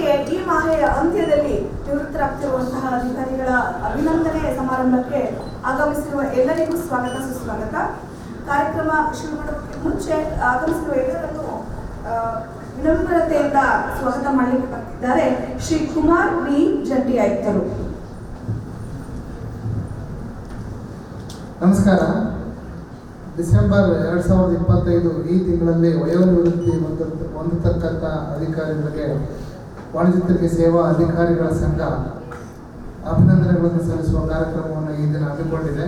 ಹಾಗೆಯೇ ಈ ಮಾಹೆಯ ಅಂತ್ಯದಲ್ಲಿ ನಿವೃತ್ತರಾಗ್ತಿರುವಂತಹ ಅಧಿಕಾರಿಗಳ ಅಭಿನಂದನೆ ಸಮಾರಂಭಕ್ಕೆ ಆಗಮಿಸಿರುವ ಎಲ್ಲರಿಗೂ ಸ್ವಾಗತ ಸುಸ್ವಾಗತ. ಕಾರ್ಯಕ್ರಮ ಶುರು ಮಾಡೋದಕ್ಕೆ ಮುಂಚೆ ಆಗಮಿಸಿರುವ ಎಲ್ಲರನ್ನು ವಿನಮ್ರತೆಯಿಂದ ಸ್ವಾಗತ ಮಾಡಲಿಕ್ಕೆ ಬರ್ತಿದ್ದಾರೆ ಶ್ರೀ ಕುಮಾರ್ ವಿ ಜಂಟಿ ಆಯುಕ್ತರು. ನಮಸ್ಕಾರ. ಡಿಸೆಂಬರ್ 2025 ಈ ತಿಂಗಳಲ್ಲಿ ವಯೋನಿವೃತ್ತಿ ಹೊಂದತಕ್ಕಂಥ ಅಧಿಕಾರಿಗಳಿಗೆ ವಾಣಿಜ್ಯ ತೆರಿಗೆ ಸೇವಾ ಅಧಿಕಾರಿಗಳ ಸಂಘ ಅಭಿನಂದನೆಗಳನ್ನು ಸಲ್ಲಿಸುವ ಕಾರ್ಯಕ್ರಮವನ್ನು ಈ ದಿನ ಹಮ್ಮಿಕೊಂಡಿದೆ.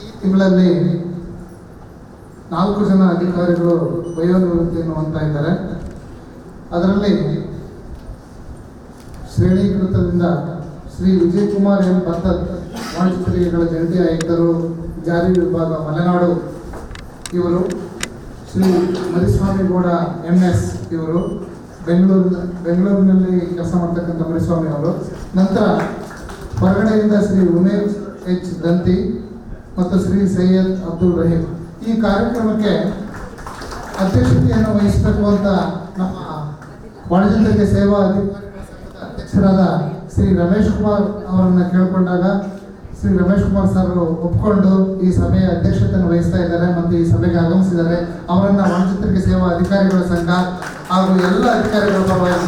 ಈ ತಿಂಗಳಲ್ಲಿ 4 ಜನ ಅಧಿಕಾರಿಗಳು ವಯೋನಿವೃತ್ತಿಯನ್ನು ಹೊಂದ್ತಾ ಇದ್ದಾರೆ. ಅದರಲ್ಲಿ ಶ್ರೇಣೀಕೃತದಿಂದ ಶ್ರೀ ವಿಜಯಕುಮಾರ್ ಎಂ ಭತ್ತದ್ ವಾಣಿಜ್ಯ ತೆರಿಗೆಗಳ ಜಂಟಿ ಆಯುಕ್ತರು, ಜಾರಿ ವಿಭಾಗ ಮಲೆನಾಡು ಇವರು, ಶ್ರೀ ಮರಿಸ್ವಾಮಿಗೌಡ MS ಇವರು ಬೆಂಗಳೂರಿನಲ್ಲಿ ಕೆಲಸ ಮಾಡ್ತಕ್ಕಂಥ ಮರಿಸ್ವಾಮಿ ಅವರು. ನಂತರ ಹೊರಗಡೆಯಿಂದ ಶ್ರೀ ಉಮೇಶ್ H ದಂತಿ ಮತ್ತು ಶ್ರೀ ಸೈಯದ್ ಅಬ್ದುಲ್ ರಹೀಂ. ಈ ಕಾರ್ಯಕ್ರಮಕ್ಕೆ ಅಧ್ಯಕ್ಷತೆಯನ್ನು ವಹಿಸಬೇಕು ಅಂತ ನಮ್ಮ ವಾಣಿಜ್ಯ ತೆರಿಗೆ ಸೇವಾ ಅಧ್ಯಕ್ಷರಾದ ಶ್ರೀ ರಮೇಶ್ ಕುಮಾರ್ ಅವರನ್ನು ಕೇಳಿಕೊಂಡಾಗ ಶ್ರೀ ರಮೇಶ್ ಕುಮಾರ್ ಸರ್ ಒಪ್ಪಿಕೊಂಡು ಈ ಸಭೆಯ ಅಧ್ಯಕ್ಷತೆಯನ್ನು ವಹಿಸ್ತಾ ಇದ್ದಾರೆ ಮತ್ತು ಈ ಸಭೆಗೆ ಆಗಮಿಸಿದ್ದಾರೆ. ಅವರನ್ನು ವಾಣಿಜ್ಯ ತೆರಿಗೆ ಸೇವಾ ಅಧಿಕಾರಿಗಳ ಸಂಘ ಹಾಗೂ ಎಲ್ಲ ಅಧಿಕಾರಿಗಳ ಪರವಾಗಿ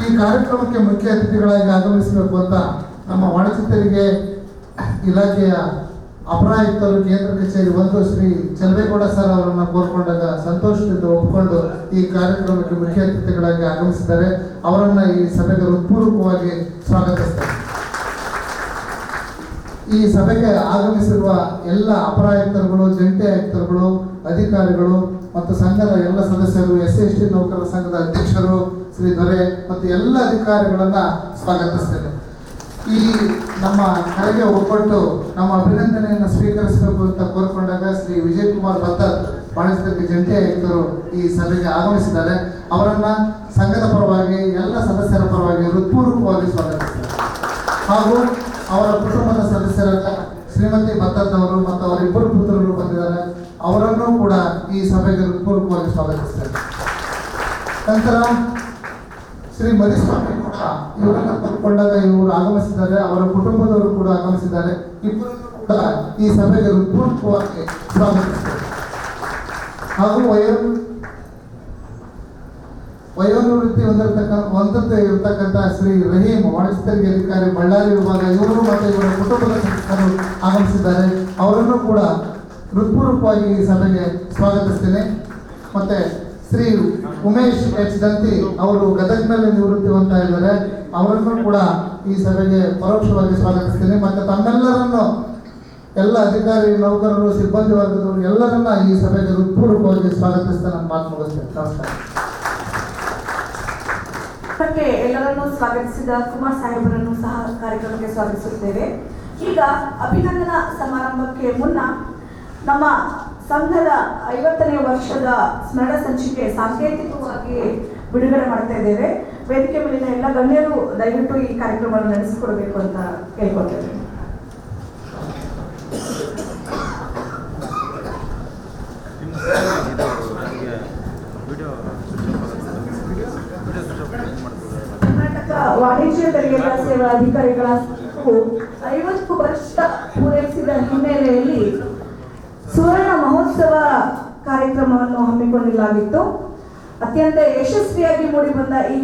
ಈ ಕಾರ್ಯಕ್ರಮಕ್ಕೆ ಮುಖ್ಯ ಅತಿಥಿಗಳಾಗಿ ಆಗಮಿಸಬೇಕು ಅಂತ ನಮ್ಮ ವಾಣಿಜ್ಯ ತೆರಿಗೆ ಇಲಾಖೆಯ ಅಪರ ಆಯುಕ್ತರು ಕೇಂದ್ರ ಕಚೇರಿ 1 ಶ್ರೀ ಚಲವೇಗೌಡ ಸರ್ ಅವರನ್ನು ಕೋರ್ಕೊಂಡಾಗ ಸಂತೋಷದಿಂದ ಒಪ್ಪಿಕೊಂಡು ಈ ಕಾರ್ಯಕ್ರಮಕ್ಕೆ ಮುಖ್ಯ ಅತಿಥಿಗಳಾಗಿ ಆಗಮಿಸಿದ್ದಾರೆ. ಅವರನ್ನು ಈ ಸಭೆಗೆ ಹೃತ್ಪೂರ್ವಕವಾಗಿ ಸ್ವಾಗತಿಸ್ತಾರೆ. ಈ ಸಭೆಗೆ ಆಗಮಿಸಿರುವ ಎಲ್ಲ ಅಪರ ಆಯುಕ್ತರುಗಳು, ಜಂಟಿ ಆಯುಕ್ತರುಗಳು, ಅಧಿಕಾರಿಗಳು ಮತ್ತು ಸಂಘದ ಎಲ್ಲ ಸದಸ್ಯರು, SC/ST ನೌಕರರ ಸಂಘದ ಅಧ್ಯಕ್ಷರು ಶ್ರೀ ದೊರೆ ಮತ್ತು ಎಲ್ಲ ಅಧಿಕಾರಿಗಳನ್ನ ಸ್ವಾಗತಿಸ್ತೇನೆ. ಈ ನಮ್ಮ ಕರೆಗೆ ಒಪ್ಪಟ್ಟು ನಮ್ಮ ಅಭಿನಂದನೆಯನ್ನು ಸ್ವೀಕರಿಸಬೇಕು ಅಂತ ಕೋರಿಕೊಂಡಾಗ ಶ್ರೀ ವಿಜಯಕುಮಾರ್ ಭತ್ತದ್ ವಾಣಿಜ್ಯ ತೆರಿಗೆ ಜಂಟಿ ಆಯುಕ್ತರು ಈ ಸಭೆಗೆ ಆಗಮಿಸಿದ್ದಾರೆ. ಅವರನ್ನ ಸಂಘದ ಪರವಾಗಿ ಎಲ್ಲ ಸದಸ್ಯರ ಪರವಾಗಿ ಹೃತ್ಪೂರ್ವಕವಾಗಿ ಸ್ವಾಗತಿಸಿದ್ದಾರೆ. ಹಾಗೂ ಅವರ ಕುಟುಂಬದ ಸದಸ್ಯರಾದ ಶ್ರೀಮತಿ ಭತ್ತದ್ ಅವರು ಮತ್ತು ಅವರ 2 ಪುತ್ರರು ಬಂದಿದ್ದಾರೆ. ಅವರನ್ನು ಕೂಡ ಈ ಸಭೆಗೆ ಹೃತ್ಪೂರ್ವಕವಾಗಿ ಸ್ವಾಗತಿಸ್ತಾರೆ. ನಂತರ ಶ್ರೀ ಮರಿಸ್ವಾಮಿ ಕೂಡ ಇವರನ್ನು ಕರ್ಕೊಂಡಾಗ ಇವರು ಆಗಮಿಸಿದ್ದಾರೆ. ಅವರ ಕುಟುಂಬದವರು ಕೂಡ ಆಗಮಿಸಿದ್ದಾರೆ. ಇಬ್ಬರನ್ನು ಕೂಡ ಈ ಸಭೆಗೆ ಹೃತ್ಪೂರ್ವಕವಾಗಿ ಸ್ವಾಗತಿಸಿದ್ದಾರೆ. ಹಾಗೂ ವಯೋನಿವೃತ್ತಿ ಹೊಂದಿರತಕ್ಕಂಥ ಶ್ರೀ ರಹೀಂ ವಾಣಿಜ್ಯ ತೆರಿಗೆ ಅಧಿಕಾರಿ ಬಳ್ಳಾರಿ ವಿಭಾಗ ಇವರು ಮತ್ತು ಇವರ ಕುಟುಂಬದ ಸದಸ್ಯರು ಆಗಮಿಸಿದ್ದಾರೆ. ಅವರನ್ನು ಕೂಡ ಹೃತ್ಪೂರ್ವಕವಾಗಿ ಈ ಸಭೆಗೆ ಸ್ವಾಗತಿಸ್ತೇನೆ. ಮತ್ತೆ ಶ್ರೀ ಉಮೇಶ್ H ದಂತಿ ಅವರು ಗದಗ್ನಲ್ಲಿ ನಿವೃತ್ತಿ ಹೊಂದ್ತಾ ಇದ್ದಾರೆ. ಅವರನ್ನು ಕೂಡ ಈ ಸಭೆಗೆ ಪರೋಕ್ಷವಾಗಿ ಸ್ವಾಗತಿಸ್ತೇನೆ. ಮತ್ತು ತಮ್ಮೆಲ್ಲರನ್ನು ಎಲ್ಲ ಅಧಿಕಾರಿ, ನೌಕರರು, ಸಿಬ್ಬಂದಿ ವರ್ಗದವರು ಎಲ್ಲರನ್ನ ಈ ಸಭೆಗೆ ಹೃತ್ಪೂರ್ವಕವಾಗಿ ಸ್ವಾಗತಿಸ್ತಾ ನನ್ನ ಮಾತು ಮುಗಿಸ್ತೇನೆ. ನಮಸ್ಕಾರ. ಎಲ್ಲರನ್ನೂ ಸ್ವಾಗತಿಸಿದ ಕುಮಾರ್ ಸಾಹೇಬರನ್ನು ಸಹ ಕಾರ್ಯಕ್ರಮಕ್ಕೆ ಸ್ವಾಗತಿಸುತ್ತೇವೆ. ಈಗ ಅಭಿನಂದನಾ ಸಮಾರಂಭಕ್ಕೆ ಮುನ್ನ ನಮ್ಮ ಸಂಘದ 50ನೇ ವರ್ಷದ ಸ್ಮರಣ ಸಂಚಿಕೆ ಸಾಂಕೇತಿಕವಾಗಿ ಬಿಡುಗಡೆ ಮಾಡ್ತಾ ಇದ್ದೇವೆ. ವೇದಿಕೆ ಮೇಲಿನ ಎಲ್ಲ ಗಣ್ಯರು ದಯವಿಟ್ಟು ಈ ಕಾರ್ಯಕ್ರಮವನ್ನು ನಡೆಸಿಕೊಡಬೇಕು ಅಂತ ಕೇಳ್ಕೊಳ್ತೇವೆ. ಕರ್ನಾಟಕ ವಾಣಿಜ್ಯ ತೆರಿಗೆ ಸೇವಾ ಅಧಿಕಾರಿಗಳ 50 ವರ್ಷ ಪೂರೈಸಿದ ಹಿನ್ನೆಲೆಯಲ್ಲಿ ಸುವರ್ಣ ಮಹೋತ್ಸವ ಕಾರ್ಯಕ್ರಮವನ್ನು ಹಮ್ಮಿಕೊಳ್ಳಲಾಗಿತ್ತು. ಅತ್ಯಂತ ಯಶಸ್ವಿಯಾಗಿ ಮೂಡಿಬಂದ ಈ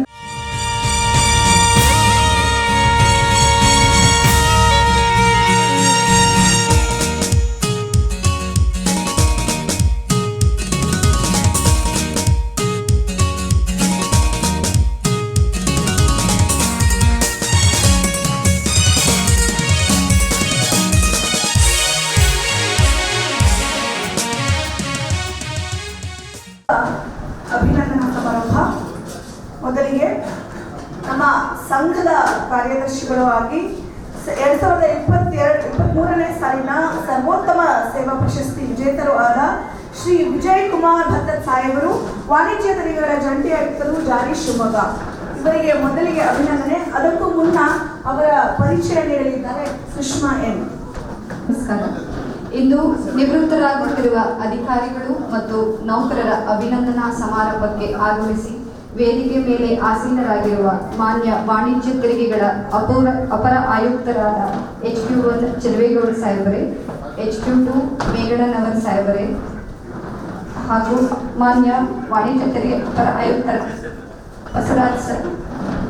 ಅಭಿನಂದನಾ ಸಮಾರಂಭ. ಮೊದಲಿಗೆ ನಮ್ಮ ಸಂಘದ ಕಾರ್ಯದರ್ಶಿಗಳು ಆಗಿ 2023ನೇ ಸಾಲಿನ ಸರ್ವೋತ್ತಮ ಸೇವಾ ಪ್ರಶಸ್ತಿ ವಿಜೇತರು ಆದ ಶ್ರೀ ವಿಜಯಕುಮಾರ್ ಭತ್ತದ್ ಸಾಹೇಬರು, ವಾಣಿಜ್ಯ ತೆರಿಗೆಗಳ ಜಂಟಿ ಆಯುಕ್ತರು, ಜಾರಿ ಶಿವಮೊಗ್ಗ. ಇವರಿಗೆ ಮೊದಲಿಗೆ ಅಭಿನಂದನೆ. ಅದಕ್ಕೂ ಮುನ್ನ ಅವರ ಪರಿಚಯ ನೀಡಲಿದ್ದಾರೆ ಸುಷ್ಮಾ ಎನ್. ನಮಸ್ಕಾರ. ಇಂದು ನಿವೃತ್ತರಾಗುತ್ತಿರುವ ಅಧಿಕಾರಿಗಳು ಮತ್ತು ನೌಕರರ ಅಭಿನಂದನಾ ಸಮಾರಂಭಕ್ಕೆ ಆಗಮಿಸಿ ವೇದಿಕೆ ಮೇಲೆ ಆಸೀನರಾಗಿರುವ ಮಾನ್ಯ ವಾಣಿಜ್ಯ ತೆರಿಗೆಗಳ ಅಪರ ಆಯುಕ್ತರಾದ HQ1 ಚೆಲುವೇಗೌಡ ಸಾಹೇಬರೇ, HQ2 ಮೇಗಡನವರ್ ಸಾಹೇಬರೇ ಹಾಗೂ ಮಾನ್ಯ ವಾಣಿಜ್ಯ ತೆರಿಗೆ ಅಪರ ಆಯುಕ್ತರ ಬಸವರಾಜ್ ಸರ್,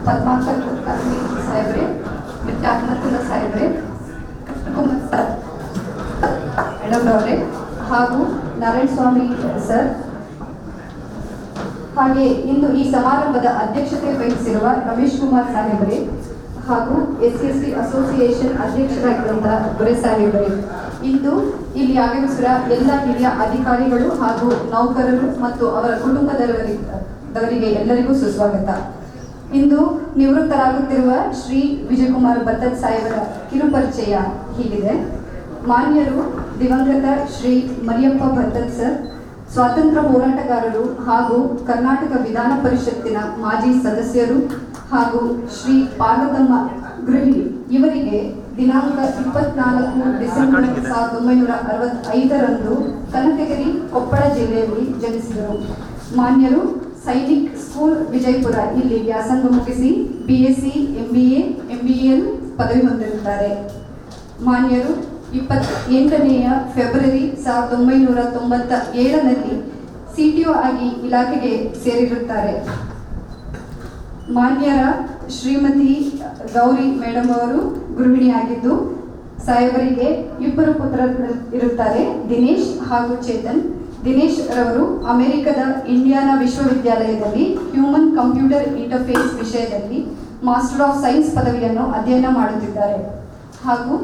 ಪದ್ಮಾಕರ್ ಕುಲಕರ್ಣಿ ಸಾಹೇಬರೇ, ಅಹಮದುಲ್ಲಾ ಸಾಹೇಬರೇ, ಕುಮಾರ್ ಮೇಡಮ್ ಅವರೇ ಹಾಗೂ ನಾರಾಯಣ ಸ್ವಾಮಿ ಸರ್, ಹಾಗೆ ಇಂದು ಈ ಸಮಾರಂಭದ ಅಧ್ಯಕ್ಷತೆ ವಹಿಸಿರುವ ರಮೇಶ್ ಕುಮಾರ್ ಸಾಹೇಬರೇ ಹಾಗೂ SC ಅಸೋಸಿಯೇಷನ್ ಅಧ್ಯಕ್ಷರಾಗಿರುವಂತಹ ದೊರೆ ಸಾಹೇಬರೇ, ಇಂದು ಇಲ್ಲಿ ಆಗಮಿಸಿರುವ ಎಲ್ಲ ಹಿರಿಯ ಅಧಿಕಾರಿಗಳು ಹಾಗೂ ನೌಕರರು ಮತ್ತು ಅವರ ಕುಟುಂಬದವರಿಗೆ ಎಲ್ಲರಿಗೂ ಸುಸ್ವಾಗತ. ಇಂದು ನಿವೃತ್ತರಾಗುತ್ತಿರುವ ಶ್ರೀ ವಿಜಯಕುಮಾರ್ ಬತ್ತದ್ ಸಾಹೇಬರ ಕಿರುಪರಿಚಯ ಹೀಗಿದೆ. ಮಾನ್ಯರು ದಿವಂಗತ ಶ್ರೀ ಮರಿಯಪ್ಪ ಭತ್ತದ್ ಸರ್ ಸ್ವಾತಂತ್ರ್ಯ ಹೋರಾಟಗಾರರು ಹಾಗೂ ಕರ್ನಾಟಕ ವಿಧಾನ ಪರಿಷತ್ತಿನ ಮಾಜಿ ಸದಸ್ಯರು ಹಾಗೂ ಶ್ರೀ ಪಾರ್ವತಮ್ಮ ಗೃಹಿಣಿ ಇವರಿಗೆ ದಿನಾಂಕ 24 ಡಿಸೆಂಬರ್ 1965ರಂದು ಕನಕಗಿರಿ, ಕೊಪ್ಪಳ ಜಿಲ್ಲೆಯಲ್ಲಿ ಜನಿಸಿದರು. ಮಾನ್ಯರು ಸೈನಿಕ್ ಸ್ಕೂಲ್ ವಿಜಯಪುರ ಇಲ್ಲಿ ವ್ಯಾಸಂಗ ಮುಗಿಸಿ BSc MBA MBL ಪದವಿ ಹೊಂದಿರುತ್ತಾರೆ. ಮಾನ್ಯರು 28ನೇ ಫೆಬ್ರವರಿ 1997ರಲ್ಲಿ CTO ಆಗಿ ಇಲಾಖೆಗೆ ಸೇರಿರುತ್ತಾರೆ. ಮಾನ್ಯರ ಶ್ರೀಮತಿ ಗೌರಿ ಮೇಡಮ್ ಅವರು ಗೃಹಿಣಿಯಾಗಿದ್ದು ಸಾಹೇಬರಿಗೆ ಇಬ್ಬರು ಪುತ್ರರು ಇರುತ್ತಾರೆ, ದಿನೇಶ್ ಹಾಗೂ ಚೇತನ್. ದಿನೇಶ್ ರವರು ಅಮೆರಿಕದ ಇಂಡಿಯಾನಾ ವಿಶ್ವವಿದ್ಯಾಲಯದಲ್ಲಿ ಹ್ಯೂಮನ್ ಕಂಪ್ಯೂಟರ್ ಇಂಟರ್ಫೇಸ್ ವಿಷಯದಲ್ಲಿ ಮಾಸ್ಟರ್ ಆಫ್ ಸೈನ್ಸ್ ಪದವಿಯನ್ನು ಅಧ್ಯಯನ ಮಾಡುತ್ತಿದ್ದಾರೆ ಹಾಗೂ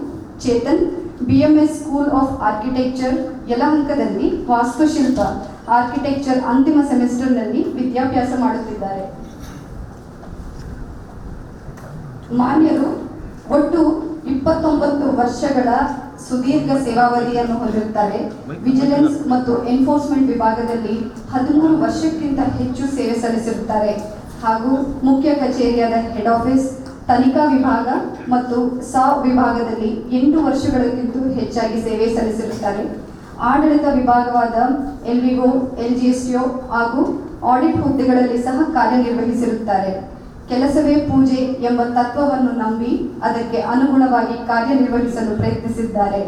Chetan BMS school of architecture ಯಲಹಂಕದಲ್ಲಿ ವಾಸ್ತುಶಿಲ್ಪ ಆರ್ಕಿಟೆಕ್ಚರ್ ಅಂತಿಮ ಸೆಮಿಸ್ಟರ್ನಲ್ಲಿ ವಿದ್ಯಾಭ್ಯಾಸ ಮಾಡುತ್ತಿದ್ದಾರೆ. ಮಾನ್ಯರು ಒಟ್ಟು 29 ವರ್ಷಗಳ ಸುದೀರ್ಘ ಸೇವಾವಧಿಯನ್ನು ಹೊಂದಿರುತ್ತಾರೆ. ವಿಜಿಲೆನ್ಸ್ ಮತ್ತು ಎನ್ಫೋರ್ಸ್ಮೆಂಟ್ ವಿಭಾಗದಲ್ಲಿ 13 ವರ್ಷಕ್ಕಿಂತ ಹೆಚ್ಚು ಸೇವೆ ಸಲ್ಲಿಸಿರುತ್ತಾರೆ ಹಾಗೂ ಮುಖ್ಯ ಕಚೇರಿಯಾದ ಹೆಡ್ ಆಫೀಸ್, ತನಿಖಾ ವಿಭಾಗ ಮತ್ತು ವಿಭಾಗದಲ್ಲಿ 8 ವರ್ಷಗಳಿಗಿಂತ ಹೆಚ್ಚಾಗಿ ಸೇವೆ ಸಲ್ಲಿಸಿರುತ್ತಾರೆ. ಆಡಳಿತ ವಿಭಾಗವಾದ LVO, LGSTO ಹಾಗೂ ಆಡಿಟ್ ಹುದ್ದೆಗಳಲ್ಲಿ ಸಹ ಕಾರ್ಯನಿರ್ವಹಿಸಿರುತ್ತಾರೆ. ಕೆಲಸವೇ ಪೂಜೆ ಎಂಬ ತತ್ವವನ್ನು ನಂಬಿ ಅದಕ್ಕೆ ಅನುಗುಣವಾಗಿ ಕಾರ್ಯನಿರ್ವಹಿಸಲು ಪ್ರಯತ್ನಿಸಿದ್ದಾರೆ.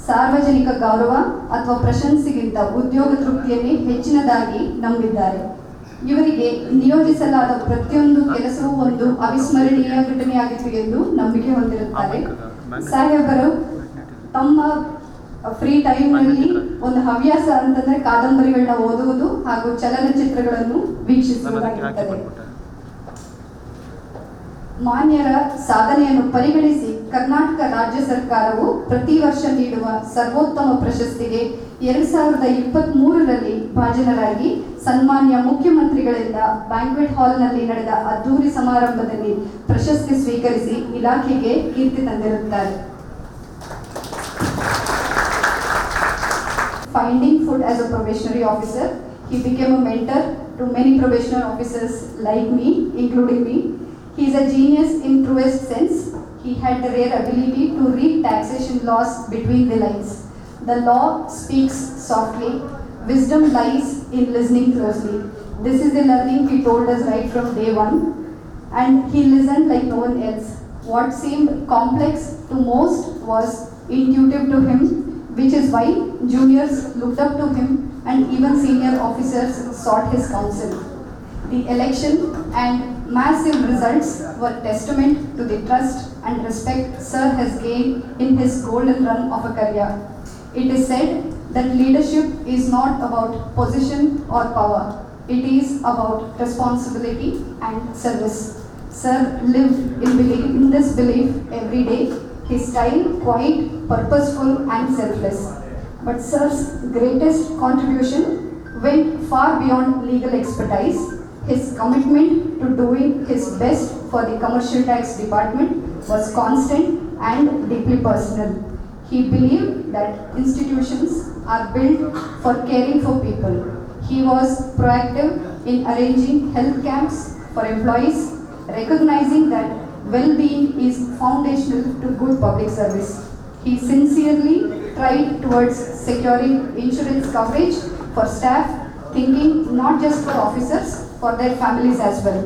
ಸಾರ್ವಜನಿಕ ಗೌರವ ಅಥವಾ ಪ್ರಶಂಸೆಗಿಂತ ಉದ್ಯೋಗ ತೃಪ್ತಿಯನ್ನೇ ಹೆಚ್ಚಿನದಾಗಿ ನಂಬಿದ್ದಾರೆ. ಇವರಿಗೆ ನಿಯೋಜಿಸಲಾದ ಪ್ರತಿಯೊಂದು ಕೆಲಸವೂ ಒಂದು ಅವಿಸ್ಮರಣೀಯ ಘಟನೆಯಾಗಿತ್ತು ಎಂದು ನಂಬಿಕೆ ಹೊಂದಿರುತ್ತಾರೆ. ಸಾಹೇಬರು ತಮ್ಮ ಫ್ರೀ ಟೈಮ್ನಲ್ಲಿ ಒಂದು ಹವ್ಯಾಸ ಅಂತಂದ್ರೆ ಕಾದಂಬರಿಗಳನ್ನ ಓದುವುದು ಹಾಗೂ ಚಲನಚಿತ್ರಗಳನ್ನು ವೀಕ್ಷಿಸುವುದಾಗಿರುತ್ತದೆ. ಮಾನ್ಯರ ಸಾಧನೆಯನ್ನು ಪರಿಗಣಿಸಿ ಕರ್ನಾಟಕ ರಾಜ್ಯ ಸರ್ಕಾರವು ಪ್ರತಿ ವರ್ಷ ನೀಡುವ ಸರ್ವೋತ್ತಮ ಪ್ರಶಸ್ತಿಗೆ 2023ರಲ್ಲಿ ಭಾಜನರಾಗಿ ಸನ್ಮಾನ್ಯ ಮುಖ್ಯಮಂತ್ರಿಗಳಿಂದ ಬ್ಯಾಂಕ್ವೆಟ್ ಹಾಲ್ನಲ್ಲಿ ನಡೆದ ಅದ್ದೂರಿ ಸಮಾರಂಭದಲ್ಲಿ ಪ್ರಶಸ್ತಿ ಸ್ವೀಕರಿಸಿ ಇಲಾಖೆಗೆ ಕೀರ್ತಿ ತಂದಿರುತ್ತಾರೆ. Finding food as a probationary officer, he became a mentor to many probationary officers like me, including me. He is a genius in truest sense. He had the rare ability to read taxation laws between the lines. The law speaks softly. Wisdom lies in listening closely. This is the learning he told us right from day one. And he listened like no one else. What seemed complex to most was intuitive to him, which is why juniors looked up to him and even senior officers sought his counsel. The election and massive results were testament to the trust and respect Sir has gained in his golden run of a career. It is said that leadership is not about position or power. It is about responsibility and service. Sir lived in this belief every day. His style quite purposeful and selfless. But Sir's greatest contribution went far beyond legal expertise. His commitment to doing his best for the commercial tax department was constant and deeply personal. He believed that institutions are built for caring for people. He was proactive in arranging health camps for employees, recognizing that well-being is foundational to good public service. He sincerely tried towards securing insurance coverage for staff, thinking not just for officers, for their families as well.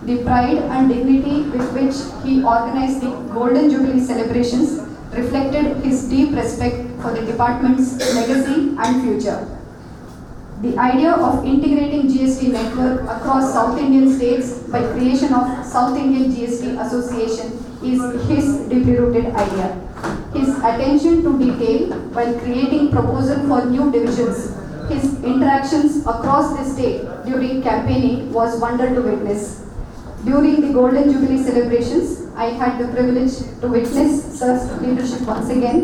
The pride and dignity with which he organized the Golden Jubilee celebrations reflected his deep respect for the department's legacy and future. The idea of integrating GST network across South Indian states by creation of South Indian GST Association is his deeply rooted idea. His attention to detail while creating proposal for new divisions, his interactions across the state during campaigning was wonder to witness. During the Golden Jubilee celebrations, I had the privilege to witness Sir's leadership once again.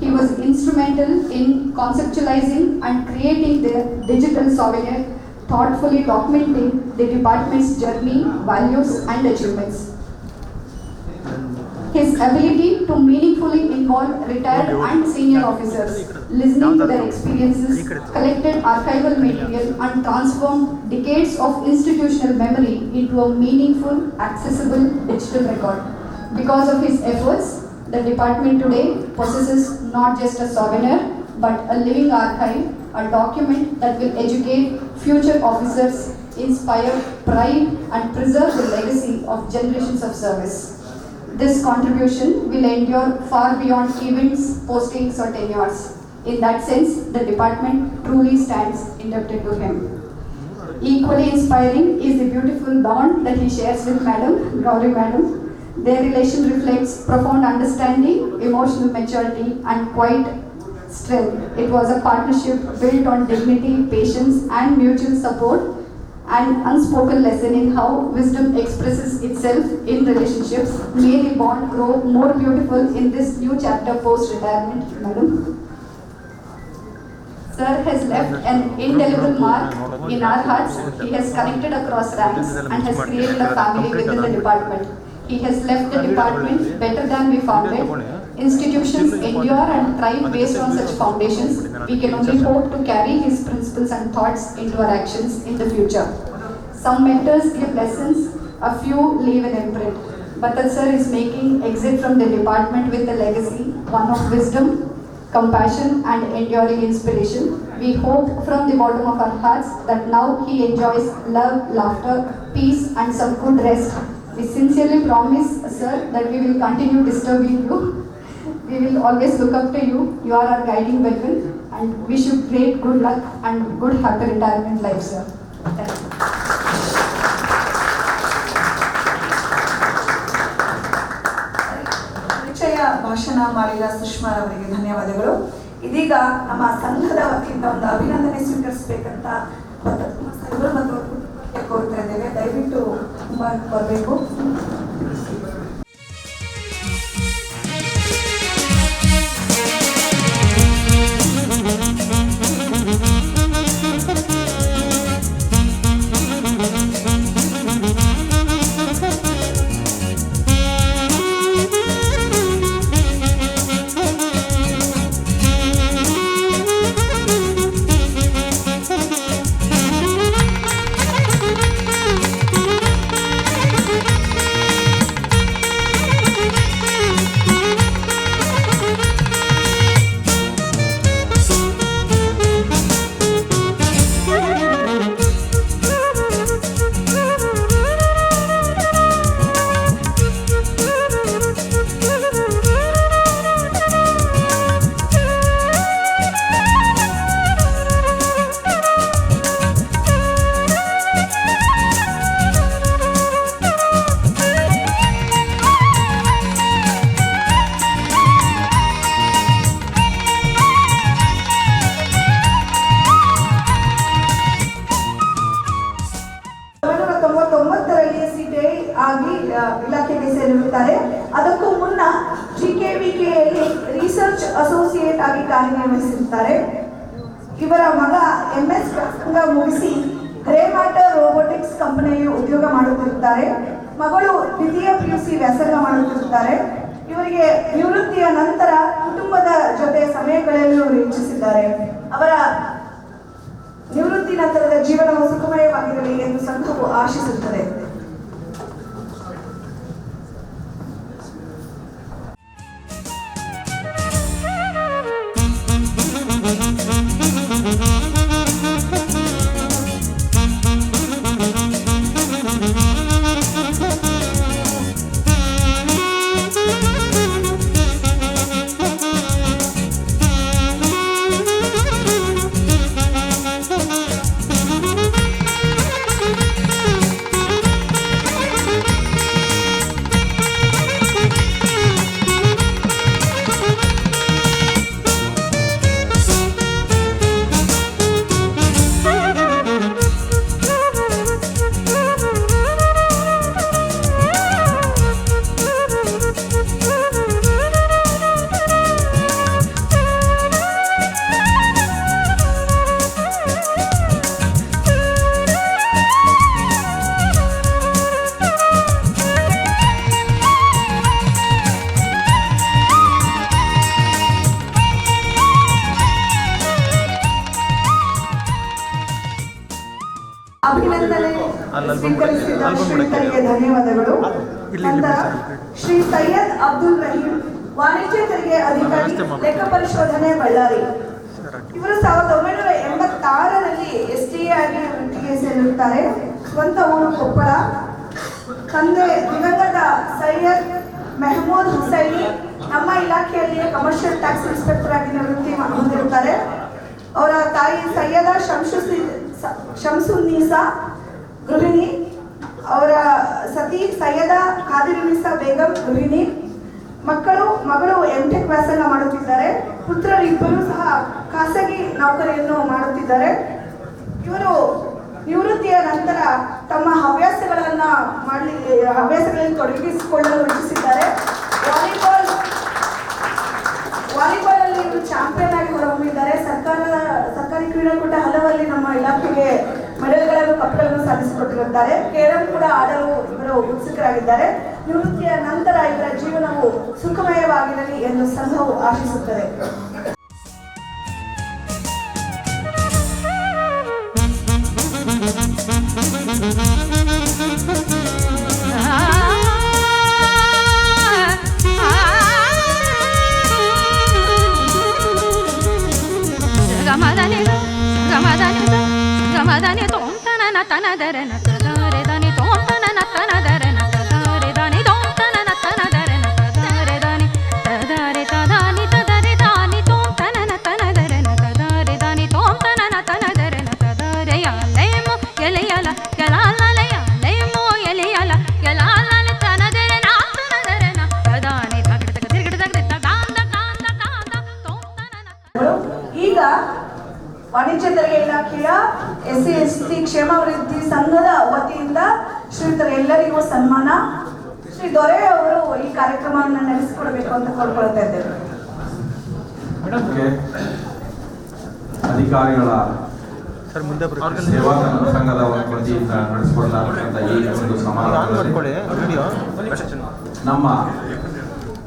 He was instrumental in conceptualizing and creating the digital souvenir, thoughtfully documenting the department's journey, values and achievements. His ability to meaningfully involve retired and senior officers, listening to their experiences, collected archival material and transformed decades of institutional memory into a meaningful, accessible digital record. Because of his efforts, the department today possesses not just a souvenir, but a living archive, a document that will educate future officers, inspire pride, and preserve the legacy of generations of service. This contribution will endure far beyond events, postings, or tenures. In that sense, the department truly stands indebted to him. Equally inspiring is the beautiful bond that he shares with Madam, Gauri Madam. Their relation reflects profound understanding, emotional maturity, and quiet strength. It was a partnership built on dignity, patience, and mutual support, an unspoken lesson in how wisdom expresses itself in relationships. May the bond grow more beautiful in this new chapter post-retirement, Madam. Sir has left an indelible mark in our hearts. He has connected across ranks and has created a family within the department. He has left the department better than we found it. Institutions endure and thrive based on such foundations. We can only hope to carry his principles and thoughts into our actions in the future. Some mentors give lessons, a few leave an imprint. Bhattal sir is making exit from the department with a legacy, one of wisdom, compassion and enduring inspiration. We hope from the bottom of our hearts that now he enjoys love, laughter, peace and some good rest. We sincerely promise, sir, that we will continue disturbing you. We will always look up to you. You are our guiding beacon and wish you great good luck and good happy retirement life, sir. Thank you. ಪರಿಚಯ ಭಾಷಣ ಮಾಡಿದ ಸುಷ್ಮಾ ಅವರಿಗೆ ಧನ್ಯವಾದಗಳು. ಇದೀಗ ನಮ್ಮ ಸಂಘದ ವತಿಯಿಂದ ಒಂದು ಅಭಿನಂದನೆ ಸ್ವೀಕರಿಸಬೇಕಂತ ಸಾಹೇಬರು ಮತ್ತು ಕೋರ್ತಾ ಇದ್ದೇವೆ. ದಯವಿಟ್ಟು ಬರಬೇಕು. ಇಲಾಖೆಗೆ ಸೇರಿರುತ್ತಾರೆ. ಅದಕ್ಕೂ ಮುನ್ನ GKVKಯಲ್ಲಿ ರಿಸರ್ಚ್ ಅಸೋಸಿಯೇಟ್ ಆಗಿ ಕಾರ್ಯನಿರ್ವಹಿಸಿರುತ್ತಾರೆ. ಇವರ ಮಗ MS ಮುಗಿಸಿ ಗ್ರೇ ಮ್ಯಾಟರ್ ರೋಬೋಟಿಕ್ಸ್ ಕಂಪನಿಯಲ್ಲಿ ಉದ್ಯೋಗ ಮಾಡುತ್ತಿರುತ್ತಾರೆ. ಮಗಳು ದ್ವಿತೀಯ PUC ವ್ಯಾಸಂಗ ಮಾಡುತ್ತಿರುತ್ತಾರೆ. ಇವರಿಗೆ ನಿವೃತ್ತಿಯ ನಂತರ ಕುಟುಂಬದ ಜೊತೆ ಸಮಯ ಕಳೆಯಲು ಇವರು ಇಚ್ಛಿಸಿದ್ದಾರೆ. ಅವರ ನಿವೃತ್ತಿ ನಂತರದ ಜೀವನವು ಸುಖಮಯವಾಗಿರಲಿ ಎಂದು ಸಂಘವು ಆಶಿಸುತ್ತದೆ. ಅಭಿನಂದನೆ ಸ್ವೀಕರಿಸಿದ ಶ್ರೀಯುತರಿಗೆ ಧನ್ಯವಾದಗಳು. ನಂತರ ಶ್ರೀ ಸೈಯದ್ ಅಬ್ದುಲ್ ರಹೀಂ, ವಾಣಿಜ್ಯ ತೆರಿಗೆ ಅಧಿಕಾರಿ, ಲೆಕ್ಕ ಪರಿಶೋಧನೆ, ಬಳ್ಳಾರಿ. ಇವರು 1986ರಲ್ಲಿ STA ಆಗಿ ವೃತ್ತಿಗೆ ಸೇರಿರುತ್ತಾರೆ. ಸ್ವಂತ ಊರು ಕೊಪ್ಪಳ. ತಂದೆ ದಿವಂಗತ ಸೈಯದ್ ಮೆಹಮೂದ್ ಹುಸೈನಿ ನಮ್ಮ ಇಲಾಖೆಯಲ್ಲಿ ಕಮರ್ಷಿಯಲ್ ಟ್ಯಾಕ್ಸ್ ಇನ್ಸ್ಪೆಕ್ಟರ್ ಆಗಿ ನಿವೃತ್ತಿ ಹೊಂದಿರುತ್ತಾರೆ. ಅವರ ತಾಯಿ ಸೈಯದ ಶಂಸುನ್ನೀಸಾ ಗೃಹಿಣಿ. ಅವರ ಸತಿ ಸೈಯದ ಖಾದಿರುನಿಸಾ ಬೇಗಂ ಗೃಹಿಣಿ. ಮಗಳು M.Tech ವ್ಯಾಸಂಗ ಮಾಡುತ್ತಿದ್ದಾರೆ. ಪುತ್ರರು ಇಬ್ಬರು ಸಹ ಖಾಸಗಿ ನೌಕರಿಯನ್ನು ಮಾಡುತ್ತಿದ್ದಾರೆ. ಇವರು ನಿವೃತ್ತಿಯ ನಂತರ ತಮ್ಮ ಹವ್ಯಾಸಗಳಲ್ಲಿ ತೊಡಗಿಸಿಕೊಳ್ಳಲು ಇಚ್ಛಿಸಿದ್ದಾರೆ. ವಾಲಿಬಾಲ್ ಅಲ್ಲಿ ಇವರು ಚಾಂಪಿಯನ್ ಆಗಿ ಹೊರಹೊಮ್ಮಿದ್ದಾರೆ. ಸರ್ಕಾರಿ ಕ್ರೀಡಾಕೂಟ ಹಲವಲ್ಲಿ ನಮ್ಮ ಇಲಾಖೆಗೆ ಮೆಡಲ್ಗಳನ್ನು, ಕಪ್ಗಳನ್ನು ಸಾಧಿಸಿಕೊಟ್ಟಿರುತ್ತಾರೆ. ಕೇರಂ ಕೂಡ ಆಡಲು ಇವರು ಉತ್ಸುಕರಾಗಿದ್ದಾರೆ. ನಿವೃತ್ತಿಯ ನಂತರ ಇವರ ಜೀವನವು ಸುಖಮಯವಾಗಿರಲಿ ಎಂದು ಸಂಘವು ಆಶಿಸುತ್ತದೆ. ಗಮದನೆ ತೋಂತನ ತನದರೆ ನತದರೆ ದನಿ ತೋಂತನ ತನದರೆ ನತದರೆ ದನಿ ತೋಂತನ ತನದರೆ ನತದರೆ ದನಿ ತದರೆ ತದಾನಿ ತದರೆ ದಾನಿ ತೋಂತನ ತನದರೆ ನತದರೆ ದನಿ ತೋಂತನ ತನದರೆ ನತದರೆ ಯಲೇಮೋ ಎಲೆಯಲ ಯಲಾಲಯ ಲೇಮೋ ಎಲೆಯಲ ಯಲಾಲಲ ತನದರೆ ನಾತನದರೆ ನತದಾನಿ ತಗಡ ತಿರುಗಡ ತಗಾಂದ ಕಾಂದ ಕಾಂದ ತೋಂತನ. ಈಗ ವಾಣಿಜ್ಯ ತೆರಿಗೆ ಇಲಾಖೆಯ SC/ST ಕ್ಷೇಮಾಭಿವೃದ್ಧಿ ಸಂಘದ ವತಿಯಿಂದ ಶ್ರೀಯುತರೆಲ್ಲರಿಗೂ ಸನ್ಮಾನ. ಶ್ರೀ ದೊರೆ ಅವರು ಈ ಕಾರ್ಯಕ್ರಮವನ್ನು ನಡೆಸಿಕೊಡಬೇಕು ಅಂತ ಕೋರ್ಕೊಳ್ತಾ ಇದ್ದೇವೆ. ಅಧಿಕಾರಿಗಳ ಸೇವಾ ಸಂಘದ ವತಿಯಿಂದ ನಡೆಸಿಕೊಡ್ತಕ್ಕಂಥ ಈ ಒಂದು ಸಮಾರಂಭದಲ್ಲಿ ನಮ್ಮ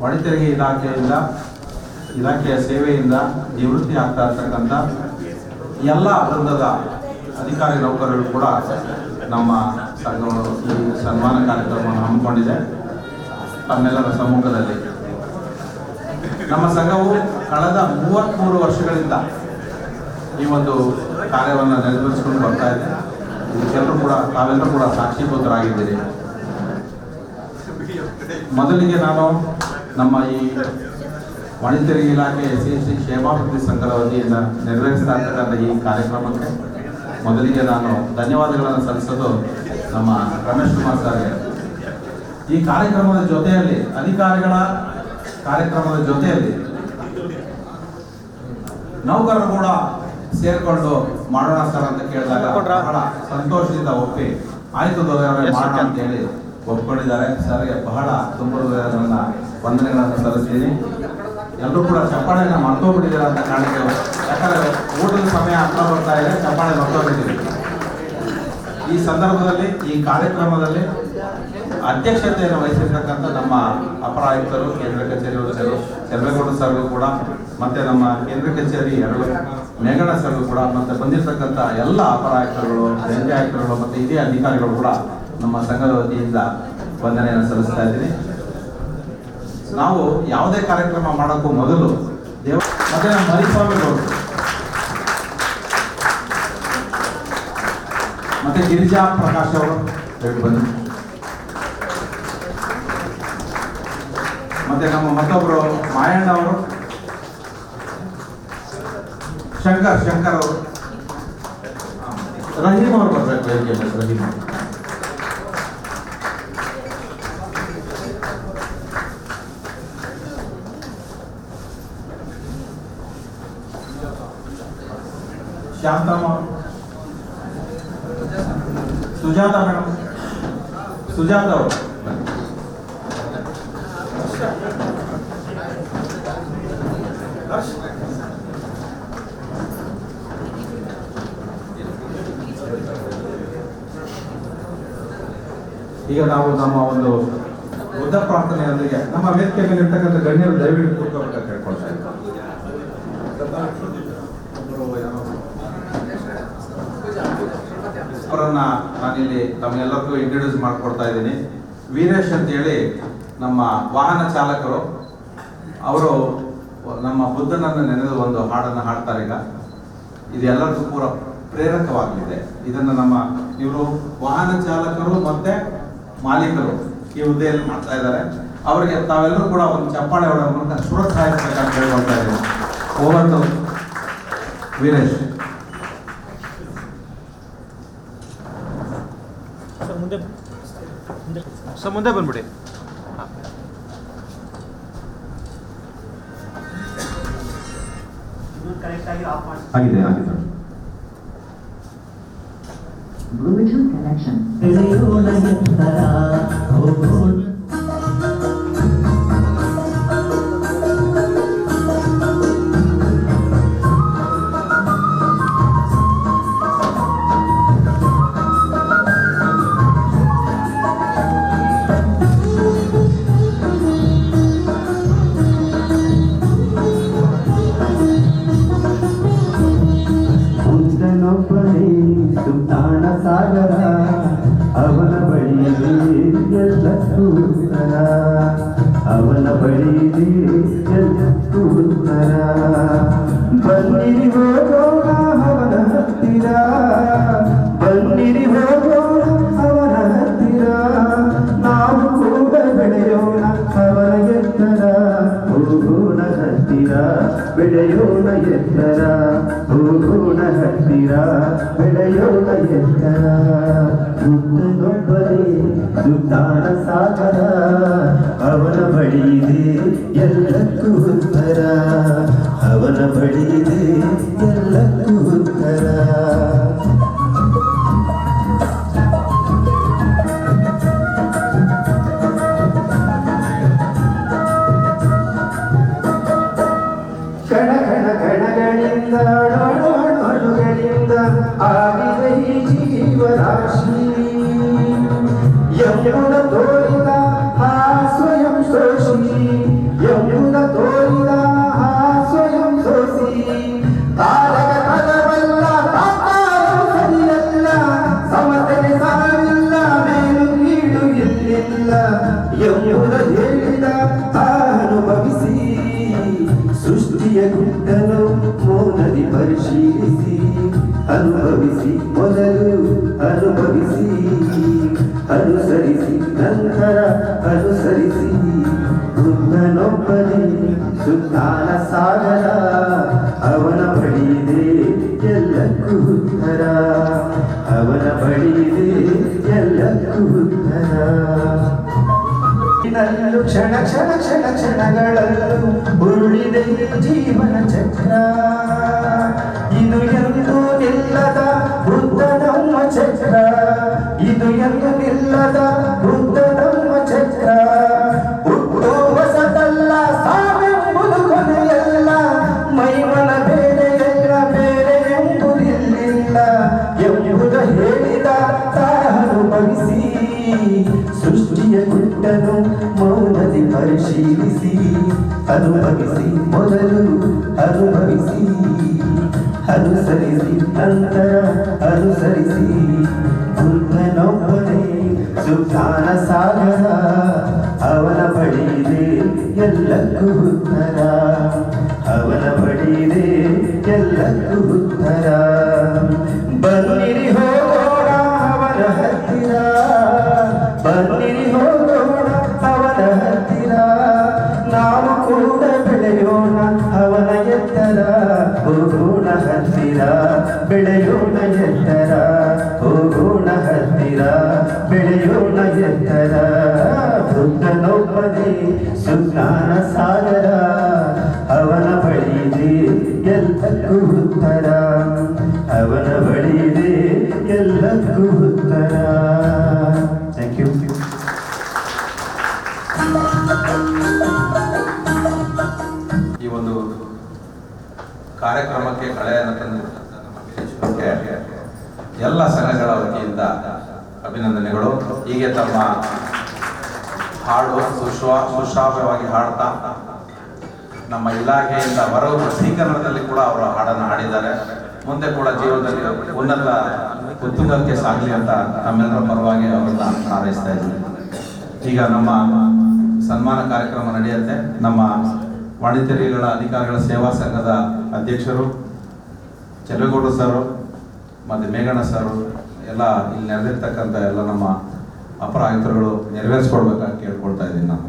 ವಾಣಿಜ್ಯ ತೆರಿಗೆ ಇಲಾಖೆಯ ಸೇವೆಯಿಂದ ನಿವೃತ್ತಿ ಆಗ್ತಾ ಇರ್ತಕ್ಕಂಥ ಎಲ್ಲ ವೃಂದದ ಅಧಿಕಾರಿ ನೌಕರರು ಕೂಡ ನಮ್ಮ ಸಂಘವು ಈ ಸನ್ಮಾನ ಕಾರ್ಯಕ್ರಮವನ್ನು ಹಮ್ಮಿಕೊಂಡಿದೆ. ತಮ್ಮೆಲ್ಲರ ಸಮ್ಮುಖದಲ್ಲಿ ನಮ್ಮ ಸಂಘವು ಕಳೆದ 33 ವರ್ಷಗಳಿಂದ ಈ ಒಂದು ಕಾರ್ಯವನ್ನು ನೆರವೇರಿಸಿಕೊಂಡು ಬರ್ತಾ ಇದೆ. ತಾವೆಲ್ಲರೂ ಕೂಡ ಸಾಕ್ಷೀಭೂತರಾಗಿದ್ದೀರಿ. ಮೊದಲಿಗೆ ನಾನು ನಮ್ಮ ಈ ವಾಣಿಜ್ಯ ತೆರಿಗೆ ಇಲಾಖೆ SC/ST ಕ್ಷೇಮಾಭಿವೃದ್ಧಿ ಸಂಘದ ವತಿಯಿಂದ ನೆರವೇರಿಸ್ತಾ ಇರ್ತಕ್ಕಂಥ ಈ ಕಾರ್ಯಕ್ರಮಕ್ಕೆ ಮೊದಲಿಗೆ ನಾನು ಧನ್ಯವಾದಗಳನ್ನು ಸಲ್ಲಿಸೋದು ನಮ್ಮ ರಮೇಶ್ ಕುಮಾರ್ ಸರ್ಗೆ. ಈ ಕಾರ್ಯಕ್ರಮದ ಜೊತೆಯಲ್ಲಿ ಅಧಿಕಾರಿಗಳ ಕಾರ್ಯಕ್ರಮದ ಜೊತೆಯಲ್ಲಿ ನೌಕರರು ಕೂಡ ಸೇರ್ಕೊಂಡು ಮಾಡೋಣ ಸರ್ ಅಂತ ಕೇಳಿದಾಗ ಬಹಳ ಸಂತೋಷದಿಂದ ಒಪ್ಪಿ ಆಯ್ತು ಮಾಡೋಣ ಅಂತ ಹೇಳಿ ಒಪ್ಕೊಂಡಿದ್ದಾರೆ. ಸರ್ಗೆ ಬಹಳ ತುಂಬ ನನ್ನ ವಂದನೆಗಳನ್ನು ಸಲ್ಲಿಸ್ತೀನಿ. ಎಲ್ಲರೂ ಕೂಡ ಚಪ್ಪಾಳೆಯನ್ನು ಮರ್ತೋಗ್ಬಿಟ್ಟಿದ್ದಾರೆ ಅಂತ ಕಾಣಿಕೆ. ಯಾಕಂದರೆ ಊಟದ ಸಮಯ ಹತ್ರ ಬರ್ತಾ ಇದೆ, ಚಪ್ಪಾಳೆ ಮರ್ತೋಗ್ಬಿಟ್ಟಿದೆ. ಈ ಸಂದರ್ಭದಲ್ಲಿ ಈ ಕಾರ್ಯಕ್ರಮದಲ್ಲಿ ಅಧ್ಯಕ್ಷತೆಯನ್ನು ವಹಿಸಿರ್ತಕ್ಕಂಥ ನಮ್ಮ ಅಪರ ಆಯುಕ್ತರು, ಕೇಂದ್ರ ಕಚೇರಿಯವರು ಚಂದ್ರೇಗೌಡ ಸರ್ಗೂ ಕೂಡ, ಮತ್ತು ನಮ್ಮ ಕೇಂದ್ರ ಕಚೇರಿ ಮೇಘಣ್ಣ ಸರ್ಗೂ ಕೂಡ, ಮತ್ತು ಬಂದಿರತಕ್ಕಂಥ ಎಲ್ಲ ಅಪರ ಆಯುಕ್ತರುಗಳು, ಜಂಟಿ ಆಯುಕ್ತರುಗಳು ಮತ್ತು ಹಿರಿಯ ಅಧಿಕಾರಿಗಳು ಕೂಡ ನಮ್ಮ ಸಂಘದ ವತಿಯಿಂದ ವಂದನೆಯನ್ನು ಸಲ್ಲಿಸ್ತಾ ಇದ್ದೀನಿ. ನಾವು ಯಾವುದೇ ಕಾರ್ಯಕ್ರಮ ಮಾಡೋಕ್ಕೂ ಮೊದಲು ಮತ್ತೆ ನಮ್ಮ ಮರಿಸ್ವಾಮಿಗಳು ಮತ್ತೆ ಗಿರಿಜಾ ಪ್ರಕಾಶ್ ಅವರು ಬನ್ನಿ, ಮತ್ತೆ ನಮ್ಮ ಮತ್ತೊಬ್ಬರು ಮಾಯಣ್ಣ ಅವರು, ಶಂಕರ್ ಅವರು, ರಹೀಮ್ ಅವರು ಬರ್ಬೇಕು ವೇದಿಕೆ. ರಹೀಮ್ ಶಾಂತಮ್ಮ, ಸುಜಾತ ಮೇಡಮ್, ಸುಜಾತ ಅವರು, ಈಗ ನಾವು ನಮ್ಮ ಒಂದು ಬುದ್ಧ ಪ್ರಾರ್ಥನೆಯೊಂದಿಗೆ ನಮ್ಮ ವೇದಿಕೆ ಮೇಲೆ ಇರ್ತಕ್ಕಂಥ ಗಣ್ಯರು ದಯವಿಟ್ಟು ಕೂತ್ಕೋಬೇಕಂತ ಹೇಳ್ಕೊಳ್ತಾ ಇದ್ದಾರೆ. ಅವರ ಅವರನ್ನು ನಾನಿಲ್ಲಿ ತಮ್ಮೆಲ್ಲರಿಗೂ ಇಂಟ್ರೊಡ್ಯೂಸ್ ಮಾಡಿಕೊಡ್ತಾ ಇದ್ದೀನಿ. ವೀರೇಶ್ ಅಂತೇಳಿ ನಮ್ಮ ವಾಹನ ಚಾಲಕರು. ಅವರು ನಮ್ಮ ಬುದ್ಧನನ್ನು ನೆನೆದು ಒಂದು ಹಾಡನ್ನು ಹಾಡ್ತಾರೆ. ಈಗ ಇದು ಎಲ್ಲರಿಗೂ ಪೂರ ಪ್ರೇರಕವಾಗಲಿದೆ. ಇದನ್ನು ಇವರು ವಾಹನ ಚಾಲಕರು ಮತ್ತೆ ಮಾಲೀಕರು ಈ ಹುದ್ದೆಯಲ್ಲಿ ಮಾಡ್ತಾ ಇದ್ದಾರೆ. ಅವರಿಗೆ ತಾವೆಲ್ಲರೂ ಕೂಡ ಒಂದು ಚಪ್ಪಾಳೆ ಹೊಡೆದ ಮೂಲಕ ಪ್ರೋತ್ಸಾಹಿಸಬೇಕಂತ ಹೇಳ್ಕೊಳ್ತಾ ಇದ್ದೀವಿ. ಓವರ್ ವೀರೇಶ್. ಮುಂದೆ ಬಂದ್ಬಿಡಿ. ಆಗಿದೆ Bluetooth connection. ಸುತ್ತಾಣ ಸಾಗರ ಅವನ ಬಳಿಯಲ್ಲಿ ಎಲ್ಲಕ್ಕೂ ಉತ್ತರ, ಅವನ ಬಳಿಯಲ್ಲಿ ಎಲ್ಲಕ್ಕೂ ಉತ್ತರ. ಬನ್ನಿರಿ ಹೋಗೋಣ ಅವನ ಹತ್ತಿರ, ಬನ್ನಿರಿ ಹೋಗೋಣ ಅವನ ಹತ್ತಿರ, ನಾವು ಕೂಡ ಬೆಳೆಯೋಣ ಅವನ ಎತ್ತರ. ಹೋಗೋಣ ಹತ್ತಿರ ಬೆಳೆಯೋಣ ಎತ್ತರ, ಹೋಗೋಣ ಹತ್ತಿರ ಬೆಳೆಯೋಣ ಎತ್ತರ. ಬುದ್ಧನೊಬ್ಬನೇ ಸುತ್ತಾಣ ಸಾಗರ, ಅವನ ಬಳಿಯಿದೆ ಎಲ್ಲಕ್ಕೂ ಉತ್ತರ, ಅವನ ಬಳಿಯಿದೆ ಎಲ್ಲಕ್ಕೂ ಉತ್ತರ. ಗಣಗಳಿಂದ ಅಣುಗಳಿಂದ ಆಗಿದೆ ಈ ಜೀವರಾಶಿ, ಎಂಬುದ ತೋರಿದ ಆ ಸ್ವಯಂ ಸೋಷಿ, ಎಂಬುದ ತೋರಿದ ಆ ಸ್ವಯಂ ಸೋಷಿ. ತಾರಕ ಪದವಲ್ಲ ತಾತಾರು ಸರಿಯಲ್ಲ, ಸಮತೆಗೆ ಸಾವಿಲ್ಲ ಮೇಲು ಕೀಳು ಇಲ್ಲಿಲ್ಲ, ಎಂಬುದ ಹೇಳಿದ ಅನುಭವಿಸಿ. ಸೃಷ್ಟಿಯ ಗುಟ್ಟನ್ನು ಮೌನದಿ ಪರಿಶೀಲಿಸಿ, ಅನುಭವಿಸಿ ಮೊದಲು ಅನುಭವಿಸಿ, ಅನುಸರಿಸಿ ನಂತರ ಅನುಸರಿಸಿ. ಬುದ್ಧನೊಬ್ಬನೇ ಸುತ್ತಾನ ಸಾಗರ, ಅವನ ಬಳಿಯಿದೆ ಎಲ್ಲಕ್ಕೂ ಉತ್ತರ, ಅವನ ಬಳಿಯಿದೆ ಎಲ್ಲಕ್ಕೂ ಉತ್ತರ. ಕ್ಷಣ ಕ್ಷಣ ಕ್ಷಣ ಕ್ಷಣಗಳಲ್ಲೂ ಉರುಳಿದೆ ಜೀವನ ಚಕ್ರ, ಇದು ಎಂದು ನಿಲ್ಲದ ಬುದ್ಧ ನಮ್ಮ ಚಕ್ರ, ಇದು ಎಂದು ನಿಲ್ಲದ ಬುದ್ಧ ನಮ್ಮ ಚಕ್ರ. ಹುಟ್ಟು ಹೊಸತಲ್ಲ ಸಾವೆಂಬುದು ಕೊನೆಯಲ್ಲ, ಮೈಮನ ಬೇರೆಯಲ್ಲ ಬೇರೆ ಎಂಬುದಿಲ್ಲ, ಎಂಬುದ ಹೇಳಿದ ಅನುಭವಿಸಿ. ಸೃಷ್ಟಿಯ ಗುಟ್ಟನ್ನು ಮೌನದಿ ಪರಿಶೀಲಿಸಿ, ಅನುಭವಿಸಿ ಮೊದಲು ಅನುಭವಿಸಿ, ಅನುಸರಿಸಿ ನಂತರ ಅನುಸರಿಸಿ. ಬುದ್ಧನೊಬ್ಬನೇ ಸುತ್ತಾನ ಸಾಗರ, ಅವನ ಬಳಿಯಿದೆ ಎಲ್ಲಕ್ಕೂ ಉತ್ತರ, ಅವನ ಬಳಿಯಿದೆ ಎಲ್ಲಕ್ಕೂ ಉತ್ತರ. ಬನ್ನಿರಿ ಹೋಗೋಣ ಅವನ ಹತ್ತಿರ, ಬನ್ನಿರಿ ಹೋಗೋಣ ಅವನ ಹತ್ತಿರ, ನಾವು ಕೂಡ ಬೆಳೆಯೋಣ ಅವನ ಎತ್ತರ. ಹೋಗೋಣ ಹತ್ತಿರ ಬೆಳೆಯೋಣ ಎತ್ತರ, ಹೋಗೋಣ ಹತ್ತಿರ ಬೆಳೆಯೋಣ ಎತ್ತರ. ಬುದ್ಧನೊಬ್ಬನೇ ಸುತ್ತಾನ ಸಾಗರ, ಅವನ ಬಳಿಯಿದೆ ಎಲ್ಲಕ್ಕೂ ಉತ್ತರ, ಅವನ ಬಳಿಯಿದೆ ಎಲ್ಲಕ್ಕೂ ಉತ್ತರ. Thank you. ಈ ಒಂದು ಕಾರ್ಯಕ್ರಮಕ್ಕೆ ಕಳೆಯನ್ನು ತಂದಿರುವಂತಹ ನಮ್ಮ ವೀರೇಶ್ವರಕ್ಕೆ ಎಲ್ಲ ಸಂಘಗಳ ವತಿಯಿಂದ ಅಭಿನಂದನೆಗಳು. ಹೀಗೆ ತಮ್ಮ ಹಾಡು ಸುಶ್ರಾವ್ಯವಾಗಿ ಹಾಡ್ತಾ ನಮ್ಮ ಇಲಾಖೆಯಿಂದ ಹೊರ ವಸೀಕರಣದಲ್ಲಿ ಕೂಡ ಅವರು ಹಾಡನ್ನು ಹಾಡಿದ್ದಾರೆ. ಮುಂದೆ ಕೂಡ ಜೀವನದಲ್ಲಿ ಉನ್ನತ ಉತ್ತುಂಗಕ್ಕೆ ಸಾಗಲಿ ಅಂತ ನಮ್ಮೆಲ್ಲರ ಪರವಾಗಿ ಅವರನ್ನ ಹಾರೈಸ್ತಾ ಇದ್ದೀನಿ. ಈಗ ನಮ್ಮ ಸನ್ಮಾನ ಕಾರ್ಯಕ್ರಮ ನಡೆಯುತ್ತೆ. ನಮ್ಮ ವಾಣಿಜ್ಯ ತೆರಿಗೆಗಳ ಅಧಿಕಾರಿಗಳ ಸೇವಾ ಸಂಘದ ಅಧ್ಯಕ್ಷರು ಚೆಲುವೇಗೌಡರು ಸರ್ ಮತ್ತು ಮೇಘಣ್ಣ ಸರ್ ಎಲ್ಲ ಇಲ್ಲಿ ನೆರೆದಿರ್ತಕ್ಕಂಥ ಎಲ್ಲ ನಮ್ಮ ಅಪರ ಆಯುಕ್ತರುಗಳು ನೆರವೇರಿಸ್ಕೊಡ್ಬೇಕಾಗಿ ಕೇಳ್ಕೊಳ್ತಾ ಇದ್ದೀನಿ ನಾನು.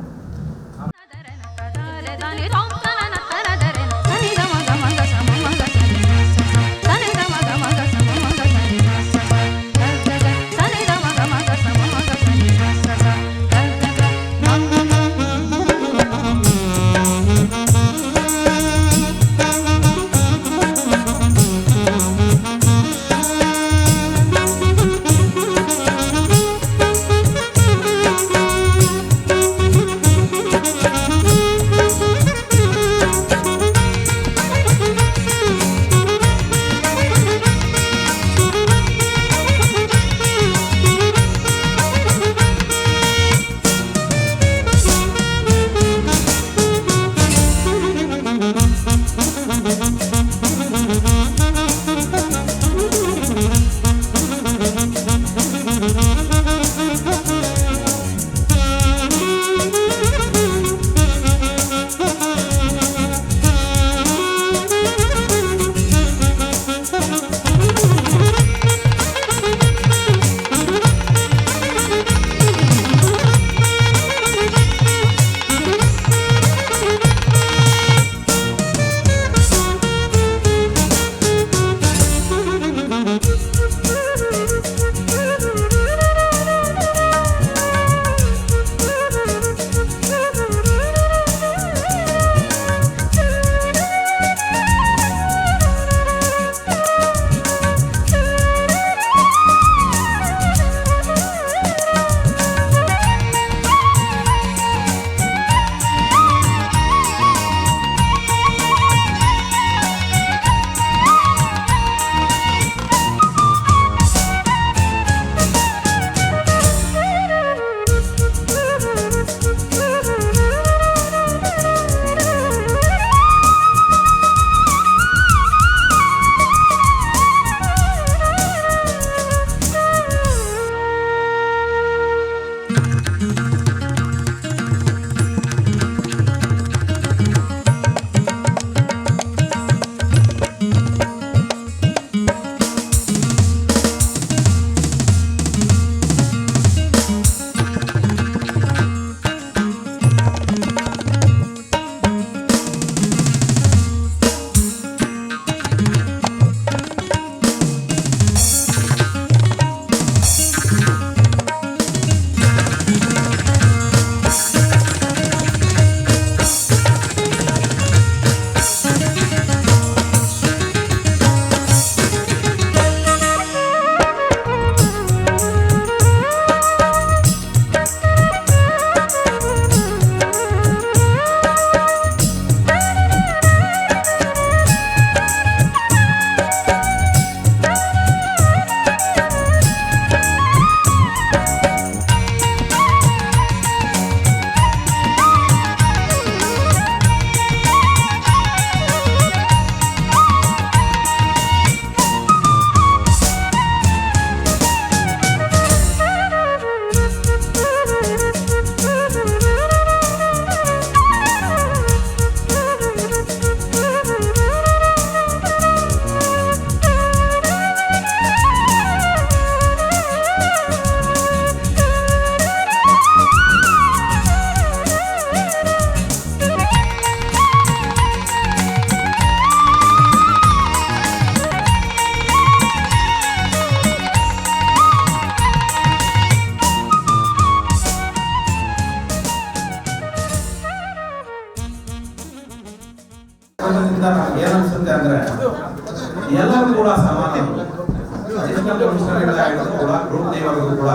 ಏನನ್ಸುತ್ತೆ ಅಂದ್ರೆ ಎಲ್ಲರೂ ಕೂಡ ಸಮಾನ. ಗ್ರೂಪ್ ಲೇವರ್ಗೂ ಕೂಡ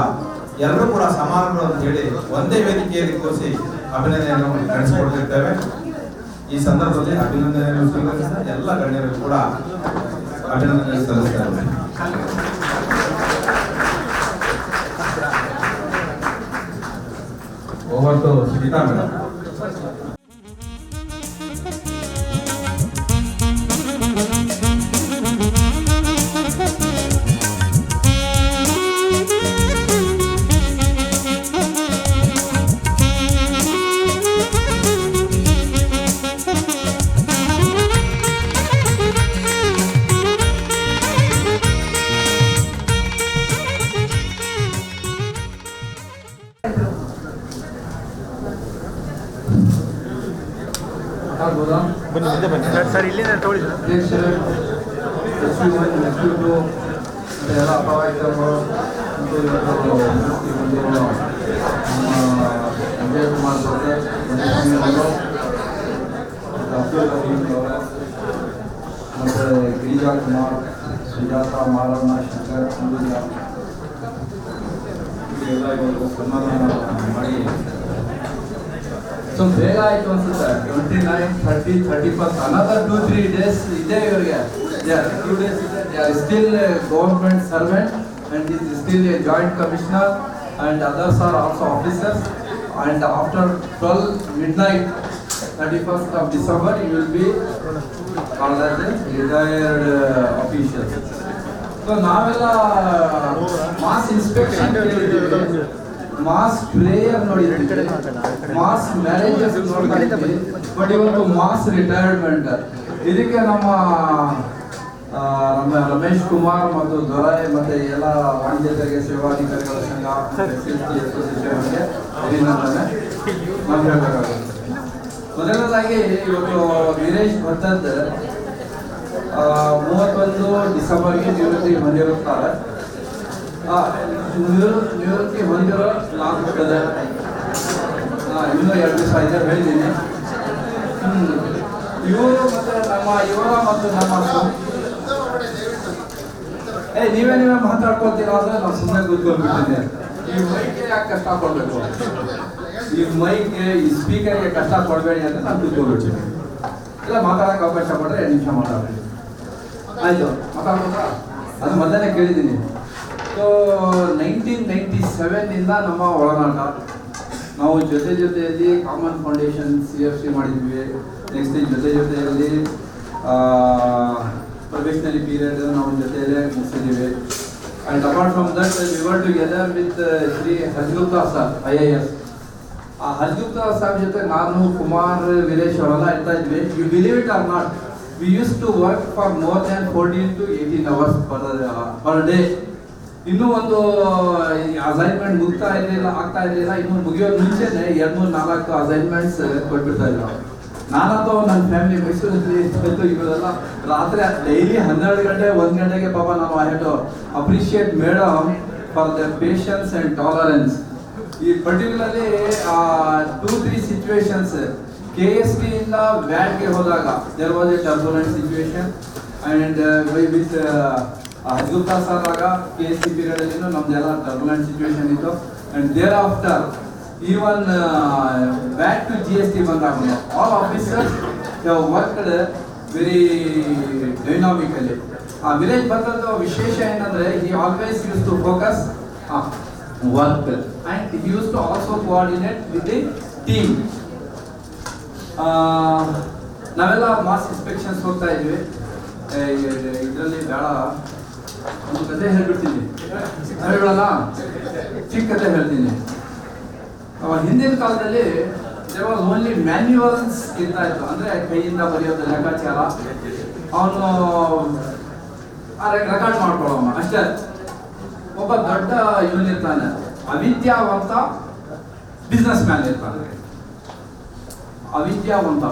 ಎಲ್ಲರೂ ಕೂಡ ಸಮಾನರು ಅಂತ ಹೇಳಿ ಒಂದೇ ವೇದಿಕೆಯಲ್ಲಿ ಕೂರಿಸಿ ಅಭಿನಂದನೆಯನ್ನು ನಡೆಸಿಕೊಡ್ತಿರ್ತೇವೆ. ಈ ಸಂದರ್ಭದಲ್ಲಿ ಅಭಿನಂದನೆಯನ್ನು ಸ್ವೀಕರಿಸಿದ ಎಲ್ಲ ಗಣ್ಯರಿಗೂ ಕೂಡ ಅಭಿನಂದನೆ ಸಲ್ಲಿಸ್ತೇವೆ. Over to Sunita madam. ಮಾತಾಡ್ಬೋದಾ? ಸರ್ ಇಲ್ಲಿಂದ ತಗೊಳ್ಳಿ ಸರ್. ಅಧ್ಯಕ್ಷರೇ, SU1 ಎಲ್ಲ ಅಪವಾಹಿತರು ಮತ್ತು ಇವತ್ತು ಬಂದಿರೋ ವಿಜಯ್ ಕುಮಾರ್ ಜೊತೆ ಅಬ್ದುಲ್ ರಹೀಮ್ ಅವರ ಮತ್ತು ಗಿರಿಜಾ ಕುಮಾರ್, ಸುಜಾತ, ಮಾರಣ್ಣ, ಶಂಕರ್, ಅಂಬುಜಾ ಎಲ್ಲ ಇವತ್ತು ಸನ್ಮಾನ ಮಾಡಿ ಸೊ ಬೇಗ ಆಯಿತು ಅನ್ಸುತ್ತೆ. 29, 30, 31 another 2-3 days ಇದೆ ಇವರಿಗೆ. 2 days ಇದೆ. They are still a government servant and is still a joint commissioner and others are also officers, and after 12 midnight 31st of December you will be called as a retired officials. So ನಾವೆಲ್ಲ mass inspection ಕೇಳಿದ್ದೀವಿ, mass prayer ನೋಡಿದ್ದೀವಿ, mass marriages ನೋಡಿದ್ದೀವಿ, but ಇವತ್ತು mass retirement. ಇದಕ್ಕೆ ನಮ್ಮ ರಮೇಶ್ ಕುಮಾರ್ ಮತ್ತು ದೊರೆ ಮತ್ತೆ ಎಲ್ಲ ವಾಣಿಜ್ಯ ತೆರಿಗೆ ಸೇವಾಧಿಕಾರಿಗಳ ಸಂಘ ಅಸೋಸಿಯೇಷನ್ಗೆ ಅಭಿನಂದನೆ ನಾವು ಹೇಳಬೇಕಾಗುತ್ತೆ. ಮೊದಲನೇದಾಗಿ ಇವತ್ತು ವೀರೇಶ್ ಭತ್ತದ್ 31 ಡಿಸೆಂಬರ್ಗೆ ನಿವೃತ್ತಿ ಹೊಂದಿರುತ್ತಾರೆ. ನಿವೃತ್ತಿ ಹೊಂದಿರೋ ಆಗ್ತದೆ. ಇನ್ನೂ 2 ದಿವಸ ಇದೆ ಹೇಳಿದ್ದೀನಿ. ಇವರು ಮತ್ತೆ ಇವರ ಮತ್ತು ನಮ್ಮ ನೀವೇ ಮಾತಾಡ್ಕೊತೀರಾ ಅಂದ್ರೆ ನಾವು ಸುಮ್ಮನೆ ಕೂತ್ಕೊಂಡ್ಬಿಟ್ಟಿದ್ದೆ. ಈ ಮೈಕ್ಗೆ ಯಾಕೆ ಕಷ್ಟ ಕೊಡ್ಬೇಕು, ಈ ಮೈಕ್ಗೆ ಈ ಸ್ಪೀಕರ್ಗೆ ಕಷ್ಟ ಕೊಡಬೇಡಿ ಅಂತ ನಾನು ಕೂತ್ಕೊಂಡ್ಬಿಡ್ತೀನಿ. ಇಲ್ಲ ಮಾತಾಡೋಕೆ ಅವಕಾಶ ಕೊಟ್ಟರೆ 2 ನಿಮಿಷ ಮಾತಾಡ್ತೀನಿ. ಆಯಿತು, ಮಾತಾಡ್ಬೋದಾ? ಅದು ಮೊದಲನೇ ಕೇಳಿದ್ದೀನಿ. ಸೊ 1997 ನಮ್ಮ ಒಳನಾಟ. ನಾವು ಜೊತೆಯಲ್ಲಿ ಕಾಮನ್ ಫೌಂಡೇಶನ್ CFC ಮಾಡಿದ್ವಿ. ನೆಕ್ಸ್ಟ್ ಜೊತೆಯಲ್ಲಿ ಪ್ರೊಫೆಷನಲಿ ಪೀರಿಯಡ್ ನಾವು ಜೊತೆಯಲ್ಲೇ ಮುಗಿಸಿದ್ದೀವಿ. And apart from that we were together with Shri Hargupta sir IAS. ಆ ಹರ್ಗುಪ್ತಾ ಸರ್ ಜೊತೆ ನಾನು, ಕುಮಾರ್, ವೀರೇಶ್ ಅವರೆಲ್ಲ ಇರ್ತಾ ಇದ್ವಿ. You believe it or not, we used to work for more than 14 to 18 hours per day. ಇನ್ನೂ ಒಂದು ಅಸೈನ್ಮೆಂಟ್ ಆಗ್ತಾ ಇರಲಿಲ್ಲ. ಇನ್ನು ಮುಗಿಯೋದು ಮುಂಚೆನೆ 2-4 ಅಸೈನ್ಮೆಂಟ್ಸ್ ಕೊಟ್ಬಿಡ್ತಾ ಇದ್ರು. ನಾನಂತೂ ನನ್ನ ಫ್ಯಾಮಿಲಿ ಮೈಸೂರಲ್ಲಿ ಇತ್ತು. ಇವರೆಲ್ಲ ರಾತ್ರಿ ಡೈಲಿ 12 ಗಂಟೆ 1 ಗಂಟೆಗೆ ಪಾಪ ನಾವು I have to appreciate madam for the patience and tolerance. ಈ ಪರ್ಟಿಕ್ಯುಲರ್ಲಿ 2-3 ಸಿಚುವೇಶನ್ಸ್ KST ಇಂದ ವ್ಯಾಟ್ಗೆ ಹೋದಾಗ there was a turbulent situation and with Hargupta sir ಆಗ KST ಪೀರಿಯಡ್ ಅಲ್ಲಿ ನಮ್ದೆಲ್ಲ ಟರ್ಬುಲೆಂಟ್ ಸಿಚುವೇಶನ್ ಇತ್ತು. And thereafter even back to GST ಬಂದಾಗ all officers have worked very dynamically. Village ಬಂದದ್ದು ವಿಶೇಷ ಏನಂದ್ರೆ he always used to focus work and he used to also coordinate with the team. ನಾವೆಲ್ಲ mass inspections ಹೋಗ್ತಾ ಇದ್ವಿ. ಇದರಲ್ಲಿ ಬೇಡ ಒಂದು ಕತೆ ಹೇಳ್ಬಿಡ್ತೀನಿ, ಹೇಳ್ಬಿಡಲ್ಲ, ಚಿಕ್ಕ ಕತೆ ಹೇಳ್ತೀನಿ. ಹಿಂದಿನ ಕಾಲದಲ್ಲಿ ದೇರ್ ವಾಸ್ ಓನ್ಲಿ ಮ್ಯಾನ್ಯುವಲ್ಸ್ ಇರ್ತಾ ಇತ್ತು. ಅಂದರೆ ಕೈಯಿಂದ ಬರೆಯೋದು ಲೆಕ್ಕಾಚಾರ, ಅವನು ರೆಕಾರ್ಡ್ ಮಾಡ್ಕೊಳ್ಳೋಮ್ಮ ಅಷ್ಟೇ. ಒಬ್ಬ ದೊಡ್ಡ ಇವನ್ ಇರ್ತಾನೆ, ಅವಿದ್ಯಾವಂತ ಬಿಸ್ನೆಸ್ ಮ್ಯಾನ್ ಇರ್ತಾನೆ. ವಿದ್ಯಾವಂತ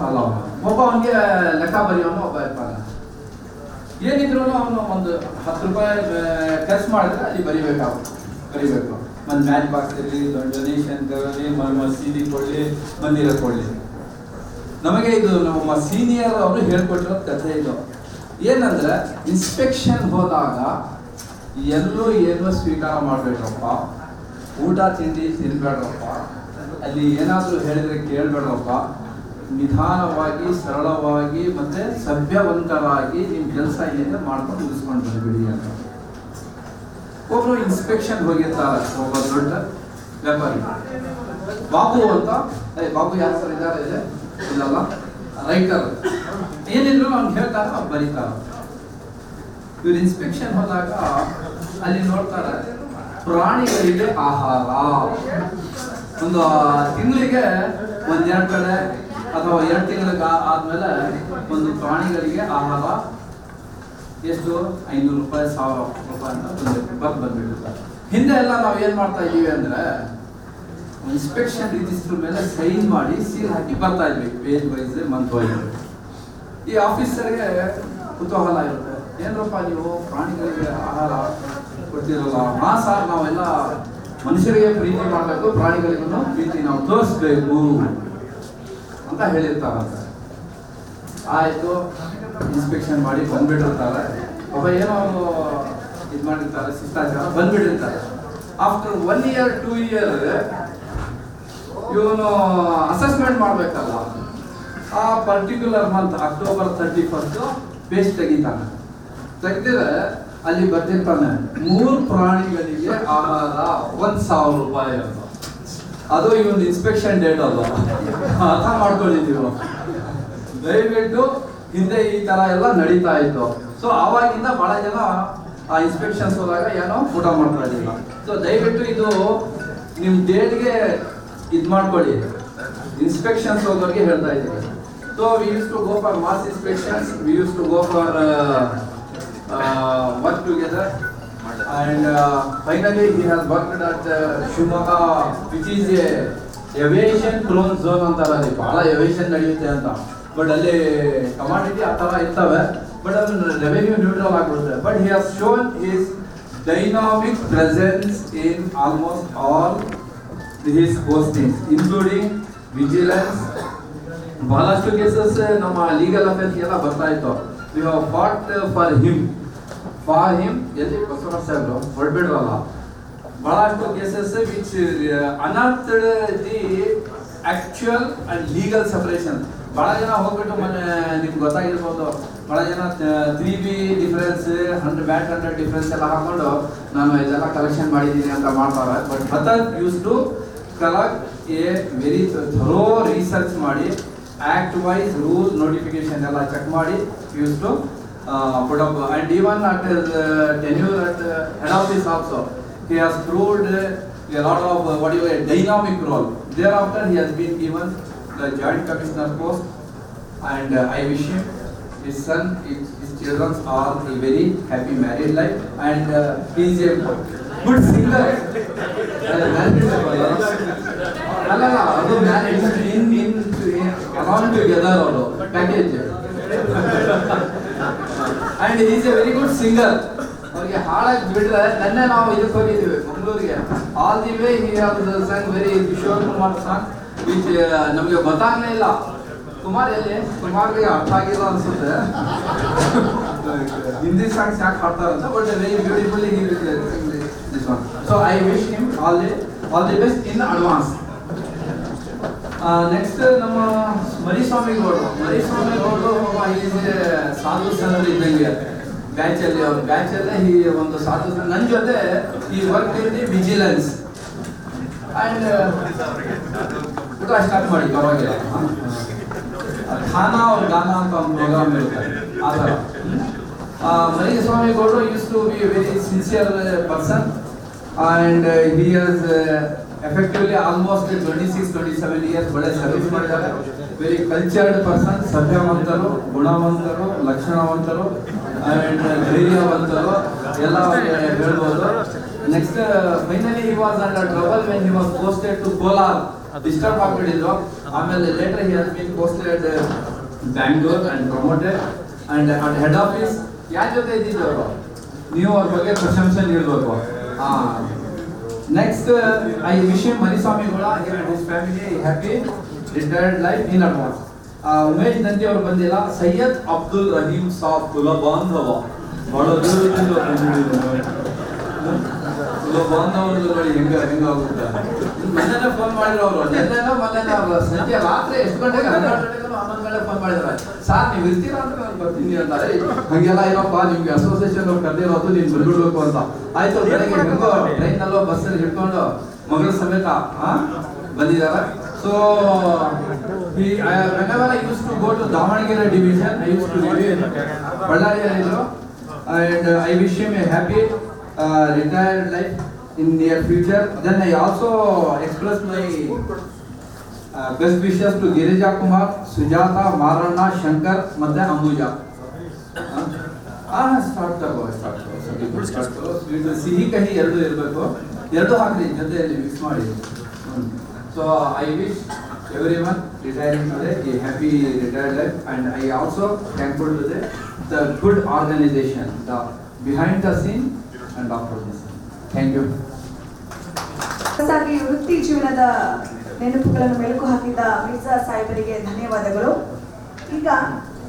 ಅಲ್ಲ ಅವನು. ಒಬ್ಬ ಅವನಿಗೆ ಲೆಕ್ಕ ಬರೆಯೋನು ಒಬ್ಬ ಇರ್ತಾನೆ. ಏನಿದ್ರು ಅವನು ಒಂದು 10 ರೂಪಾಯಿ ಖರ್ಚು ಮಾಡಿದ್ರೆ ಅಲ್ಲಿ ಬರಿಬೇಕು. ಒಂದು ಮ್ಯಾಚ್ ಬಾಕ್ಸ್ ಇರಲಿ, ಡೊನೇಷನ್ ತಗೊಳ್ಳಿ, ಮಸೀದಿ ಕೊಡಲಿ, ಮಂದಿರ ಕೊಡಲಿ. ನಮಗೆ ಇದು ನಮ್ಮ ಸೀನಿಯರ್ ಅವರು ಹೇಳ್ಕೊಟ್ಟಿರೋ ಕಥೆ ಇದು. ಏನಂದ್ರೆ ಇನ್ಸ್ಪೆಕ್ಷನ್ ಹೋದಾಗ ಎಲ್ಲೂ ಏನೋ ಸ್ವೀಕಾರ ಮಾಡಬೇಡ್ರಪ್ಪ, ಊಟ ತಿಂಡಿ ತಿನ್ಬೇಡ್ರಪ್ಪ, ಅಲ್ಲಿ ಏನಾದರೂ ಹೇಳಿದ್ರೆ ಕೇಳಬೇಡ್ರಪ್ಪ, ನಿಧಾನವಾಗಿ ಸರಳವಾಗಿ ಮತ್ತೆ ಸಭ್ಯವಂತರಾಗಿ ನಿಮ್ಮ ಕೆಲಸ ಏನಿದೆ ಮಾಡ್ಕೊಂಡು ಮುಗಿಸ್ಕೊಂಡು ಬಂದ್ಬಿಡಿ ಅಂತ. ಒಬ್ಬರು ಇನ್ಸ್ಪೆಕ್ಷನ್ ಹೋಗಿರ್ತಾರೆ, ಒಬ್ಬ ದೊಡ್ಡ ವ್ಯಾಪಾರಿ ಬಾಬು ಅಂತ. ಬಾಬು ಯಾರ ಸರ್ ಇದ್ದಾರೆ ಇಲ್ಲಲ್ಲ, ರೈಟರ್. ಏನಿದ್ರು ಅವ್ನು ಹೇಳ್ತಾರೆ, ಅವ್ನು ಬರೀತಾರೆ. ಇವ್ರು ಇನ್ಸ್ಪೆಕ್ಷನ್ ಹೋದಾಗ ಅಲ್ಲಿ ನೋಡ್ತಾರೆ ಪ್ರಾಣಿಗಳಿಗೆ ಆಹಾರ. ಒಂದು ತಿಂಗಳಿಗೆ 1-2 ಕಡೆ ಅಥವಾ 2 ತಿಂಗಳಿಗೆ ಆದ್ಮೇಲೆ ಒಂದು ಪ್ರಾಣಿಗಳಿಗೆ ಆಹಾರ ಎಷ್ಟು 500 ರೂಪಾಯಿ 1000 ರೂಪಾಯಿ ಅಂತ ಬಂದ್ಬಿಟ್ಟಿರ್ತಾರೆ. ಹಿಂದೆ ಎಲ್ಲ ನಾವು ಏನ್ ಮಾಡ್ತಾ ಇದೀವಿ ಅಂದ್ರೆ ಇನ್ಸ್ಪೆಕ್ಷನ್ ರಿಜಿಸ್ಟರ್ ಮೇಲೆ ಸೈನ್ ಮಾಡಿ ಸೀಲ್ ಹಾಕಿ ಬರ್ತಾ ಇದ್ವಿ, ಪೇಜ್ ವೈಸ್ ಮಂತ್ ವೈಸ್. ಈ ಆಫೀಸರ್ಗೆ ಕುತೂಹಲ ಇರುತ್ತೆ, ಏನರಪ್ಪ ನೀವು ಪ್ರಾಣಿಗಳಿಗೆ ಆಹಾರ ಕೊಡ್ತಿರಲ್ಲ? ಹಾ ಸರ್, ನಾವೆಲ್ಲ ಮನುಷ್ಯರಿಗೆ ಪ್ರೀತಿ ಮಾಡಬೇಕು, ಪ್ರಾಣಿಗಳಿಗೂ ಪ್ರೀತಿ ನಾವು ತೋರಿಸ್ಬೇಕು ಅಂತ ಹೇಳಿರ್ತಾರಂತೆ. ಆಯಿತು, ಇನ್ಸ್ಪೆಕ್ಷನ್ ಮಾಡಿ ಬಂದ್ಬಿಟ್ಟಿರ್ತಾರೆ. ಒಬ್ಬ ಏನೋ ಇದು ಮಾಡಿರ್ತಾರೆ, ಶಿಷ್ಟಾಚಾರ ಬಂದ್ಬಿಟ್ಟಿರ್ತಾರೆ. ಆಫ್ಟರ್ 1 year 2 year ಇವನು ಅಸೆಸ್ಮೆಂಟ್ ಮಾಡಬೇಕಲ್ಲ. ಆ particular month October 31st page ತೆಗಿತಾನೆ. ತೆಗೆದಿದ್ರೆ ಅಲ್ಲಿ ಬರ್ತಿರ್ತಾನೆ 3 ಪ್ರಾಣಿಗಳಿಗೆ ಆಹಾರ 1,000 ರೂಪಾಯಿ ಅಂತ. ಅದು ಇವನ್ ಇನ್ಸ್ಪೆಕ್ಷನ್ ಡೇಟ್ ಅಲ್ಲ, ಅರ್ಥ ಮಾಡ್ಕೊಂಡಿದ್ದೀವಿ. ದಯವಿಟ್ಟು ಹಿಂದೆ ಈ ತರ ಎಲ್ಲ ನಡೀತಾ ಇತ್ತು. ಸೊ ಆವಾಗಿಂದ ಬಹಳ ಜನ ಆ ಇನ್ಸ್ಪೆಕ್ಷನ್ಸ್ ಹೋದಾಗ ಏನೋ ಊಟ ಮಾಡ್ತಾ ಇದ್ದಿಲ್ಲ. ಸೊ ದಯವಿಟ್ಟು ಇದು ನಿಮ್ಮ ಡೇಟ್ಗೆ ಇದು ಮಾಡ್ಕೊಳ್ಳಿ. ಇನ್ಸ್ಪೆಕ್ಷನ್ಸ್ ಹೋಗೋರಿಗೆ ಹೇಳ್ತಾ ಇದ್ದೀವಿ. So we used to go for mass inspections, we used to go for work together. And finally he has worked at Shimoga, which is a aviation prone zone ಅಂತಾರಲ್ಲಿ. ಬಹಳ ಏವಿಯೇಷನ್ ನಡೆಯುತ್ತೆ ಅಂತ. ಬಟ್ ಅಲ್ಲಿ commodity ಆ ಥರ ಇರ್ತವೆ, but ಅದು revenue neutral ಆಗಿರುತ್ತೆ. But he has shown his dynamic presence in almost all his postings, including vigilance. ಬಹಳಷ್ಟು ಕೇಸಸ್ ನಮ್ಮ ಲೀಗಲ್ ಅಫೇರ್ಸ್ ಎಲ್ಲ ಬರ್ತಾ ಇತ್ತು. We have fought for him ಎಲ್ಲಿ ಬಸವರಾಜ್ ಸಾಹೇಬ್ರು ಹೊರಬಿಡ್ರಲ್ಲ, ಬಹಳಷ್ಟು cases which unearthed the actual and legal separation. ಬಹಳ ಜನ ಹೋಗ್ಬಿಟ್ಟು ಮೊನ್ನೆ ನಿಮ್ಗೆ ಗೊತ್ತಾಗಿರ್ಬೋದು, ಬಹಳ ಜನ 3B ಡಿಫರೆನ್ಸ್ 100 ಡಿಫರೆನ್ಸ್ ಎಲ್ಲ ಹಾಕೊಂಡು ನಾನು ಇದೆಲ್ಲ ಕಲೆಕ್ಷನ್ ಮಾಡಿದ್ದೀನಿ ಅಂತ ಮಾಡ್ತಾರೆ. ಬಟ್ ಮತದ್ used to collect a very thorough research ಮಾಡಿ, ಆಕ್ಟ್ ವೈಸ್ ರೂಲ್ ನೋಟಿಫಿಕೇಶನ್ ಎಲ್ಲ ಚೆಕ್ ಮಾಡಿ used to put up. And even at his tenure at head office also, he has proved a lot of dynamic role. Thereafter he has been given the joint commissioner post, and I wish him, his son, his children are a very happy married life, and he is a good singer. Married in along together also package. And he is a very good singer. ಅವರಿಗೆ ಹಾಡಾಗಿ ಬಿಟ್ರೆ ನೆನ್ನೆ ನಾವು ಇದಕ್ಕೆ ಹೋಗಿದ್ದೀವಿ ಮಂಗಳೂರಿಗೆ. All the way he has Sung very Kishore Kumar song which ನಮಗೆ ಗೊತ್ತಾಗಲೇ ಇಲ್ಲ. ಕುಮಾರ್ ಎಲ್ಲಿ? ಕುಮಾರ್ಗೆ ಅರ್ಥ ಆಗಿಲ್ಲ ಅನ್ಸುತ್ತೆ ಹಿಂದಿ ಸಾಂಗ್ಸ್ ಯಾಕೆ ಹಾಡ್ತಾರಂತ. But very beautifully he will sing this one. So I wish him all the best in advance. Next ನಮ್ಮ ಮರಿಸ್ವಾಮಿಗೌಡರು ಈಸ್ ಸಾಧು ಸಂತರು ಇದ್ದಂಗೆ ಬ್ಯಾಚಲ್ಲಿ. ಅವ್ರ ಬ್ಯಾಚಲ್ಲೇ ಈ ಒಂದು ಸಾಧು ನನ್ನ ಜೊತೆ ಈ work in the vigilance and ಊಟ ಸ್ಟಾರ್ಟ್ ಮಾಡಿ ಪರವಾಗಿಲ್ಲ. ಖಾನಾ ಅವ್ರ ಗಾನ ಅಂತ ಒಂದು ಪ್ರೋಗ್ರಾಮ್ ಇರುತ್ತೆ ಆ ಥರ. ಮರಿಸ್ವಾಮಿಗೌಡರು used to be very sincere person, and he has effectively almost 26-27 years ಒಳ್ಳೆ ಸರ್ವಿಸ್ ಮಾಡಿದ್ದಾರೆ. ವೆರಿ ಕಲ್ಚರ್ಡ್ ಪರ್ಸನ್, ಸಭ್ಯವಂತರು, ಗುಣವಂತರು, ಲಕ್ಷಣವಂತರು ಅಂಡ್ ಧೈರ್ಯವಂತರು ಎಲ್ಲ ಹೇಳ್ಬೋದು. Next finally he was under trouble when he was posted to Kolar. Disturb ಆಗ್ಬಿಟ್ಟಿದ್ರು. ಆಮೇಲೆ later he has been posted Bangalore and promoted and at head office. ಯಾರ ಜೊತೆ ಇದ್ದಿದ್ದವರು? ನೀವು ಅವ್ರ ಬಗ್ಗೆ ಪ್ರಶಂಸೆ ನೀಡಬೇಕು. Next, I wish him Mariswamigoda and his family a happy retired life in advance. Umesh Nandi ಅವರು ಬಂದಿಲ್ಲ. ಸೈಯದ್ ಅಬ್ದುಲ್ ರಹೀಂ ಸಾಬ್ ಕುಲಬಾಂಧವ, ಬಹಳ ದೂರದಿಂದ ಕುಲಬಾಂಧವರು ನೋಡಿ ಹೆಂಗಾಗುತ್ತೆ. ಮೊನ್ನೆ ಫೋನ್ ಮಾಡಿದ್ರು ಅವರು, ಮೊನ್ನೆ ಸಂಜೆ ರಾತ್ರಿ ಎಷ್ಟು ಗಂಟೆಗೆ 11 ಗಂಟೆಗೆ ಫೋನ್ ಮಾಡಿದ್ದಾರೆ. ಸಾರ್ ನೀವು ಇರ್ತೀರಾ ಅಂದ್ರೆ ನಾನು ಬರ್ತೀನಿ ಅಂತಾರೆ. ಹಂಗೆಲ್ಲ ಇರಪ್ಪ, ನಿಮ್ಗೆ ಅಸೋಸಿಯೇಷನ್ ಅವ್ರು ಕರೆದಿರೋದು ನೀನು ಬರ್ಬಿಡ್ಬೇಕು ಅಂತ. ಆಯ್ತು, ಬೆಳಗ್ಗೆ ಹೆಂಗೋ ಟ್ರೈನಲ್ಲೋ ಬಸ್ಸಲ್ಲಿ ಹಿಡ್ಕೊಂಡು ಮಗಳ ಸಮೇತ ಬಂದಿದ್ದಾರೆ. So whenever I used to go to Davanagere division, I used to live in Ballarialiru, and I wish him a happy retired life in near future. Then I also express my best wishes to Girija Kumar, Sujata, Marana, Shankar, ಮತ್ತೆ Ambuja. Start ಸಿಹಿ ಕಹಿ ಎರಡು ಇರಬೇಕು. ಎರಡು ಹಾಕ್ರಿ ಜೊತೆಯಲ್ಲಿ mix ಮಾಡಿ. So I wish everyone retiring today a happy retired life, and I also thankful to the good organization, the behind the scene and after the scene. Thank you. ಹೊಸದಾಗಿ ವೃತ್ತಿ ಜೀವನದ ನೆನಪುಗಳನ್ನು ಮೆಲುಕು ಹಾಕಿದ ಮಿರ್ಜಾ ಸಾಹೇಬರಿಗೆ ಧನ್ಯವಾದಗಳು. ಈಗ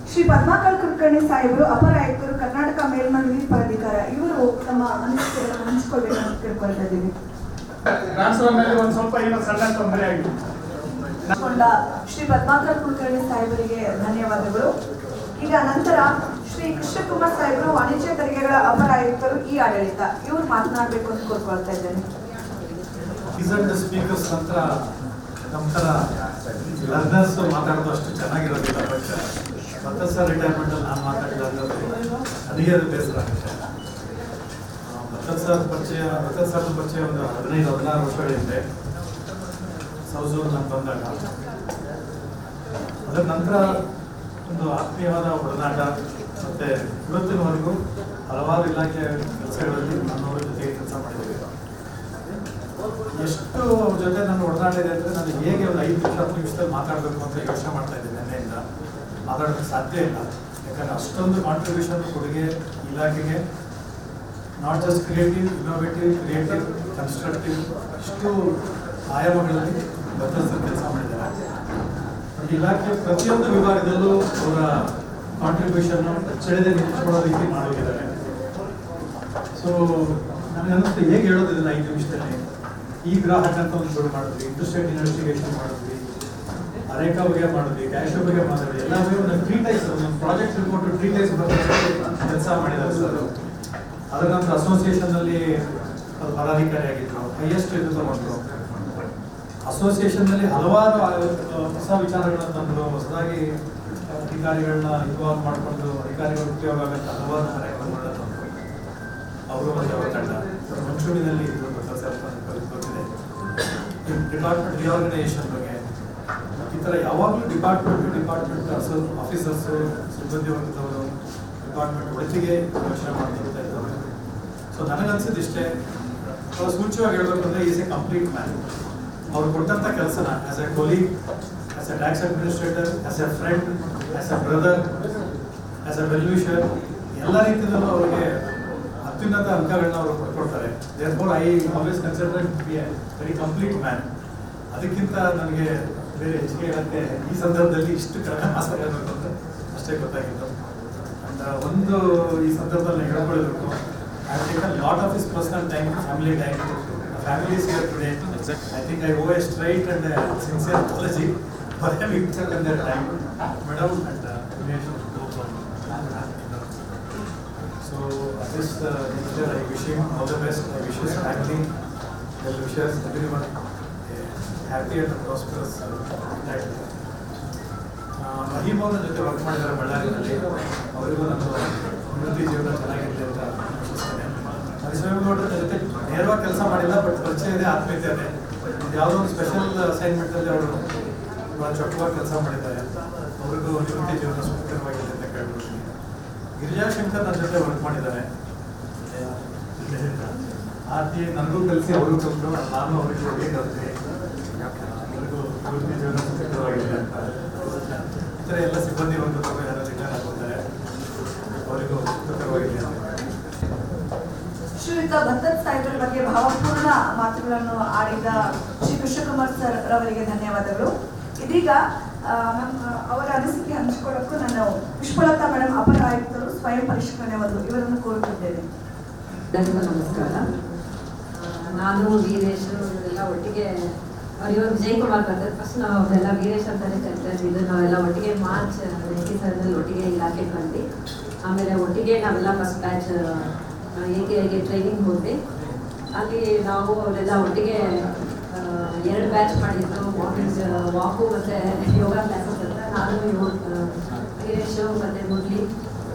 ಶ್ರೀ ಪದ್ಮಾಕರ್ ಕುಲಕರ್ಣಿ ಸಾಹೇಬರು ಅಪರ ಆಯುಕ್ತರು, ಕರ್ನಾಟಕ ಮೇಲ್ಮನವಿ ಪ್ರಾಧಿಕಾರ, ಇವರು ತಮ್ಮ ಅನಿಸಿಕೆಗಳನ್ನು ಹಂಚಿಕೊಳ್ಬೇಕು ಅಂತ ಕೇಳ್ಕೊಳ್ತಾ ಇದ್ದೀವಿ. ಶ್ರೀ ಪದ್ಮಾಕರ್ ಕುಲಕರ್ಣಿ ಸಾಹೇಬರಿಗೆ ಧನ್ಯವಾದಗಳು. ಈಗ ನಂತರ ಶ್ರೀ ಕೃಷ್ಣಕುಮಾರ್ ಸಾಹೇಬರು ವಾಣಿಜ್ಯ ತೆರಿಗೆಗಳ ಅಪರ ಆಯುಕ್ತರು, ಈ ಆಡಳಿತ, ಇವರು ಮಾತನಾಡಬೇಕು ಅಂತ ಕೋರ್ಕೊಳ್ತಾ ಇದ್ದೇನೆ. ಸ್ಪೀಕರ್ಸ್ ನಂತರ ನಮ್ಮ ಥರ ಲರ್ನರ್ಸ್ ಮಾತಾಡೋದು ಅಷ್ಟು ಚೆನ್ನಾಗಿರೋದಿಲ್ಲ. ಬಟ್ ಮತ್ತೆ ಸರ್ ರಿಟೈರ್ಮೆಂಟಲ್ಲಿ ನಾನು ಮಾತಾಡಿದಾಗ ನನಗೆ ಅದು ಬೇಸರ ಆಗುತ್ತೆ. ಭತ್ತತ್ ಸರ್ ಪರಿಚಯ ಒಂದು 15-16 ವರ್ಷಗಳ ಹಿಂದೆ ಸೌಜೂರು ನಾನು ಬಂದಾಗ, ಅದರ ನಂತರ ಒಂದು ಆತ್ಮೀಯವಾದ ಒಡನಾಟ. ಮತ್ತು ಇವತ್ತಿನವರೆಗೂ ಹಲವಾರು ಇಲಾಖೆ ಕೆಲಸಗಳಲ್ಲಿ ನನ್ನವರ ಜೊತೆಗೆ ಕೆಲಸ ಮಾಡಿದ್ದೀವಿ. ಎಷ್ಟು ಅವ್ರ ಜೊತೆ ನನ್ನ ಒಡನಾಟ ಇದೆ ಅಂದರೆ ನಾನು ಹೇಗೆ ಒಂದು 5-10 ನಿಮಿಷದಲ್ಲಿ ಮಾತಾಡಬೇಕು ಅಂತ ಯೋಚನೆ ಮಾಡ್ತಾ ಇದ್ದೀನಿ. ನೆನ್ನೆಯಿಂದ ಮಾತಾಡೋಕ್ಕೆ ಸಾಧ್ಯ ಇಲ್ಲ. ಯಾಕಂದರೆ ಅಷ್ಟೊಂದು ಕಾಂಟ್ರಿಬ್ಯೂಷನ್ ಕೊಡುಗೆ ಇಲಾಖೆಗೆ, not just creative, innovative, creative, constructive, ಇಷ್ಟು ಆಯಾಮಗಳಲ್ಲಿ ಭತ್ತದ ಕೆಲಸ ಮಾಡಿದ್ದಾರೆ. ಇಲಾಖೆ ಪ್ರತಿಯೊಂದು ವಿಭಾಗದಲ್ಲೂ ಅವರ ಕಾಂಟ್ರಿಬ್ಯೂಷನ್ನು ಸೆಳೆದೇ ನಿಂತ್ಕೊಳ್ಳೋ ರೀತಿ ಮಾಡೋಗಿದ್ದಾರೆ. ಸೊ ನನಗೆ ಅನ್ನಿಸ್ತು ಹೇಗೆ ಹೇಳೋದಿಲ್ಲ 5 ನಿಮಿಷದಲ್ಲಿ. ಈ ಗ್ರಾಹಕ ಅಂತ ಒಂದು ಶುರು ಮಾಡಿದ್ವಿ, ಇಂಟ್ರೆಸ್ಟೆಡ್ ಇನ್ವೆಸ್ಟಿಗೇಷನ್ ಮಾಡಿದ್ವಿ, ಅರೇಖಾ ಬಗ್ಗೆ ಮಾಡಿದ್ವಿ, ಕ್ಯಾಶ್ ಬಗ್ಗೆ ಮಾಡಿದ್ವಿ, ಎಲ್ಲವೇ ಒಂದು ಟ್ರೀಟೈಸ್, ಒಂದು ಪ್ರಾಜೆಕ್ಟ್ ರಿಪೋರ್ಟ್ ಟ್ರೀಟೈಸ್ ಕೆಲಸ ಮಾಡಿದ್ದಾರೆ ಸರ್. ಅದರ ನಂತರ ಅಸೋಸಿಯೇಷನ್ನಲ್ಲಿ ಪದಾಧಿಕಾರಿಯಾಗಿದ್ದರು, ಹೈಯೆಸ್ಟ್ ಇದು ತಗೊಂಡ್ರು. ಅಸೋಸಿಯೇಷನ್ನಲ್ಲಿ ಹಲವಾರು ಹೊಸ ವಿಚಾರಗಳನ್ನು ತಂದರು, ಹೊಸದಾಗಿ ಅಧಿಕಾರಿಗಳನ್ನ ಇನ್ವಾಲ್ವ್ ಮಾಡಿಕೊಂಡು ಅಧಿಕಾರಿಗಳು ಉಪಯೋಗ ಆಗುತ್ತೆ ಹಲವಾರು ಕಾರ್ಯಕ್ರಮಗಳನ್ನ ತಂದರು. ಅವರು ಮತ್ತು ಅವರ ತಂಡ ಮಂಚೂರಿನಲ್ಲಿ ಇದ್ರು ಗೊತ್ತಿದೆ. ಡಿಪಾರ್ಟ್ಮೆಂಟ್ ರಿಆರ್ಗನೈಸೇಷನ್ ಬಗ್ಗೆ ಈ ಥರ ಯಾವಾಗಲೂ ಡಿಪಾರ್ಟ್ಮೆಂಟ್ ಆಫೀಸರ್ಸು, ಸಿಬ್ಬಂದಿ ವರ್ಗದವರು ಡಿಪಾರ್ಟ್ಮೆಂಟ್ ಒಳಗೆ ಯೋಚನೆ ಮಾಡ್ತಾ ಇದ್ದಾರೆ. ಸೊ ನನಗನ್ಸಿದಿಷ್ಟೇ, ಸೂಚ್ಯವಾಗಿ ಹೇಳಬೇಕು ಅಂದರೆ ಈಸ್ ಎ ಕಂಪ್ಲೀಟ್ ಮ್ಯಾನ್. ಅವ್ರು ಕೊಟ್ಟಂಥ ಕೆಲಸನ as a colleague, as a tax administrator, as a friend, as a brother, as a well wisher, ಎಲ್ಲ ರೀತಿಯಲ್ಲೂ ಅವರಿಗೆ ಅತ್ಯುನ್ನತ ಅಂಕಗಳನ್ನ ಅವರು ಕೊಡ್ಕೊಡ್ತಾರೆ. Therefore I always consider to be a very complete man. ಅದಕ್ಕಿಂತ ನನಗೆ ಬೇರೆ ಹೆಚ್ಚಿಗೆ ಹೇಳೋಕ್ಕೆ ಈ ಸಂದರ್ಭದಲ್ಲಿ ಇಷ್ಟು ಕಡಿಮೆ ಮಾತಾಡಬೇಕು ಅಂತ ಅಷ್ಟೇ ಗೊತ್ತಾಗಿತ್ತು. ಆ್ಯಂಡ್ ಒಂದು ಈ ಸಂದರ್ಭದಲ್ಲಿ ಹೇಳ್ಕೊಳ್ಬೇಕು, I take a lot of his personal time, family time. Family is here today. Exactly. I think I owe a straight and a sincere apology for having taken their time. Madam and Dinesh, so this year I wish him all the best. I wish his family, well wishes, everyone a happy and prosperous life. Mahim ಅವರ ಜೊತೆ work ಮಾಡಿದ್ದಾರೆ ಬಳ್ಳಾರಿನಲ್ಲಿ. ಅವರಿಗೂ ನನ್ನ ವೃತ್ತಿ ಜೀವನ ಚೆನ್ನಾಗಿದೆ ಅಂತ ವಿಶ್ವಸಿಸ್ತೇನೆ. ಹರಿಸ್ವಾಮಿಗೌಡರ ಜೊತೆ ನೇರವಾಗಿ ಕೆಲಸ ಮಾಡಿಲ್ಲ, ಬಟ್ ಪರಿಚಯ ಇದೆ, ಆತ್ಮೀಯತೆ ಇದೆ. ಯಾವುದೋ ಒಂದು ಸ್ಪೆಷಲ್ ಅಸೈನ್ಮೆಂಟಲ್ಲಿ ಅವರು ಭಾಳ ಚೊಕ್ಕವಾಗಿ ಕೆಲಸ ಮಾಡಿದ್ದಾರೆ. ಅವ್ರಿಗೂ ವೃತ್ತಿ ಜೀವನ ಸುಖಕರವಾಗಿದೆ ಅಂತ ಕೇಳ್ಕೊಳ್ತೀನಿ. ಗಿರಿಜಾಶಂಕರ್ ನನ್ನ ಜೊತೆ ವರ್ಕ್ ಮಾಡಿದ್ದಾರೆ. ಆರ್ತಿ ನನಗೂ ಕಲಿಸಿ ಅವರು ಕಲಿತು, ನಾನು ಅವರಿಗೆ ಒಳ್ಳೆ ಕಲಿತೆ. ಅವರಿಗೂ ವೃತ್ತಿ ಜೀವನ ಸುಖಕರವಾಗಿದೆ ಅಂತ. ಈ ಥರ ಎಲ್ಲ ಸಿಬ್ಬಂದಿ ವರ್ಗದವರು ಯಾರು ರಿಟೈರ್ ಆಗೋತಾರೆ, ಅವರಿಗೂ ಸುಖಕರವಾಗಿದೆ ಅಂತ. ಶ್ರೀಯುತ ಭತ್ತತ್ ಸಾಹೇಬರ ಬಗ್ಗೆ ಭಾವಪೂರ್ಣ ಮಾತುಗಳನ್ನು ಆಡಿದ ಶ್ರೀ ಕೃಷ್ಣಕುಮಾರ್ ಸರ್ ರವರಿಗೆ ಧನ್ಯವಾದಗಳು. ಇದೀಗ ಅವರ ಅನಿಸಿಕೆ ಹಂಚಿಕೊಳ್ಳಕ್ಕೂ ನಾನು ಪುಷ್ಪಲತಾ ಮೇಡಮ್, ಅಪರ ಆಯುಕ್ತರು, ಸ್ವಯಂ ಪರಿಷ್ಕರಣೆ 1, ಇವರನ್ನು ಕೋರುತ್ತಿದ್ದೇನೆ. ನಮಸ್ಕಾರ. ನಾನು ವೀರೇಶ್ ಎಲ್ಲ ಒಟ್ಟಿಗೆ, ಇವರು ವಿಜಯಕುಮಾರ್ ಬರ್ತಾರೆ. ಫಸ್ಟ್ ನಾವು ಅವರೆಲ್ಲ ವೀರೇಶ್ ಅಂತಾನೆ ಕರಿತಾ ಇದ್ದಿದ್ದು. ನಾವೆಲ್ಲ ಒಟ್ಟಿಗೆ ಮಾರ್ಚ್ 97 ಒಟ್ಟಿಗೆ ಇಲಾಖೆಗೆ ಬಂದು, ಆಮೇಲೆ ಒಟ್ಟಿಗೆ ನಾವೆಲ್ಲ ಫಸ್ಟ್ ಬ್ಯಾಚ್ AKIಗೆ ಟ್ರೈನಿಂಗ್ ಹೋದ್ವಿ. ಅಲ್ಲಿ ನಾವು ಅವರೆಲ್ಲ ಒಟ್ಟಿಗೆ 2 ಬ್ಯಾಚ್ ಮಾಡಿದ್ದು, ಮಾರ್ನಿಂಗ್ ವಾಕು ಮತ್ತು ಯೋಗ ಕ್ಲಾಸಸ್ ಅಂತ. ನಾನು ವೀರೇಶು ಮತ್ತು ಮುರಳಿ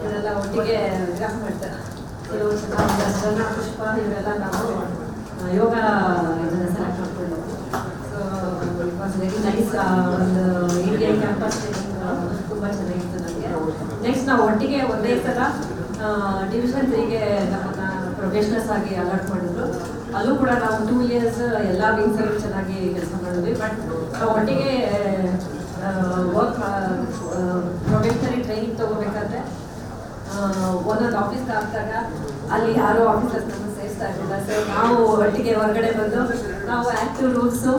ಇವರೆಲ್ಲ ಒಟ್ಟಿಗೆ ಗ್ರಾಫ್ ಮಾಡ್ತಾರೆ. ಜನ ಪುಷ್ಪ ಇವರೆಲ್ಲ ನಾವು ಯೋಗ ಇದನ್ನು ಸೆಲೆಕ್ಟ್ ಮಾಡ್ಕೊಂಡು, so it was very nice. ಒಂದು AKI ಕ್ಯಾಂಪಸ್ ಟ್ರೈನಿಂಗ್ ತುಂಬ ಚೆನ್ನಾಗಿತ್ತು ನನಗೆ. ನೆಕ್ಸ್ಟ್ ನಾವು ಒಟ್ಟಿಗೆ ಒಂದೇ ಸಲ ಡಿವಿಷನ್ 3ಗೆ ನಮ್ಮನ್ನು ಪ್ರೊಫೆಷನಲ್ಸ್ ಆಗಿ ಅಲಾಟ್ ಮಾಡಿದ್ರು. ಅಲ್ಲೂ ಕೂಡ ನಾವು 2 years ಎಲ್ಲ ವಿಂಗ್ಸಲ್ಲೂ ಚೆನ್ನಾಗಿ ಕೆಲಸ ಮಾಡಿದ್ವಿ. ಬಟ್ ನಾವು ಒಟ್ಟಿಗೆ ವರ್ಕ್ ಪ್ರೊಫೆಷನರಿ ಟ್ರೈನಿಂಗ್ ತಗೋಬೇಕಾದ್ರೆ ಒಂದೊಂದು ಆಫೀಸ್ಗೆ ಹಾಕಿದಾಗ ಅಲ್ಲಿ ಯಾರೋ ಆಫೀಸರ್ಸ್ ನಮ್ಮನ್ನು ಸೇರಿಸ್ತಾ ಇರಲಿಲ್ಲ. ಸೊ ನಾವು ಒಟ್ಟಿಗೆ ಹೊರಗಡೆ ಬಂದು ನಾವು ಆ್ಯಕ್ಟಿವ್ ರೂಲ್ಸು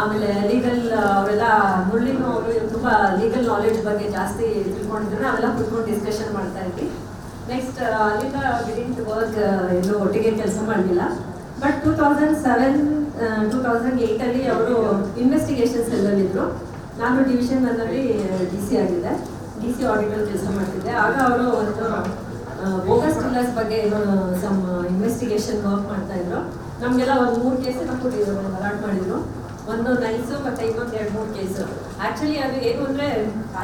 ಆಮೇಲೆ ಲೀಗಲ್ ಅವೆಲ್ಲ ಮುರಳಿನೂ ಅವರು ತುಂಬ ಲೀಗಲ್ ನಾಲೆಡ್ಜ್ ಬಗ್ಗೆ ಜಾಸ್ತಿ ತಿಳ್ಕೊಂಡಿದ್ರು. ನಾವೆಲ್ಲ ಕುತ್ಕೊಂಡು ಡಿಸ್ಕಷನ್ ಮಾಡ್ತಾ ಇದ್ವಿ. ನೆಕ್ಸ್ಟ್ ಅಲ್ಲಿಂದ ಡಿಡಿಂಟ್ ವರ್ಕ್ ಎಲ್ಲೂ ಒಟ್ಟಿಗೆ ಕೆಲಸ ಮಾಡಲಿಲ್ಲ. ಬಟ್ 2007-2008 ಅವರು ಇನ್ವೆಸ್ಟಿಗೇಷನ್ ಸೆಲ್ಲಲ್ಲಿದ್ದರು. ನಾನು ಡಿವಿಷನ್ 1 DC ಆಗಿದ್ದೆ. DC ಆಡಿಟರ್ ಕೆಲಸ ಮಾಡ್ತಿದ್ದೆ. ಆಗ ಅವರು ಒಂದು ಬೋಗಸ್ ಟಿಲ್ಲರ್ಸ್ ಬಗ್ಗೆ ಏನೋ ಸಮ್ ಇನ್ವೆಸ್ಟಿಗೇಷನ್ ವರ್ಕ್ ಮಾಡ್ತಾಯಿದ್ರು. ನಮಗೆಲ್ಲ ಒಂದು 3 ಕೇಸ್ ಅಲಾಟ್ ಮಾಡಿದರು. ಒಂದು ನೈಸು ಮತ್ತು ಇನ್ನೊಂದು 2-3 ಕೇಸು. ಆ್ಯಕ್ಚುಲಿ ಅದು ಏನು ಅಂದರೆ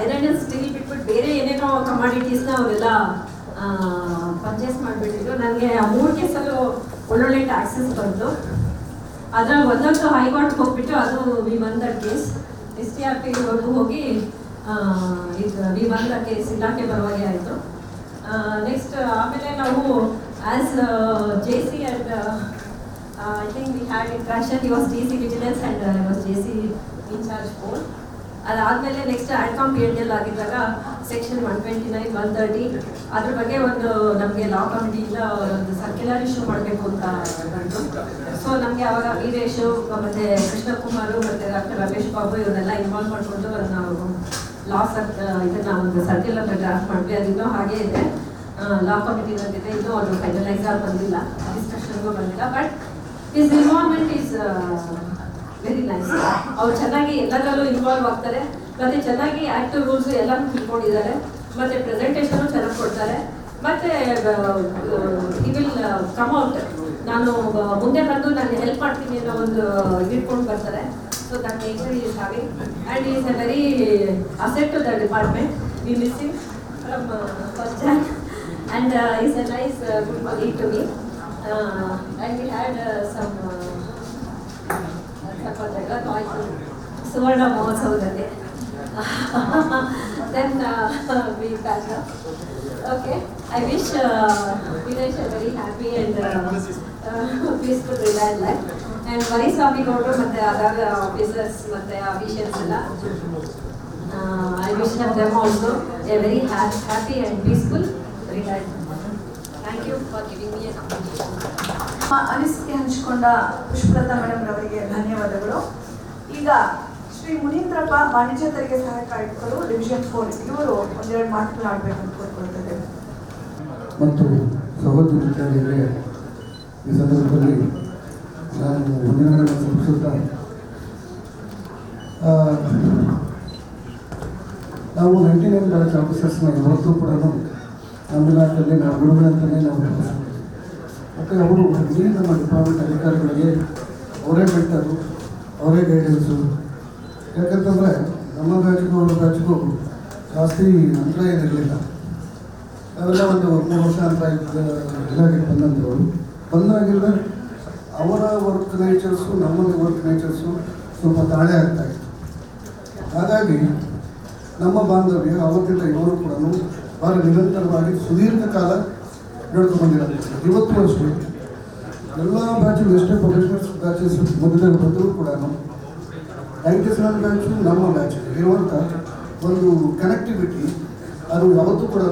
ಐರನ್ ಆ್ಯಂಡ್ ಸ್ಟೀಲ್ ಬಿಟ್ಬಿಟ್ಟು ಬೇರೆ ಏನೇನೋ ಕಮಾಡಿಟೀಸ್ನ ಅವರೆಲ್ಲ ಪರ್ಚೇಸ್ ಮಾಡಿಬಿಟ್ಟಿದ್ರು. ನನಗೆ ಆ 3 ಕೇಸಲ್ಲೂ ಒಳ್ಳೊಳ್ಳೆ ಟ್ಯಾಕ್ಸಸ್ ಬಂತು. ಅದ್ರಲ್ಲಿ ಒಂದೊಂದು ಹೈಕೋರ್ಟ್ಗೆ ಹೋಗ್ಬಿಟ್ಟು ಅದು ವಿ ಒನ್ ದ ಕೇಸ್. STRPವರೆಗೂ ಹೋಗಿ ಇದು ವಿ ಒನ್ ದ ಕೇಸ್ ಇಲಾಖೆ ಪರವಾಗಿ ಆಯಿತು. ನೆಕ್ಸ್ಟ್ ಆಮೇಲೆ ನಾವು as JC and I think we had interaction. He was DC Vigilance and I was JC in charge 4. ಅದಾದಮೇಲೆ ನೆಕ್ಸ್ಟ್ ಆಡ್ಕಾಮ್ PNL ಆಗಿದ್ದಾಗ ಸೆಕ್ಷನ್ 129, 130 ಅದ್ರ ಬಗ್ಗೆ ಒಂದು ನಮಗೆ ಲಾ ಕಮಿಟಿಯಿಂದ ಒಂದು ಸರ್ಕ್ಯುಲರ್ ಇಶ್ಯೂ ಮಾಡಬೇಕು ಅಂತ ಬಂತು. ಸೊ ನಮಗೆ ಅವಾಗ ವೀರೇಶು ಮತ್ತು ಕೃಷ್ಣಕುಮಾರು ಮತ್ತು ಡಾಕ್ಟರ್ ರಮೇಶ್ ಬಾಬು ಇವನ್ನೆಲ್ಲ ಇನ್ವಾಲ್ವ್ ಮಾಡಿಕೊಂಡು ನಾವು ಲಾ ಇದನ್ನು ಒಂದು ಸರ್ಕ್ಯುಲರ್ ಡ್ರಾಫ್ಟ್ ಮಾಡಿದ್ವಿ. ಅದು ಇನ್ನೂ ಹಾಗೇ ಇದೆ, ಲಾ ಕಮಿಟಿ ಬಂದಿದೆ. ಇನ್ನೂ ಅದು ಫೈನಲೈಸ್ ಆಗಿ ಬಂದಿಲ್ಲ, ಡಿಸ್ಕಷನ್ಗೂ ಬಂದಿಲ್ಲ. But his involvement is very nice. ಅವ್ರು ಚೆನ್ನಾಗಿ ಎಲ್ಲದರಲ್ಲೂ ಇನ್ವಾಲ್ವ್ ಆಗ್ತಾರೆ ಮತ್ತು ಚೆನ್ನಾಗಿ ಆ್ಯಕ್ಟಿವ್ ರೂಲ್ಸು ಎಲ್ಲನೂ ತಿಳ್ಕೊಂಡಿದ್ದಾರೆ ಮತ್ತು ಪ್ರೆಸೆಂಟೇಷನು ಚೆನ್ನಾಗಿ ಕೊಡ್ತಾರೆ. ಮತ್ತು ಹಿ ವಿಲ್ ಕಮ್ ಔಟ್, ನಾನು ಮುಂದೆ ಬಂದು ನಾನು ಹೆಲ್ಪ್ ಮಾಡ್ತೀನಿ ಅನ್ನೋ ಒಂದು ಇಟ್ಕೊಂಡು ಬರ್ತಾರೆ. So that nature is having and is a very asset to the department. We miss him from first Jan and is a nice good colleague to me. And we had some ಸುವರ್ಣ ಮಹೋತ್ಸವದಲ್ಲಿ then we passed up. Okay, I wish Vinesh a very happy and peaceful retired life. And Mariswamy Gowda ಮತ್ತೆ ಅದರ officers ಮತ್ತೆ officials ಎಲ್ಲ I wish them also a very happy and peaceful retirement. Thank you for giving me an opportunity. ಅನಿಸಿಕೆ ಹಂಚಿಕೊಂಡ Pushpalatha madam ರವರಿಗೆ ಧನ್ಯವಾದಗಳು. ಈಗ ಶ್ರೀ ಮುನೀಂದ್ರಪ್ಪ ವಾಣಿಜ್ಯ ತೆರಿಗೆ ಸಹಾಯಕ ಆಯುಕ್ತರು ಡಿವಿಷನ್ 4 ಇವರು ಒಂದೆರಡು ಮಾತುಗಳು ಆಡಬೇಕು ಅಂತ ಕೋರ್ಕೊಳ್ತಿದ್ದೇವೆ. ಮತ್ತು ಸಹೋದರಿ ವಿಚಾರಗಳಿಗೆ ಈ ಸಂದರ್ಭದಲ್ಲಿ ನಾನು ವಂದನೆಗಳನ್ನು ಸಲ್ಲಿಸುತ್ತಾ, ನಾವು 99 ಬ್ರಾಂಚ್ ಆಫೀಸರ್ಸ್ನ ಇವತ್ತು ಕೂಡ ತಮಿಳುನಾಡಿನಲ್ಲಿ ನಾವು ಗುರುಗಳಂತಲೇ ನಾವು ಮತ್ತು ಅವರು ಇಡೀ ನಮ್ಮ ಡಿಪಾರ್ಟ್ಮೆಂಟ್ ಅಧಿಕಾರಿಗಳಿಗೆ ಅವರೇ ಮೆಂಟರು, ಅವರೇ ಗೈಡೆನ್ಸು. ಯಾಕಂತಂದರೆ ನಮ್ಮ ಬ್ಯಾಚ್ಗೂ ಅವ್ರ ಬ್ಯಾಚ್ಗೂ ಜಾಸ್ತಿ ಅಂತರ ಏನಿರಲಿಲ್ಲ. ಅವೆಲ್ಲ ಒಂದು 3 ವರ್ಷ ಅಂತ ಇಲಾಖೆಗೆ ಬಂದಂಥವ್ರು ಬಂದಾಗಿಲ್ಲ. ಅವರ ವರ್ಕ್ ನೇಚರ್ಸು ನಮ್ಮ ವರ್ಕ್ ನೇಚರ್ಸು ಸ್ವಲ್ಪ ತಾಳೆ ಆಗ್ತಾಯಿತ್ತು. ಹಾಗಾಗಿ ನಮ್ಮ ಬಾಂಧವ್ಯ ಅವತ್ತಿಂದ ಇವರು ಕೂಡ ಭಾಳ ನಿರಂತರವಾಗಿ ಸುದೀರ್ಘ ಕಾಲ ನಡ್ಕೊಂಡ್ಬಂದಿರೋದು. ಇವತ್ತು ಅಷ್ಟೇ ಎಲ್ಲ ಬ್ಯಾಚು ಎಷ್ಟೇ ಪ್ರೊಫೆಷನಲ್ಸ್ ಬ್ಯಾಚಸ್ ಮೊದಲೇ ಬಂದರೂ ಕೂಡ 97 ಬ್ಯಾಚು ನಮ್ಮ ಬ್ಯಾಚ್ ಇರುವಂಥ ಒಂದು ಕನೆಕ್ಟಿವಿಟಿ ಅದು ಯಾವತ್ತೂ ಕೂಡ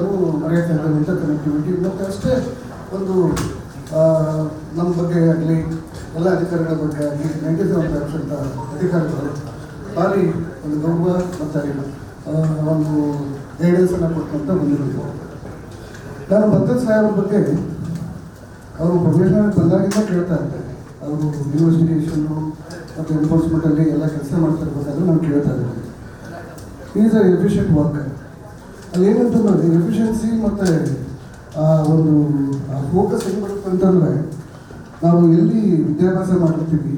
ಮರೆಯೋಕ್ಕಾಗದಂಥ ಕನೆಕ್ಟಿವಿಟಿ. ಮತ್ತು ಅಷ್ಟೇ ಒಂದು ನಮ್ಮ ಬಗ್ಗೆ ಆಗಲಿ ಎಲ್ಲ ಅಧಿಕಾರಿಗಳ ಬಗ್ಗೆ ಆಗಲಿ 97 ಬ್ಯಾಚ್ ಅಂತ ಅಧಿಕಾರಿಗಳು ಭಾರಿ ಒಂದು ಗೌರವ ಮತ್ತು ಒಂದು ಗೈಡೆನ್ಸನ್ನು ಕೊಟ್ಟಂತ ಬಂದಿರೋದು. ನಾನು ಭದ್ರತ್ ಸಾಹೇಬ್ರ ಬಗ್ಗೆ ಅವರು ಪ್ರೊಫೆಷನಲ್ ಬಂದಾಗಿಂದ ಕೇಳ್ತಾ ಇರ್ತಾರೆ. ಅವರು ಇನ್ವೆಸ್ಟಿಗೇಷನ್ನು ಮತ್ತು ಎನ್ಫೋರ್ಸ್ಮೆಂಟಲ್ಲಿ ಎಲ್ಲ ಕೆಲಸ ಮಾಡ್ತಿರ್ಬೇಕಾದ್ರೆ ನಾನು ಕೇಳ್ತಾ ಇದ್ದೀನಿ. Is a efficient worker. ಅಲ್ಲಿ ಏನಂತಂದ್ರೆ ಎಫಿಷಿಯನ್ಸಿ ಮತ್ತು ಒಂದು ಫೋಕಸ್ ಹೆಂಗೆ ಬರುತ್ತೆ ಅಂತಂದರೆ, ನಾವು ಎಲ್ಲಿ ವಿದ್ಯಾಭ್ಯಾಸ ಮಾಡಿರ್ತೀವಿ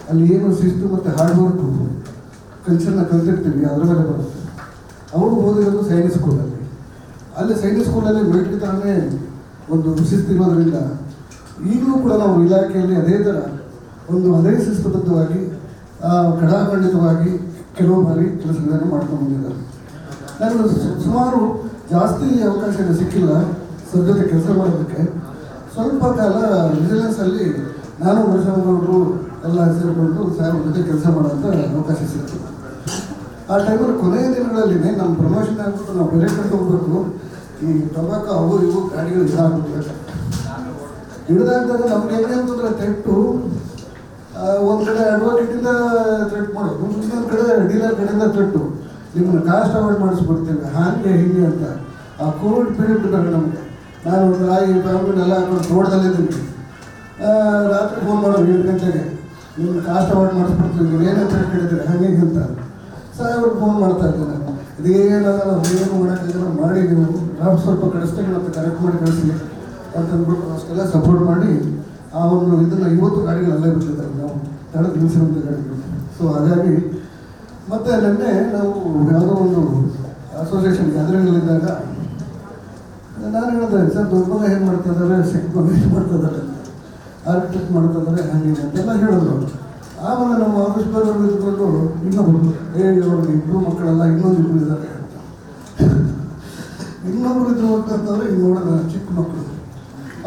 ಅಲ್ಲಿ ಏನು ಶಿಸ್ತು ಮತ್ತು ಹಾರ್ಡ್ ವರ್ಕು ಕಲ್ಚರ್ನ ಕಲ್ತಿರ್ತೀವಿ ಅದರ ಮೇಲೆ ಬರುತ್ತೆ. ಅವರು ಓದಿರೋದು ಸೈನಿಕ್ ಸ್ಕೂಲಲ್ಲಿ. ಅಲ್ಲಿ ಸೈನಿಕ್ ಸ್ಕೂಲಲ್ಲಿ ಮಿಲಿಟರಿ ಥರನೇ ಒಂದು ಶಿಸ್ತಿರೋದ್ರಿಂದ ಈಗಲೂ ಕೂಡ ನಾವು ಇಲಾಖೆಯಲ್ಲಿ ಅದೇ ಥರ ಅದೇ ಶಿಸ್ತುಬದ್ಧವಾಗಿ ಕಡಾಖಂಡಿತವಾಗಿ ಕೆಲವು ಬಾರಿ ಕೆಲಸಗಳನ್ನು ಮಾಡ್ಕೊಂಡು ಬಂದಿದ್ದಾರೆ. ನನಗೆ ಸುಮಾರು ಜಾಸ್ತಿ ಅವಕಾಶ ಸಿಕ್ಕಿಲ್ಲ ಸರ್ ಜೊತೆ ಕೆಲಸ ಮಾಡೋದಕ್ಕೆ. ಸ್ವಲ್ಪ ಕಾಲ ವಿಜಿಲೆನ್ಸಲ್ಲಿ ನಾನು ಮರುಸ್ವಾಮಿಗೌಡರು ಎಲ್ಲ ಸೇರಿಕೊಂಡು ಸಾಹೇಬ್ರ ಜೊತೆ ಕೆಲಸ ಮಾಡೋಂಥ ಅವಕಾಶ ಸಿಕ್ತು. ಆ ಟೈಮಲ್ಲಿ ಕೊನೆಯ ದಿನಗಳಲ್ಲಿ ನಮ್ಮ ಪ್ರಮೋಷನ್ ಆಗ್ಬಿಟ್ಟು ನಾವು ಬೇರೆ ಕಡೆ ಹೋಗ್ಬೇಕು, ಈ ಟೊಬಾಕೋ ಅವು ಇವು ಗಾಡಿಗಳು ಇದಾಗ್ಬಿಡ್ಬೇಕು. ಹಿಡಿದಾಗ್ದಾಗ ನಮ್ಗೆ ಹೆಂಗೆ ಅಂತಂದರೆ ತೆಟ್ಟು ಒಂದು ಕಡೆ ಅಡ್ವೊಕೇಟಿಂದ ಥ್ರೆಟ್ ಮಾಡೋದು, ಇನ್ನೊಂದು ಕಡೆ ಡೀಲರ್ ಕಡೆಯಿಂದ ಥ್ರೆಟ್ಟು, ನಿಮ್ಮನ್ನು ಕಾಸ್ಟ್ ಅವಾಯ್ಡ್ ಮಾಡಿಸ್ಬಿಡ್ತೇವೆ ಹಾಗೆ ಹೀಗೆ ಅಂತ. ಆ ಕೋವಿಡ್ ಪೀರಿಯಡ್ ಇದ್ದಾಗ ನಮಗೆ ನಾನು ಒಂದು ರಾಗಿ ಫ್ಯಾಮಿಲಿನೆಲ್ಲ ಹಾಕೊಂಡು ತೋಟದಲ್ಲಿದ್ದೀನಿ. ರಾತ್ರಿ ಫೋನ್ ಮಾಡೋದು 7 ಗಂಟೆಗೆ, ನಿಮ್ಮನ್ನು ಕಾಸ್ಟ್ ಅವಾಯ್ಡ್ ಮಾಡಿಸ್ಬಿಡ್ತೀವಿ, ನೀವು ಏನಂತ ಕೇಳಿದ್ರೆ ಹಾಗೆ ಅಂತ ಸಾಹೇಬ್ರಿಗೆ ಫೋನ್ ಮಾಡ್ತಾ ಇದ್ದೇನೆ. ಇದೇನಾಗ ಏನು ಮಾಡೋಕ್ಕಾಗಲ್ಲ, ಮಾಡಿ ನೀವು ನಾವು ಸ್ವಲ್ಪ ಕಳಿಸ್ತೀವಿ ಮತ್ತು ಕರೆಕ್ಟ್ ಮಾಡಿ ಕಳಿಸಿ ಅಂತಂದ್ಬಿಟ್ಟು ಅಷ್ಟೆಲ್ಲ ಸಪೋರ್ಟ್ ಮಾಡಿ ಆ ಒಂದು ಇದನ್ನು 50 ಗಾಡಿಗಳು ಅಲ್ಲೇ ಬಿಟ್ಟಿದ್ದಾರೆ ನಾವು ತಡೆದು ನಿಲ್ಲಿಸಿರುವಂಥ ಗಾಡಿಗಳು. ಸೊ ಹಾಗಾಗಿ ಮತ್ತು ನಿನ್ನೆ ನಾವು ಯಾವುದೋ ಒಂದು ಅಸೋಸಿಯೇಷನ್ ಗ್ಯಾದರಿಂಗ್ನಲ್ಲಿದ್ದಾಗ ನಾನು ಹೇಳಿದೆ, ಸರ್ ದೊಡ್ಡ ಮಗ ಏನು ಮಾಡ್ತಾ ಇದ್ದಾರೆ, ಚಿಕ್ಕ ಮಗ ಏನು ಮಾಡ್ತಾ ಇದ್ದಾರೆ, ಆರ್ಕಿಟೆಕ್ಟ್ ಮಾಡ್ತಾ ಇದ್ದಾರೆ ಹಾಗೆ ಅಂತೆಲ್ಲ ಹೇಳಿದ್ರು. ಆಮೇಲೆ ನಮ್ಮ ಆಫೀಸ್ ಬರೋರು ಇದ್ಕೊಂಡು ಇನ್ನೊಬ್ಬರು ಅವ್ರಿಗೆ 2 ಮಕ್ಕಳೆಲ್ಲ ಇನ್ನೊಂದು 2 ಇದ್ದಾರೆ ಅಂತ. ಇನ್ನೊಬ್ಬರು ಇದ್ರು ಅಂತಂದ್ರೆ ಈಗ ನೋಡೋಣ ಚಿಕ್ಕ ಮಕ್ಕಳು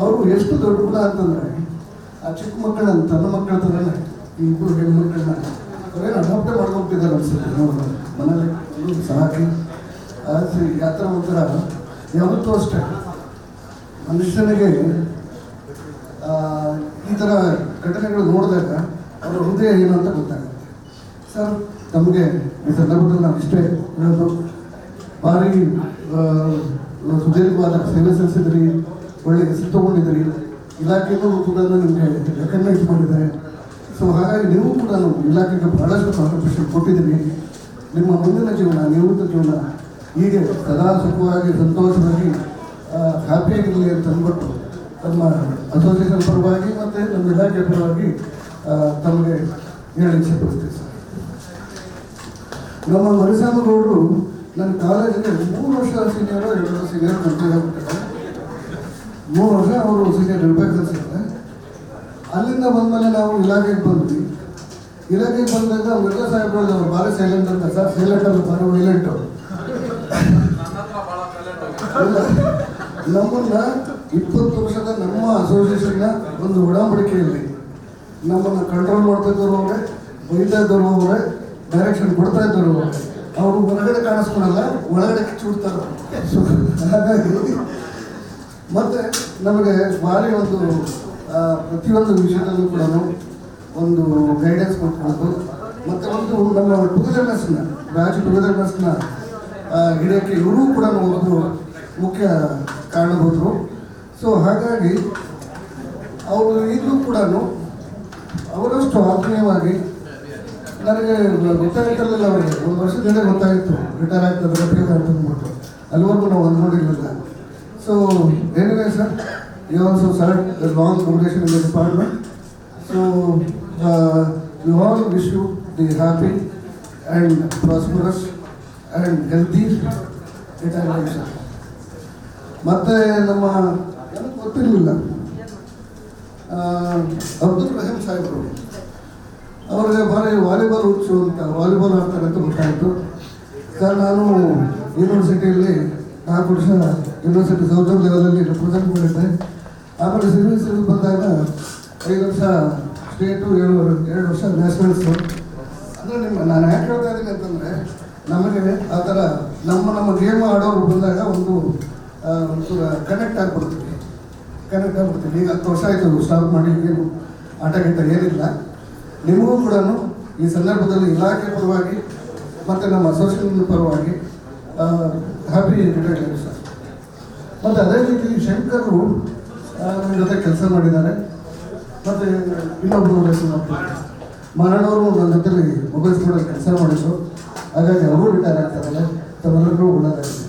ಅವರು ಎಷ್ಟು ದೊಡ್ಡ ಗುಣ ಅಂತಂದರೆ ಆ ಚಿಕ್ಕ ಮಕ್ಕಳನ್ನ ತನ್ನ ಮಕ್ಕಳ ಥರನೇ ಈ 2 ಹೆಣ್ಮಕ್ಳನ್ನ ಅವರೇನು ಅಡಾಪ್ಟೇ ಮಾಡ್ಕೊಂಬಿಟ್ಟಿದ್ದಾರೆ ಅನ್ಸುತ್ತೆ. ನೋಡೋಣ ಮನೇಲಿ ಸಾಕಿ ಆ ಥರ ಒಂಥರ ಯಾವತ್ತೂ ಅಷ್ಟೇ ಮನುಷ್ಯನಿಗೆ ಈ ಥರ ಘಟನೆಗಳು ನೋಡಿದಾಗ ಅವರ ಹೃದಯ ಏನು ಅಂತ ಗೊತ್ತಾಗುತ್ತೆ. ಸರ್ ತಮಗೆ ಈ ಸಂದರ್ಭದಲ್ಲಿ ನಾವು ಇಷ್ಟೇ ಹೇಳೋದು, ಭಾರಿ ಸುದೀರ್ಘವಾದ ಸೇವೆ ಸಲ್ಲಿಸಿದ್ರಿ, ಒಳ್ಳೆ ಹೆಸರು ತೊಗೊಂಡಿದ್ರಿ, ಇಲಾಖೆಗೂ ಕೂಡ ನಿಮಗೆ ರೆಕಗ್ನೈಸ್ ಮಾಡಿದ್ದಾರೆ. ಸೊ ಹಾಗಾಗಿ ನೀವು ಕೂಡ ಇಲಾಖೆಗೆ ಬಹಳಷ್ಟು ಕಾಂಟ್ರಿಬ್ಯೂಷನ್ ಕೊಟ್ಟಿದ್ದೀರಿ. ನಿಮ್ಮ ಮುಂದಿನ ಜೀವನ, ನಿವೃತ್ತ ಜೀವನ ಹೀಗೆ ಸದಾ ಸುಖವಾಗಿ ಸಂತೋಷವಾಗಿ ಹ್ಯಾಪಿಯಾಗಿರಲಿ ಅಂತ ಅಂದ್ಬಿಟ್ಟು ತಮ್ಮ ಅಸೋಸಿಯೇಷನ್ ಪರವಾಗಿ ಮತ್ತು ನಮ್ಮ ಇಲಾಖೆ ಪರವಾಗಿ ತಮಗೆ ಹೇಳಿ ಇಚ್ಛೆಪಡಿಸ್ತೀವಿ ಸರ್. ನಮ್ಮ ಮರುಸ್ವಾಮಿಗೌಡರು ನನ್ನ ಕಾಲೇಜಿಗೆ 3 ವರ್ಷ ಸೀನಿಯರು 2 ವರ್ಷ ಸೀನಿಯರ್ ಕಂಪ್ಲೀಟ್ 3 ವರ್ಷ ಅವರು ಸೀನಿಯರ್ ಇರಬೇಕು ಅನ್ಸುತ್ತೆ. ಅಲ್ಲಿಂದ ಬಂದಮೇಲೆ ನಾವು ಇಲಾಖೆಗೆ ಬಂದ್ವಿ. ಇಲಾಖೆಗೆ ಬಂದಾಗ ಮಿರ್ಜಾ ಸಾಹೇಬ್ರು ಅವ್ರು ಭಾಳ ಸೈಲೆಂಟ್ ಅಂತ. ಸರ್ ಸೈಲೆಂಟ್ ಅಲ್ಲ, ಭಾಳ ವೈಲೆಂಟು. ನಮ್ಮನ್ನ 20 ವರ್ಷದ ನಮ್ಮ ಅಸೋಸಿಯೇಷನ್ನ ಒಂದು ಒಡಂಬಡಿಕೆಯಲ್ಲಿ ನಮ್ಮನ್ನು ಕಂಟ್ರೋಲ್ ಮಾಡ್ತಾ ಇದ್ದವರು ಅವರೇ, ಬೈತಾ ಇದ್ದವರು ಅವರೇ, ಡೈರೆಕ್ಷನ್ ಕೊಡ್ತಾ ಇದ್ದವರು ಅವರೇ. ಅವರು ಹೊರಗಡೆ ಕಾಣಿಸ್ಕೊಳಲ್ಲ, ಒಳಗಡೆ ಕಿಚ್ಚಿಬಿಡ್ತಾರೆ. ಹಾಗಾಗಿ ಮತ್ತು ನಮಗೆ ಭಾರಿ ಒಂದು ಪ್ರತಿಯೊಂದು ವಿಷಯದಲ್ಲೂ ಕೂಡ ಒಂದು ಗೈಡೆನ್ಸ್ ಕೊಟ್ಕೊಂಡು ಮತ್ತು ಒಂದು ನಮ್ಮ ಟುಗೆದರ್ನೆಸ್ನ ರಾಜ್ಯ ಟುಗೆದರ್ನೆಸ್ನ ಹಿಡಿಯೋಕ್ಕೆ ಇವರು ಕೂಡ ಒಂದು ಮುಖ್ಯ ಕಾರಣಭೂತರು. ಸೊ ಹಾಗಾಗಿ ಅವರು ಈಗಲೂ ಕೂಡ ಅವರಷ್ಟು ಆತ್ಮೀಯವಾಗಿ ನನಗೆ ಗೊತ್ತಾಗಿರಲಿಲ್ಲ. ಅವರಿಗೆ 1 ವರ್ಷದಿಂದ ಗೊತ್ತಾಗಿತ್ತು ರಿಟೈರ್ ಆಗ್ತದೆ ಅಂತಂದ್ಬಿಟ್ಟು, ಅಲ್ಲಿವರೆಗೂ ನಾವು ಅಂದ್ಕೊಂಡಿರಲಿಲ್ಲ. So anyway sir, you also served the long duration in the department. So we all wish you the happy and prosperous and healthy retirement sir. ಮತ್ತು ನಮ್ಮ ನನಗೆ ಗೊತ್ತಿರಲಿಲ್ಲ, ಅಬ್ದುಲ್ ರಹೀಮ್ ಸಾಹೇಬರು ಅವ್ರಿಗೆ ಭಾರಿ ವಾಲಿಬಾಲ್ ಹುಚ್ಚು ಅಂತ, ವಾಲಿಬಾಲ್ ಆಡ್ತಾರೆ ಅಂತ ಗೊತ್ತಾಯಿತು ಸರ್. ನಾನು ಯೂನಿವರ್ಸಿಟಿಯಲ್ಲಿ 4 ವರ್ಷ ಯೂನಿವರ್ಸಿಟಿ ಸೌಜನ್ ಲೆವೆಲಲ್ಲಿ ರೆಪ್ರೆಸೆಂಟ್ ಮಾಡಿದ್ದೆ. ಆಮೇಲೆ ಸಿವಿಲ್ ಬಂದಾಗ 5 ವರ್ಷ ಸ್ಟೇಟು, 2 ವರ್ಷ ನ್ಯಾಷನಲ್ಸು. ಅಂದರೆ ನಾನು ಯಾಕೆ ಹೇಳ್ತಾ ಇದ್ದೀನಿ ಅಂತಂದರೆ, ನಮಗೆ ಆ ಥರ ನಮ್ಮ ಗೇಮ್ ಆಡೋರು ಬಂದಾಗ ಒಂದು ಕನೆಕ್ಟ್ ಆಗಿಬಿಡ್ತೀವಿ. ಈಗ 10 ವರ್ಷ ಆಯಿತು ಸ್ಟಾಪ್ ಮಾಡಿ, ಏನು ಆಟ ಗೀಟ ಏನಿಲ್ಲ. ನಿಮಗೂ ಕೂಡ ಈ ಸಂದರ್ಭದಲ್ಲಿ ಇಲಾಖೆ ಪರವಾಗಿ ಮತ್ತು ನಮ್ಮ ಅಸೋಸಿಯೇಷನ್ ಪರವಾಗಿ ಹ್ಯಾಪಿ ರಿಟೈರ್ಮೆಂಟ್ ಸರ್. ಮತ್ತು ಅದೇ ರೀತಿ ಶಂಕರು ನಮ್ಮ ಜೊತೆ ಕೆಲಸ ಮಾಡಿದ್ದಾರೆ. ಮತ್ತು ಇನ್ನೊಬ್ಬರು ಮರಣವರು ನನ್ನ ಜೊತೆಲಿ ಮೊಬೈಲ್ ಕೂಡ ಕೆಲಸ ಮಾಡಿದ್ರು. ಹಾಗಾಗಿ ಅವರು ರಿಟೈರ್ ಆಗ್ತಾರಲ್ಲ, ತಮ್ಮೆಲ್ಲರಿಗೂ ಒಳ್ಳೆಯದಾಗಿದೆ.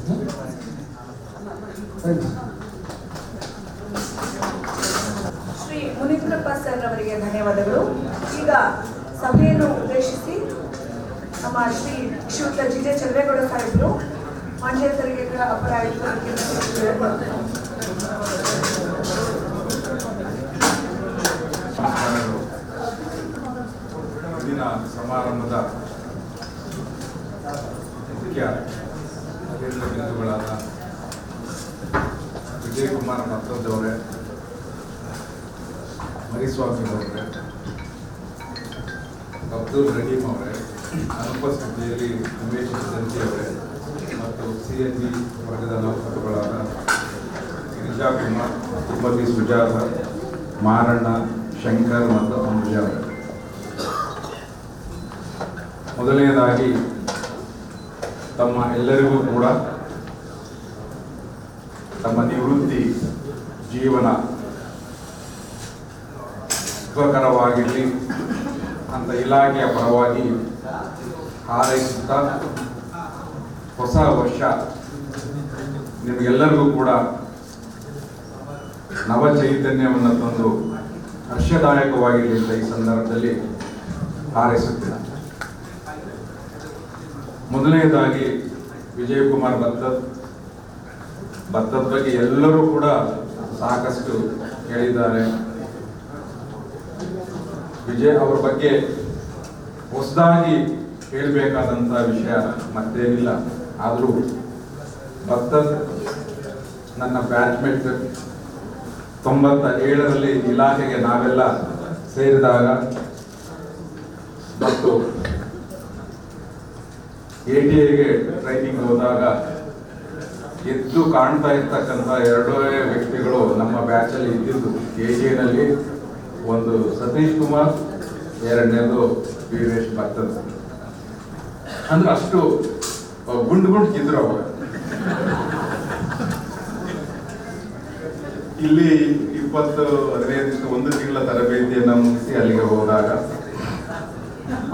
Thank you. Shri Munindrappa sir ಅವರಿಗೆ ಧನ್ಯವಾದಗಳು. ಈಗ ಸಭೆಯನ್ನು ಉದ್ದೇಶಿಸಿ ನಮ್ಮ ಶ್ರೀ ಶ್ರೀಯುತ ಜಿ.ಜೆ. ಚಂದ್ರೇಗೌಡ ಸಾಹೇಬರು ಮಂಡ್ಯ ತೆರಿಗೆಗಳ ಅಪರ ಆಯುಕ್ತರಿಗೆ ಇಂದಿನ ಸಮಾರಂಭದ ಮುಖ್ಯ ಕೇಂದ್ರ ಬಿಂದುಗಳಾದ ವಿಜಯಕುಮಾರ್ ಮತ್ತೊಂದವರೇ, ಮರಿಸ್ವಾಮಿ ಅವರೇ, ಅಬ್ದುಲ್ ರಹೀಂ ಅವರೇ, ಅನುಪಸ್ಥಿತಿಯಲ್ಲಿ ಉಮೇಶ್ ಜಂತಿ ಅವರೇ ಮತ್ತು CNG ವರ್ಗದ ನೌಕರರುಗಳಾದ ಗಿರಿಜಾ ಕುಮಾರ್, ತಿಮ್ಮತಿ ಸುಜಾತ, ಮಾರಣ್ಣ, ಶಂಕರ್ ಮತ್ತು ಅಂಬುಜ ಅವರೇ. ಮೊದಲನೇದಾಗಿ ತಮ್ಮ ಎಲ್ಲರಿಗೂ ಕೂಡ ತಮ್ಮ ನಿವೃತ್ತಿ ಜೀವನ ಸುಖಕರವಾಗಿರಲಿ ಅಂತ ಇಲಾಖೆಯ ಪರವಾಗಿ ಹಾರೈಸುತ್ತಾ ಹೊಸ ವರ್ಷ ನಿಮಗೆಲ್ಲರಿಗೂ ಕೂಡ ನವ ಚೈತನ್ಯವನ್ನು ತಂದು ಹರ್ಷದಾಯಕವಾಗಿರಲಿ ಅಂತ ಈ ಸಂದರ್ಭದಲ್ಲಿ ಹಾರೈಸುತ್ತೇನೆ. ಮೊದಲನೇದಾಗಿ ವಿಜಯಕುಮಾರ್ ಭತ್ತದ ಬಗ್ಗೆ ಎಲ್ಲರೂ ಕೂಡ ಸಾಕಷ್ಟು ಹೇಳಿದ್ದಾರೆ. ವಿಜಯ್ ಅವರ ಬಗ್ಗೆ ಹೊಸದಾಗಿ ಹೇಳಬೇಕಾದಂಥ ವಿಷಯ ಮತ್ತೇನಿಲ್ಲ. ಆದರೂ ಭತ್ತದ್ ನನ್ನ ಬ್ಯಾಚ್ಮೇಟ್ 97ರಲ್ಲಿ ಇಲಾಖೆಗೆ ನಾವೆಲ್ಲ ಸೇರಿದಾಗ ಮತ್ತು ATIಗೆ ಟ್ರೈನಿಂಗ್ ಹೋದಾಗ ಎದ್ದು ಕಾಣ್ತಾ ಇರ್ತಕ್ಕಂಥ ಎರಡೇ ವ್ಯಕ್ತಿಗಳು ನಮ್ಮ ಬ್ಯಾಚಲ್ಲಿ ಇದ್ದಿದ್ದು. ATIನಲ್ಲಿ ಒಂದು ಸತೀಶ್ ಕುಮಾರ್, ಎರಡನೇದು ವೀರೇಶ್ ಭತ್ತದ್. ಅಂದ್ರೆ ಅಷ್ಟು ಗುಂಡ್ಗಿದ್ರು ಅವರು. ಇಲ್ಲಿ 20-15 ಒಂದು ತಿಂಗಳ ತರಬೇತಿಯನ್ನು ಮುಗಿಸಿ ಅಲ್ಲಿಗೆ ಹೋದಾಗ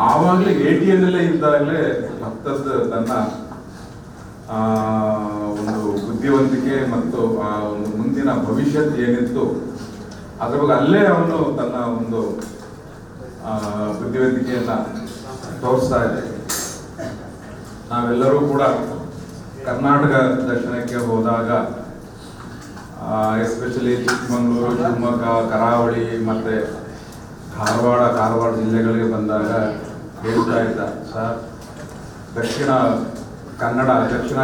ಆವಾಗಲೇ ATIನಲ್ಲೇ ಇದ್ದಾಗಲೇ ಭತ್ತದ್ ತನ್ನ ಒಂದು ಬುದ್ಧಿವಂತಿಕೆ ಮತ್ತು ಆ ಒಂದು ಮುಂದಿನ ಭವಿಷ್ಯತ್ ಏನಿತ್ತು ಅದ್ರ ಬಗ್ಗೆ ಅಲ್ಲೇ ಅವನು ತನ್ನ ಒಂದು ಬುದ್ಧಿವಂತಿಕೆಯನ್ನ ತೋರಿಸ್ತಾ ಇದೆ. ನಾವೆಲ್ಲರೂ ಕೂಡ ಕರ್ನಾಟಕ ದರ್ಶನಕ್ಕೆ ಹೋದಾಗ ಎಸ್ಪೆಷಲಿ ಚಿಕ್ಕಮಗಳೂರು, ಶಿವಮೊಗ್ಗ, ಕರಾವಳಿ ಮತ್ತೆ ಕಾರವಾರ ಜಿಲ್ಲೆಗಳಿಗೆ ಬಂದಾಗ ಹೇಳ್ತಾ ಇದ್ದ, ಸರ್ ದಕ್ಷಿಣ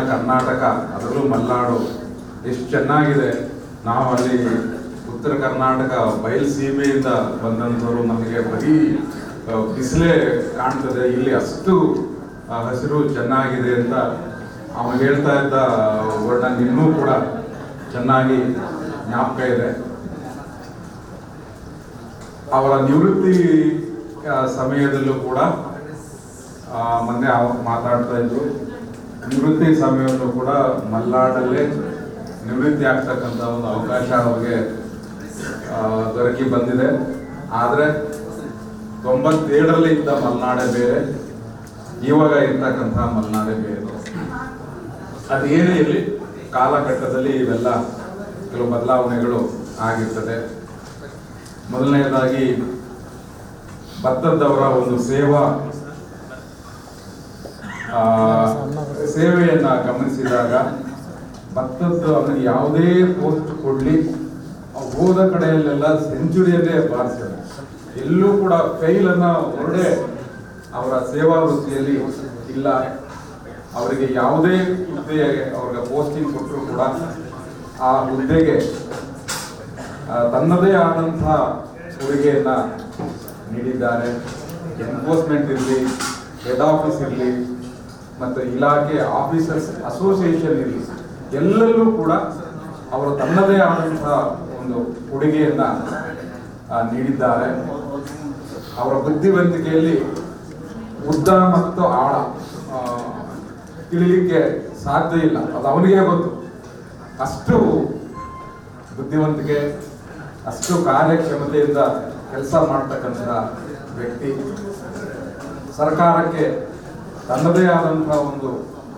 ಕರ್ನಾಟಕ ಅದರಲ್ಲೂ ಮಲೆನಾಡು ಎಷ್ಟು ಚೆನ್ನಾಗಿದೆ. ನಾವು ಅಲ್ಲಿ ಉತ್ತರ ಕರ್ನಾಟಕ ಬಯಲುಸೀಮೆಯಿಂದ ಬಂದಂಥವ್ರು, ನಮಗೆ ಬರೀ ಬಿಸಿಲೇ ಕಾಣ್ತದೆ, ಇಲ್ಲಿ ಅಷ್ಟು ಹಸಿರು ಚೆನ್ನಾಗಿದೆ ಅಂತ ಅವನು ಹೇಳ್ತಾ ಇದ್ದ ವರ್ಣನೆ ಇನ್ನೂ ಕೂಡ ಚೆನ್ನಾಗಿ ಜ್ಞಾಪಕ ಇದೆ. ಅವರ ನಿವೃತ್ತಿ ಸಮಯದಲ್ಲೂ ಕೂಡ ಮೊನ್ನೆ ಮಾತಾಡ್ತಾ ಇದ್ರು, ನಿವೃತ್ತಿ ಸಮಯದಲ್ಲೂ ಕೂಡ ಮಲೆನಾಡಲ್ಲೇ ನಿವೃತ್ತಿ ಆಗ್ತಕ್ಕಂಥ ಒಂದು ಅವಕಾಶ ಅವ್ರಿಗೆ ದೊರಕಿ ಬಂದಿದೆ. ಆದರೆ 97ರಲ್ಲಿ ಇದ್ದ ಮಲೆನಾಡೇ ಬೇರೆ, ಇವಾಗ ಇರ್ತಕ್ಕಂಥ ಮಲೆನಾಡೇ ಬೇರೆ. ಅದೇನೇ ಇರಲಿ, ಕಾಲಘಟ್ಟದಲ್ಲಿ ಇವೆಲ್ಲ ಕೆಲವು ಬದಲಾವಣೆಗಳು ಆಗಿರ್ತದೆ. ಮೊದಲನೇದಾಗಿ ಭತ್ತದವರ ಒಂದು ಸೇವೆಯನ್ನ ಗಮನಿಸಿದಾಗ ಭತ್ತದ ಅವನಿಗೆ ಯಾವುದೇ ಪೋಸ್ಟ್ ಕೊಡ್ಲಿ, ಹೋದ ಕಡೆಯಲ್ಲೆಲ್ಲ ಸೆಂಚುರಿಯನ್ನೇ ಬಾರಿಸಿದ, ಎಲ್ಲೂ ಕೂಡ ಫೈಲ್ ಅನ್ನ ಹೊರಡೆ ಅವರ ಸೇವಾ ವೃತ್ತಿಯಲ್ಲಿ ಇಲ್ಲ. ಅವರಿಗೆ ಯಾವುದೇ ಹುದ್ದೆ ಅವ್ರಿಗೆ ಪೋಸ್ಟಿಂಗ್ ಕೊಟ್ಟರು ಕೂಡ ಆ ಹುದ್ದೆಗೆ ತನ್ನದೇ ಆದಂತಹ ಕೊಡುಗೆಯನ್ನ ನೀಡಿದ್ದಾರೆ. ಎನ್ಫೋರ್ಸ್ಮೆಂಟ್ ಇರಲಿ, ಹೆಡ್ ಆಫೀಸ್ ಇರಲಿ, ಮತ್ತು ಇಲಾಖೆ ಆಫೀಸರ್ಸ್ ಅಸೋಸಿಯೇಷನ್ ಇರಲಿ, ಎಲ್ಲರೂ ಕೂಡ ಅವರು ತನ್ನದೇ ಆದಂತಹ ಒಂದು ಕೊಡುಗೆಯನ್ನ ನೀಡಿದ್ದಾರೆ. ಅವರ ಬುದ್ಧಿವಂತಿಕೆಯಲ್ಲಿ ಉದ್ದ ಮತ್ತು ಆಳ ತಿಳಿಲಿಕ್ಕೆ ಸಾಧ್ಯ ಇಲ್ಲ, ಅದು ಅವನಿಗೆ ಗೊತ್ತು. ಅಷ್ಟು ಬುದ್ಧಿವಂತಿಕೆ, ಅಷ್ಟು ಕಾರ್ಯಕ್ಷಮತೆಯಿಂದ ಕೆಲಸ ಮಾಡ್ತಕ್ಕಂಥ ವ್ಯಕ್ತಿ. ಸರ್ಕಾರಕ್ಕೆ ತನ್ನದೇ ಆದಂತಹ ಒಂದು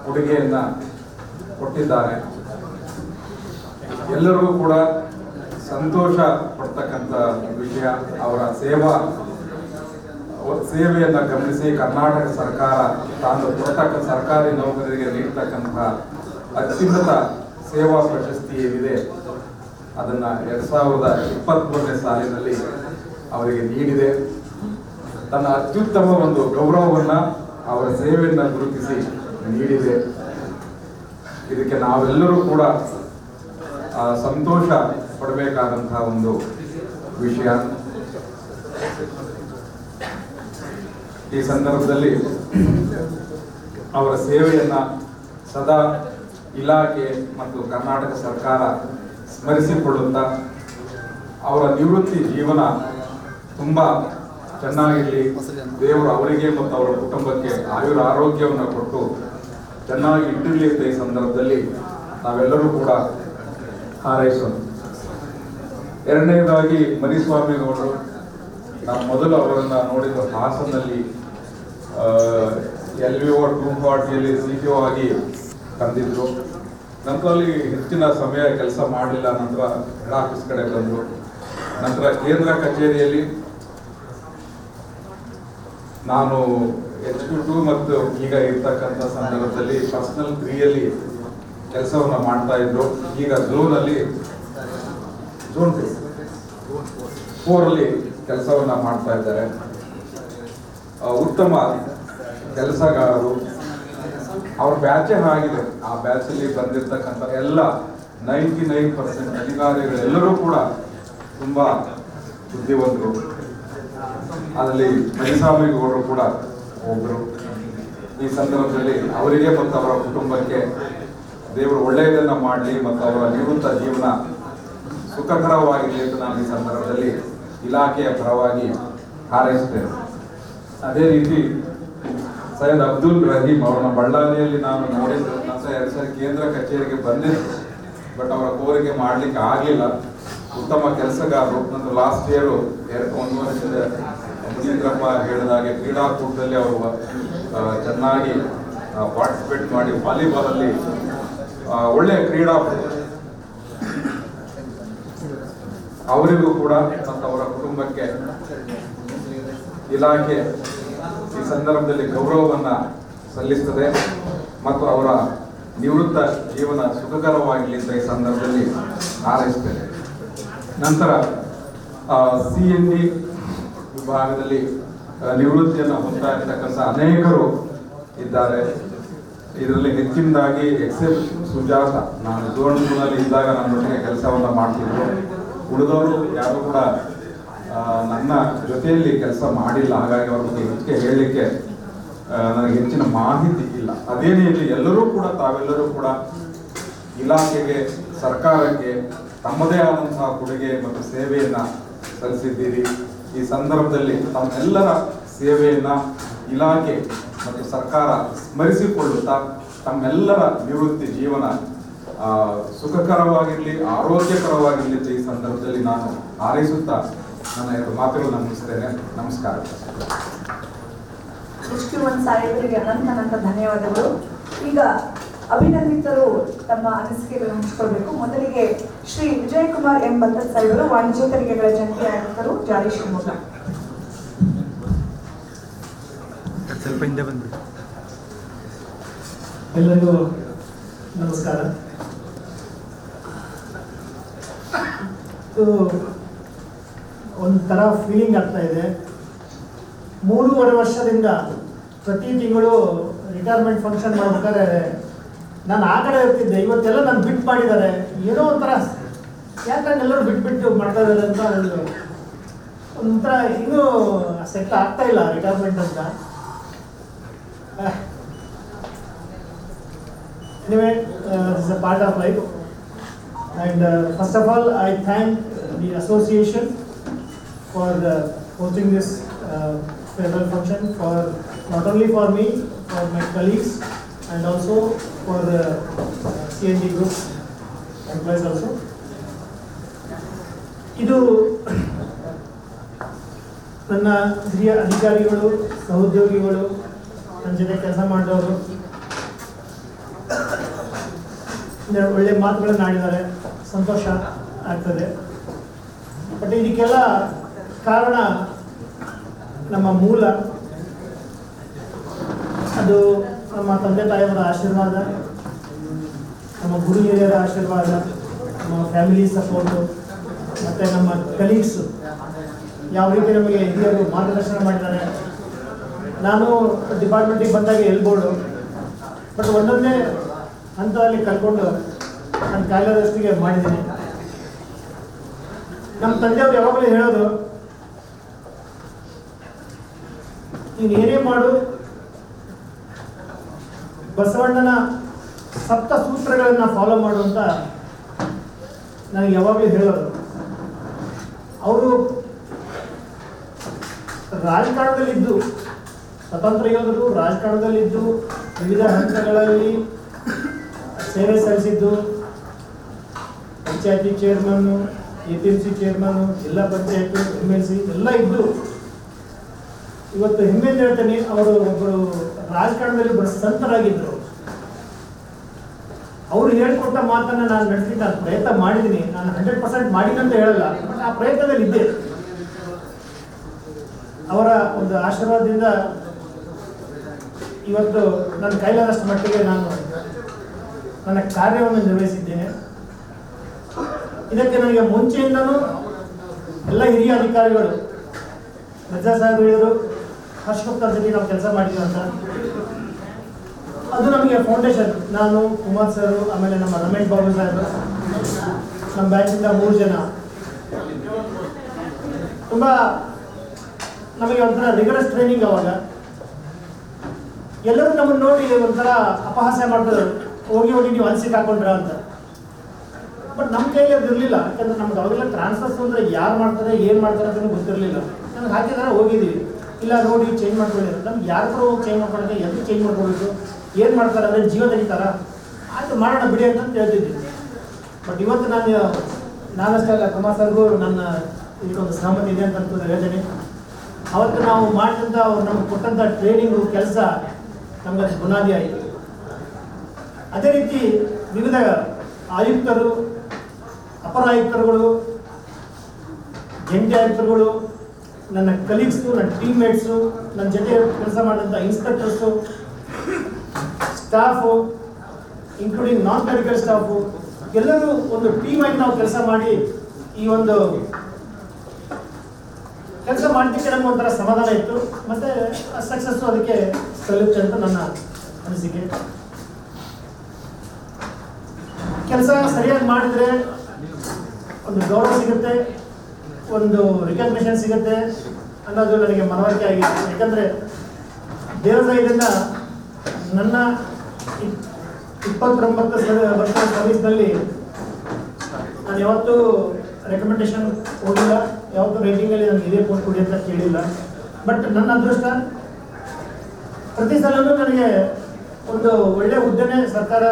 ಕೊಡುಗೆಯನ್ನ ಕೊಟ್ಟಿದ್ದಾರೆ. ಎಲ್ಲರಿಗೂ ಕೂಡ ಸಂತೋಷ ಪಡ್ತಕ್ಕಂಥ ವಿಷಯ. ಅವರ ಸೇವೆಯನ್ನ ಗಮನಿಸಿ ಕರ್ನಾಟಕ ಸರ್ಕಾರ ತಾನು ಕೊಡ್ತಕ್ಕ ಸರ್ಕಾರಿ ನೌಕರರಿಗೆ ನೀಡ್ತಕ್ಕಂಥ ಅತ್ಯುನ್ನತ ಸೇವಾ ಪ್ರಶಸ್ತಿ ಏನಿದೆ ಅದನ್ನ 2023ನೇ ಸಾಲಿನಲ್ಲಿ ಅವರಿಗೆ ನೀಡಿದೆ. ತನ್ನ ಅತ್ಯುತ್ತಮ ಒಂದು ಗೌರವವನ್ನ ಅವರ ಸೇವೆಯನ್ನ ಗುರುತಿಸಿ ನೀಡಿದೆ. ಇದಕ್ಕೆ ನಾವೆಲ್ಲರೂ ಕೂಡ ಸಂತೋಷ ಪಡಬೇಕಾದಂತಹ ಒಂದು ವಿಷಯ. ಈ ಸಂದರ್ಭದಲ್ಲಿ ಅವರ ಸೇವೆಯನ್ನು ಸದಾ ಇಲಾಖೆ ಮತ್ತು ಕರ್ನಾಟಕ ಸರ್ಕಾರ ಸ್ಮರಿಸಿಕೊಳ್ಳುತ್ತಾ ಅವರ ನಿವೃತ್ತಿ ಜೀವನ ತುಂಬ ಚೆನ್ನಾಗಿರಲಿ, ದೇವರು ಅವರಿಗೆ ಮತ್ತು ಅವರ ಕುಟುಂಬಕ್ಕೆ ಆಯುರ ಆರೋಗ್ಯವನ್ನು ಕೊಟ್ಟು ಚೆನ್ನಾಗಿ ಇಟ್ಟಿರಲಿ ಅಂತ ಈ ಸಂದರ್ಭದಲ್ಲಿ ನಾವೆಲ್ಲರೂ ಕೂಡ ಹಾರೈಸೋಣ. ಎರಡನೇದಾಗಿ ಮರಿಸ್ವಾಮಿಗೌಡರು, ನಾನು ಮೊದಲು ಅವರನ್ನು ನೋಡಿದ್ದು ಹಾಸನಲ್ಲಿ LVO 240ಯಲ್ಲಿ CPO ಆಗಿ ತಂದಿದ್ರು. ನಂತರ ಅಲ್ಲಿ ಹೆಚ್ಚಿನ ಸಮಯ ಕೆಲಸ ಮಾಡಲಿಲ್ಲ. ನಂತರ ಹೆಡ್ ಆಫೀಸ್ ಕಡೆ ಬಂದರು. ನಂತರ ಕೇಂದ್ರ ಕಚೇರಿಯಲ್ಲಿ ನಾನು HQ2 ಮತ್ತು ಈಗ ಇರ್ತಕ್ಕಂಥ ಸಂದರ್ಭದಲ್ಲಿ ಪರ್ಸನಲ್ 3ಯಲ್ಲಿ ಕೆಲಸವನ್ನು ಮಾಡ್ತಾ ಇದ್ರು. ಈಗ ಝೋನ್ 4ಅಲ್ಲಿ ಕೆಲಸವನ್ನ ಮಾಡ್ತಾ ಇದ್ದಾರೆ. ಉತ್ತಮ ಕೆಲಸಗಾರರು. ಅವ್ರ ಬ್ಯಾಚೇ ಆಗಿದೆ. ಆ ಬ್ಯಾಚಲ್ಲಿ ಬಂದಿರತಕ್ಕಂಥ ಎಲ್ಲ 99% ಅಧಿಕಾರಿಗಳೆಲ್ಲರೂ ಕೂಡ ತುಂಬಾ ಬುದ್ಧಿವಂತರು. ಅದರಲ್ಲಿ ಮರಿಸ್ವಾಮಿಗೌಡರು ಕೂಡ ಒಬ್ಬರು. ಈ ಸಂದರ್ಭದಲ್ಲಿ ಅವರಿಗೆ ಮತ್ತು ಅವರ ಕುಟುಂಬಕ್ಕೆ ದೇವರು ಒಳ್ಳೆಯದನ್ನು ಮಾಡಲಿ ಮತ್ತು ಅವರ ನಿವೃತ್ತ ಜೀವನ ಸುಖಕರವಾಗಿರಲಿ ಅಂತ ನಾನು ಈ ಸಂದರ್ಭದಲ್ಲಿ ಇಲಾಖೆಯ ಪರವಾಗಿ ಹಾರೈಸುತ್ತೇನೆ. ಅದೇ ರೀತಿ ಸೈಯದ್ ಅಬ್ದುಲ್ ರಹೀಮ್ ಅವರನ್ನ ಬಳ್ಳಾರಿಯಲ್ಲಿ ನಾನು ನೋಡಿದ್ದು. ನಂತರ 2 ಸಾರಿ ಕೇಂದ್ರ ಕಚೇರಿಗೆ ಬಂದಿದ್ದು, ಬಟ್ ಅವರ ಕೋರಿಕೆ ಮಾಡಲಿಕ್ಕೆ ಆಗಲಿಲ್ಲ. ಉತ್ತಮ ಕೆಲಸಗಾರರು. ನಂತರ ಲಾಸ್ಟ್ ಇಯರು 1 ವರ್ಷದ ಮುನೀಂದ್ರಪ್ಪ ಹೇಳಿದಾಗೆ ಕ್ರೀಡಾಕೂಟದಲ್ಲಿ ಅವರು ಚೆನ್ನಾಗಿ ಪಾರ್ಟಿಸಿಪೇಟ್ ಮಾಡಿ ವಾಲಿಬಾಲಲ್ಲಿ ಒಳ್ಳೆಯ ಕ್ರೀಡಾಪಟು. ಅವರಿಗೂ ಕೂಡ ಮತ್ತು ಅವರ ಕುಟುಂಬಕ್ಕೆ ಇಲಾಖೆ ಈ ಸಂದರ್ಭದಲ್ಲಿ ಗೌರವವನ್ನು ಸಲ್ಲಿಸುತ್ತದೆ ಮತ್ತು ಅವರ ನಿವೃತ್ತ ಜೀವನ ಸುಖಕರವಾಗಲಿ ಅಂತ ಈ ಸಂದರ್ಭದಲ್ಲಿ ಹಾರೈಸುತ್ತೇನೆ. ನಂತರ CND ವಿಭಾಗದಲ್ಲಿ ನಿವೃತ್ತಿಯನ್ನು ಹೊಂದ್ತಾ ಇರ್ತಕ್ಕಂಥ ಅನೇಕರು ಇದ್ದಾರೆ. ಇದರಲ್ಲಿ ಹೆಚ್ಚಿನದಾಗಿ ಎಕ್ಸೆಪ್ಟ್ ಸುಜಾತ, ನಾನು ಝೋನ್ 2ನಲ್ಲಿ ಇದ್ದಾಗ ನನ್ನೊಟ್ಟಿಗೆ ಕೆಲಸವನ್ನು ಮಾಡ್ತಿದ್ರು. ಉಳಿದವರು ಯಾರು ಕೂಡ ನನ್ನ ಜೊತೆಯಲ್ಲಿ ಕೆಲಸ ಮಾಡಿಲ್ಲ. ಹಾಗಾಗಿ ಅವ್ರ ಬಗ್ಗೆ ಹೆಚ್ಚಿಗೆ ಹೇಳಲಿಕ್ಕೆ ನನಗೆ ಹೆಚ್ಚಿನ ಮಾಹಿತಿ ಇಲ್ಲ. ಅದೇನೇ ಇರಲಿ, ಎಲ್ಲರೂ ಕೂಡ ತಾವೆಲ್ಲರೂ ಕೂಡ ಇಲಾಖೆಗೆ, ಸರ್ಕಾರಕ್ಕೆ ತಮ್ಮದೇ ಆದಂತಹ ಕೊಡುಗೆ ಮತ್ತು ಸೇವೆಯನ್ನು ಸಲ್ಲಿಸಿದ್ದೀರಿ. ಈ ಸಂದರ್ಭದಲ್ಲಿ ತಮ್ಮೆಲ್ಲರ ಸೇವೆಯನ್ನು ಇಲಾಖೆ ಮತ್ತು ಸರ್ಕಾರ ಸ್ಮರಿಸಿಕೊಳ್ಳುತ್ತಾ ತಮ್ಮೆಲ್ಲರ ನಿವೃತ್ತಿ ಜೀವನ ಸುಖಕರವಾಗಿರಲಿ, ಆರೋಗ್ಯಕರವಾಗಿರಲಿ ಅಂತ ಈ ಸಂದರ್ಭದಲ್ಲಿ ನಾನು ಹಾರೈಸುತ್ತಾ ನನ್ನ 2 ಮಾತುಗಳನ್ನು ಮುಗಿಸ್ತೇನೆ. ನಮಸ್ಕಾರ. HQ1 ಸಾಹೇಬರಿಗೆ ಅನಂತ ಧನ್ಯವಾದಗಳು. ಈಗ ಅಭಿನಂದಿತರು ತಮ್ಮ ಅನಿಸಿಕೆಗಳನ್ನು ಹಂಚಿಕೊಳ್ಬೇಕು. ಮೊದಲಿಗೆ ಶ್ರೀ ವಿಜಯಕುಮಾರ್ ಎಂ ಬತ್ತತ್ ಸಾಹೇಬರು, ವಾಣಿಜ್ಯ ತೆರಿಗೆಗಳ ಜಂಟಿ ಆಯುಕ್ತರು, ಜಾರಿ ಶಿವಮೊಗ್ಗ. ಸ್ವಲ್ಪ ಹಿಂದೆ ಬಂದ್ಬಿಟ್ಟು. ಎಲ್ಲರಿಗೂ ನಮಸ್ಕಾರ. ಒಂಥರ ಫೀಲಿಂಗ್ ಆಗ್ತಾ ಇದೆ. 3.5 ವರ್ಷದಿಂದ ಪ್ರತಿ ತಿಂಗಳು ರಿಟೈರ್ಮೆಂಟ್ ಫಂಕ್ಷನ್ ಮಾಡ್ಬೇಕಾದ್ರೆ ನಾನು ಆ ಕಡೆ ಇರ್ತಿದ್ದೆ. ಇವತ್ತೆಲ್ಲ ನಾನು ಬಿಟ್ಟು ಮಾಡಿದ್ದಾರೆ. ಏನೋ ಒಂಥರ ಯಾಕಂದ್ರೆ ಎಲ್ಲರೂ ಬಿಟ್ಟು ಮಾಡ್ತಾ ಇದ್ದಾರೆ ಅಂತ ಒಂಥರ ಇನ್ನೂ ಸೆಟ್ ಆಗ್ತಾ ಇಲ್ಲ ರಿಟೈರ್ಮೆಂಟ್ ಅಂತ. Anyway, this is a part of life. And first of all, I thank the association for hosting this farewell function, for not only for me, for my colleagues, and also for the CND group employees also. ಇದು ನನ್ನ ಹಿರಿಯ ಅಧಿಕಾರಿಗಳು, ಸಹೋದ್ಯೋಗಿಗಳು, ನನ್ನ ಜೊತೆ ಕೆಲಸ ಮಾಡಿದವರು ಒಳ್ಳೆ ಮಾತುಗಳನ್ನು ಆಡಿದ್ದಾರೆ. ಸಂತೋಷ ಆಗ್ತದೆ. ಬಟ್ ಇದಕ್ಕೆಲ್ಲ ಕಾರಣ ನಮ್ಮ ಮೂಲ, ಅದು ನಮ್ಮ ತಂದೆ ತಾಯಿಯವರ ಆಶೀರ್ವಾದ, ನಮ್ಮ ಗುರು ಹಿರಿಯರ ಆಶೀರ್ವಾದ, ನಮ್ಮ ಫ್ಯಾಮಿಲಿ ಸಪೋರ್ಟು, ಮತ್ತು ನಮ್ಮ ಕಲೀಗ್ಸು ಯಾವ ರೀತಿ ನಮಗೆ ಹಿರಿಯರು ಮಾರ್ಗದರ್ಶನ ಮಾಡಿದ್ದಾರೆ. ನಾನು ಡಿಪಾರ್ಟ್ಮೆಂಟಿಗೆ ಬಂದಾಗ ಹೇಳ್ಬೋದು, ಬಟ್ ಒಂದೊಂದೇ ಹಂತದಲ್ಲಿ ಕಲ್ಕೊಂಡು ನಾನು ಕಾಯಿಲೆದಷ್ಟಿಗೆ ಮಾಡಿದ್ದೀನಿ. ನಮ್ಮ ತಂದೆಯವರು ಯಾವಾಗಲೂ ಹೇಳೋದು, ನೀನು ಏನೇ ಮಾಡು, ಬಸವಣ್ಣನ ಸಪ್ತ ಸೂತ್ರಗಳನ್ನು ಫಾಲೋ ಮಾಡು ಅಂತ ನನಗೆ ಯಾವಾಗಲೂ ಹೇಳೋರು. ಅವರು ರಾಜಕಾರಣದಲ್ಲಿದ್ದು, ಸ್ವತಂತ್ರ ಯೋಧರು ರಾಜಕಾರಣದಲ್ಲಿದ್ದು ವಿವಿಧ ಹಂತಗಳಲ್ಲಿ ಸೇವೆ ಸಲ್ಲಿಸಿದ್ದು, ಪಂಚಾಯತಿ ಚೇರ್ಮನ್ನು, APMC ಚೇರ್ಮನ್ನು, ಜಿಲ್ಲಾ ಪಂಚಾಯತ್, MLC ಎಲ್ಲ ಇದ್ದು ಇವತ್ತು ಹೆಮ್ಮೆಯಿಂದ ಹೇಳ್ತೇನೆ, ಅವರು ಒಬ್ಬರು ರಾಜಕಾರಣದಲ್ಲಿ ಒಬ್ಬರು ಸಂತರಾಗಿದ್ದರು. ಅವರು ಹೇಳ್ಕೊಟ್ಟ ಮಾತನ್ನು ನಾನು ನಡೆಸಿ ನಾನು ಪ್ರಯತ್ನ ಮಾಡಿದ್ದೀನಿ. ನಾನು 100% ಮಾಡಿನಂತ ಹೇಳಲ್ಲ, ಬಟ್ ಆ ಪ್ರಯತ್ನದಲ್ಲಿ ಇದ್ದೆ. ಅವರ ಒಂದು ಆಶೀರ್ವಾದದಿಂದ ಇವತ್ತು ನನ್ನ ಕೈಲಾದಷ್ಟು ಮಟ್ಟಿಗೆ ನಾನು ನನ್ನ ಕಾರ್ಯವನ್ನು ನಿರ್ವಹಿಸಿದ್ದೇನೆ. ಇದಕ್ಕೆ ನನಗೆ ಮುಂಚೆಯಿಂದನೂ ಎಲ್ಲ ಹಿರಿಯ ಅಧಿಕಾರಿಗಳು, ಮಿರ್ಜಾ ಸಾಹೇಬ್ ಹೇಳಿದರು, ಹರ್ಷಗುಪ್ತ ಜೊತೆ ನಾವು ಕೆಲಸ ಮಾಡಿದ್ವಿ ಅಂತ. ಅದು ನಮಗೆ ಫೌಂಡೇಶನ್. ನಾನು, ಕುಮಾರ್ ಸರ್, ಆಮೇಲೆ ನಮ್ಮ ರಮೇಶ್ ಬಾಬು ಸಾಹೇಬ್, ನಮ್ಮ ಬ್ಯಾಚಿಂದ 3 ಜನ. ತುಂಬ ನಮಗೆ ಒಂಥರ ರಿಗರಸ್ ಟ್ರೈನಿಂಗ್. ಅವಾಗ ಎಲ್ಲರೂ ನಮ್ಮನ್ನು ನೋಡಿ ಒಂಥರ ಅಪಹಾಸ್ಯ ಮಾಡ್ತಾರೆ, ಹೋಗಿ ನೀವು ಅನ್ಸಿಕ್ ಹಾಕೊಂಡ್ರ ಅಂತ. ಬಟ್ ನಮ್ಮ ಕೈಲಿ ಅದು ಇರಲಿಲ್ಲ, ಯಾಕಂದ್ರೆ ನಮ್ಗೆ ಅವಾಗೆಲ್ಲ ಟ್ರಾನ್ಸ್ಫರ್ಸ್ ಅಂದರೆ ಯಾರು ಮಾಡ್ತಾರೆ, ಏನು ಮಾಡ್ತಾರೆ ಅಂತ ಗೊತ್ತಿರಲಿಲ್ಲ. ನಮ್ಗೆ ಹಾಕಿದಾರೆ ಹೋಗಿದ್ದೀವಿ, ಇಲ್ಲ ನೋಡಿ ಚೇಂಜ್ ಮಾಡ್ಕೊಳ್ಳಿ. ನಮ್ಗೆ ಯಾರ ಹತ್ರ ಹೋಗಿ ಚೇಂಜ್ ಮಾಡ್ಕೊಳ್ಳೋಕೆ, ಎಲ್ಲಿ ಚೇಂಜ್ ಮಾಡ್ಕೊಳ್ಬೇಕು, ಏನು ಮಾಡ್ತಾರೆ ಅಂದರೆ ಜೀವ ತೆಗಿತಾರ, ಆಯಿತು ಮಾಡೋಣ ಬಿಡಿ ಅಂತ ಹೇಳ್ತಿದ್ವಿ. ಬಟ್ ಇವತ್ತು ನಾನಷ್ಟೇ ಅಲ್ಲ, ಕುಮಾರ್ ಸರ್ಗೂ ನನ್ನ ಇದಕ್ಕೊಂದು ಸಹಮತಿ ಇದೆ ಅಂತ ಹೇಳ್ತೇನೆ. ಅವತ್ತು ನಾವು ಮಾಡಿದಂಥ ಅವ್ರು ನಮ್ಗೆ ಕೊಟ್ಟಂಥ ಟ್ರೈನಿಂಗು ಕೆಲಸ ನಮ್ಗೆ ಅದು ಬುನಾದಿ ಆಯಿತು. ಅದೇ ರೀತಿ ವಿವಿಧ ಆಯುಕ್ತರು, ಅಪರ ಆಯುಕ್ತರುಗಳು, ಜಂಟಿ ಆಯುಕ್ತರುಗಳು, ನನ್ನ ಕಲೀಗ್ಸು, ನನ್ನ ಟೀಮ್ಮೇಟ್ಸು, ನನ್ನ ಜೊತೆ ಕೆಲಸ ಮಾಡಿದಂಥ ಇನ್ಸ್ಪೆಕ್ಟರ್ಸು, ಸ್ಟಾಫು, ಇನ್ಕ್ಲೂಡಿಂಗ್ ನಾನ್ ಕ್ಲರಿಕಲ್ ಸ್ಟಾಫು, ಎಲ್ಲರೂ ಒಂದು ಟೀಮ್ ಆಗಿ ನಾವು ಕೆಲಸ ಮಾಡಿ ಈ ಒಂದು ಕೆಲಸ ಮಾಡಲಿಕ್ಕೆ ನಮ್ಗೆ ಒಂಥರ ಸಮಾಧಾನ ಇತ್ತು. ಮತ್ತು ಸಕ್ಸಸ್ಸು ಅದಕ್ಕೆ ಸಲ್ಲುತ್ತೆ ಅಂತ ನನ್ನ ಅನಿಸಿಕೆ. ಕೆಲಸ ಸರಿಯಾಗಿ ಮಾಡಿದರೆ ಒಂದು ಗೌರವ ಸಿಗುತ್ತೆ, ಒಂದು ರಿಕಗ್ನಿಷನ್ ಸಿಗುತ್ತೆ ಅನ್ನೋದು ನನಗೆ ಮನವರಿಕೆ ಆಗಿದೆ. ಯಾಕಂದರೆ ದೇವರ ಇದರಿಂದ ನನ್ನ 29 ವರ್ಷದ ಸರ್ವಿಸ್ನಲ್ಲಿ ನಾನು ಯಾವತ್ತೂ ರೆಕಮೆಂಡೇಶನ್ ಹೋಗಿಲ್ಲ, ಯಾವತ್ತೂ ರೇಟಿಂಗಲ್ಲಿ ನನಗೆ ಇದೇ ಪೋಸ್ಟ್ ಕೊಡಿ ಅಂತ ಕೇಳಿಲ್ಲ. ಬಟ್ ನನ್ನ ಅದೃಷ್ಟ ಪ್ರತಿ ಸಲವೂ ನನಗೆ ಒಂದು ಒಳ್ಳೆಯ ಹುದ್ದೆನೇ ಸರ್ಕಾರ,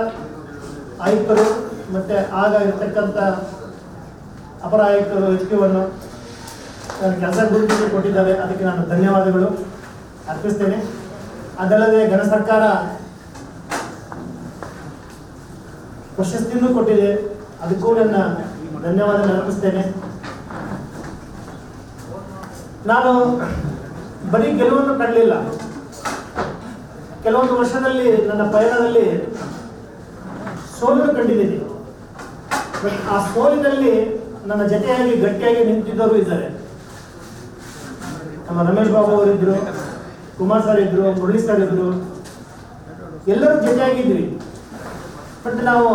ಆಯುಕ್ತರು ಮತ್ತು ಆಗ ಇರ್ತಕ್ಕಂಥ ಅಪರ ಆಯುಕ್ತರು HQ ನನ್ನ ಕೆಲಸ ಗುರುತಿಸಿ ಕೊಟ್ಟಿದ್ದಾರೆ. ಅದಕ್ಕೆ ನಾನು ಧನ್ಯವಾದಗಳು ಅರ್ಪಿಸ್ತೇನೆ. ಅದಲ್ಲದೆ ಘನ ಸರ್ಕಾರ ಪ್ರಶಸ್ತಿಯನ್ನು ಕೊಟ್ಟಿದೆ, ಅದಕ್ಕೂ ನನ್ನ ಧನ್ಯವಾದ ಅರ್ಪಿಸ್ತೇನೆ. ನಾನು ಬರೀ ಗೆಲುವನ್ನು ಕಂಡಲಿಲ್ಲ, ಕೆಲವೊಂದು ವರ್ಷದಲ್ಲಿ ನನ್ನ ಪಯಣದಲ್ಲಿ ಸೋಲನ್ನು ಕಂಡಿದ್ದೀನಿ. ಬಟ್ ಆ ಸೋಲಿನಲ್ಲಿ ನನ್ನ ಜೊತೆಯಾಗಿ ಗಟ್ಟಿಯಾಗಿ ನಿಂತಿದ್ದವರು ಇದ್ದಾರೆ. ನಮ್ಮ ರಮೇಶ್ ಬಾಬು ಅವರಿದ್ದರು, ಕುಮಾರ್ ಸರ್ ಇದ್ದರು, ಮುರಳಿ ಸರ್ ಇದ್ದರು, ಎಲ್ಲರೂ ಜೊತೆಯಾಗಿದ್ವಿ. ಬಟ್ ನಾವು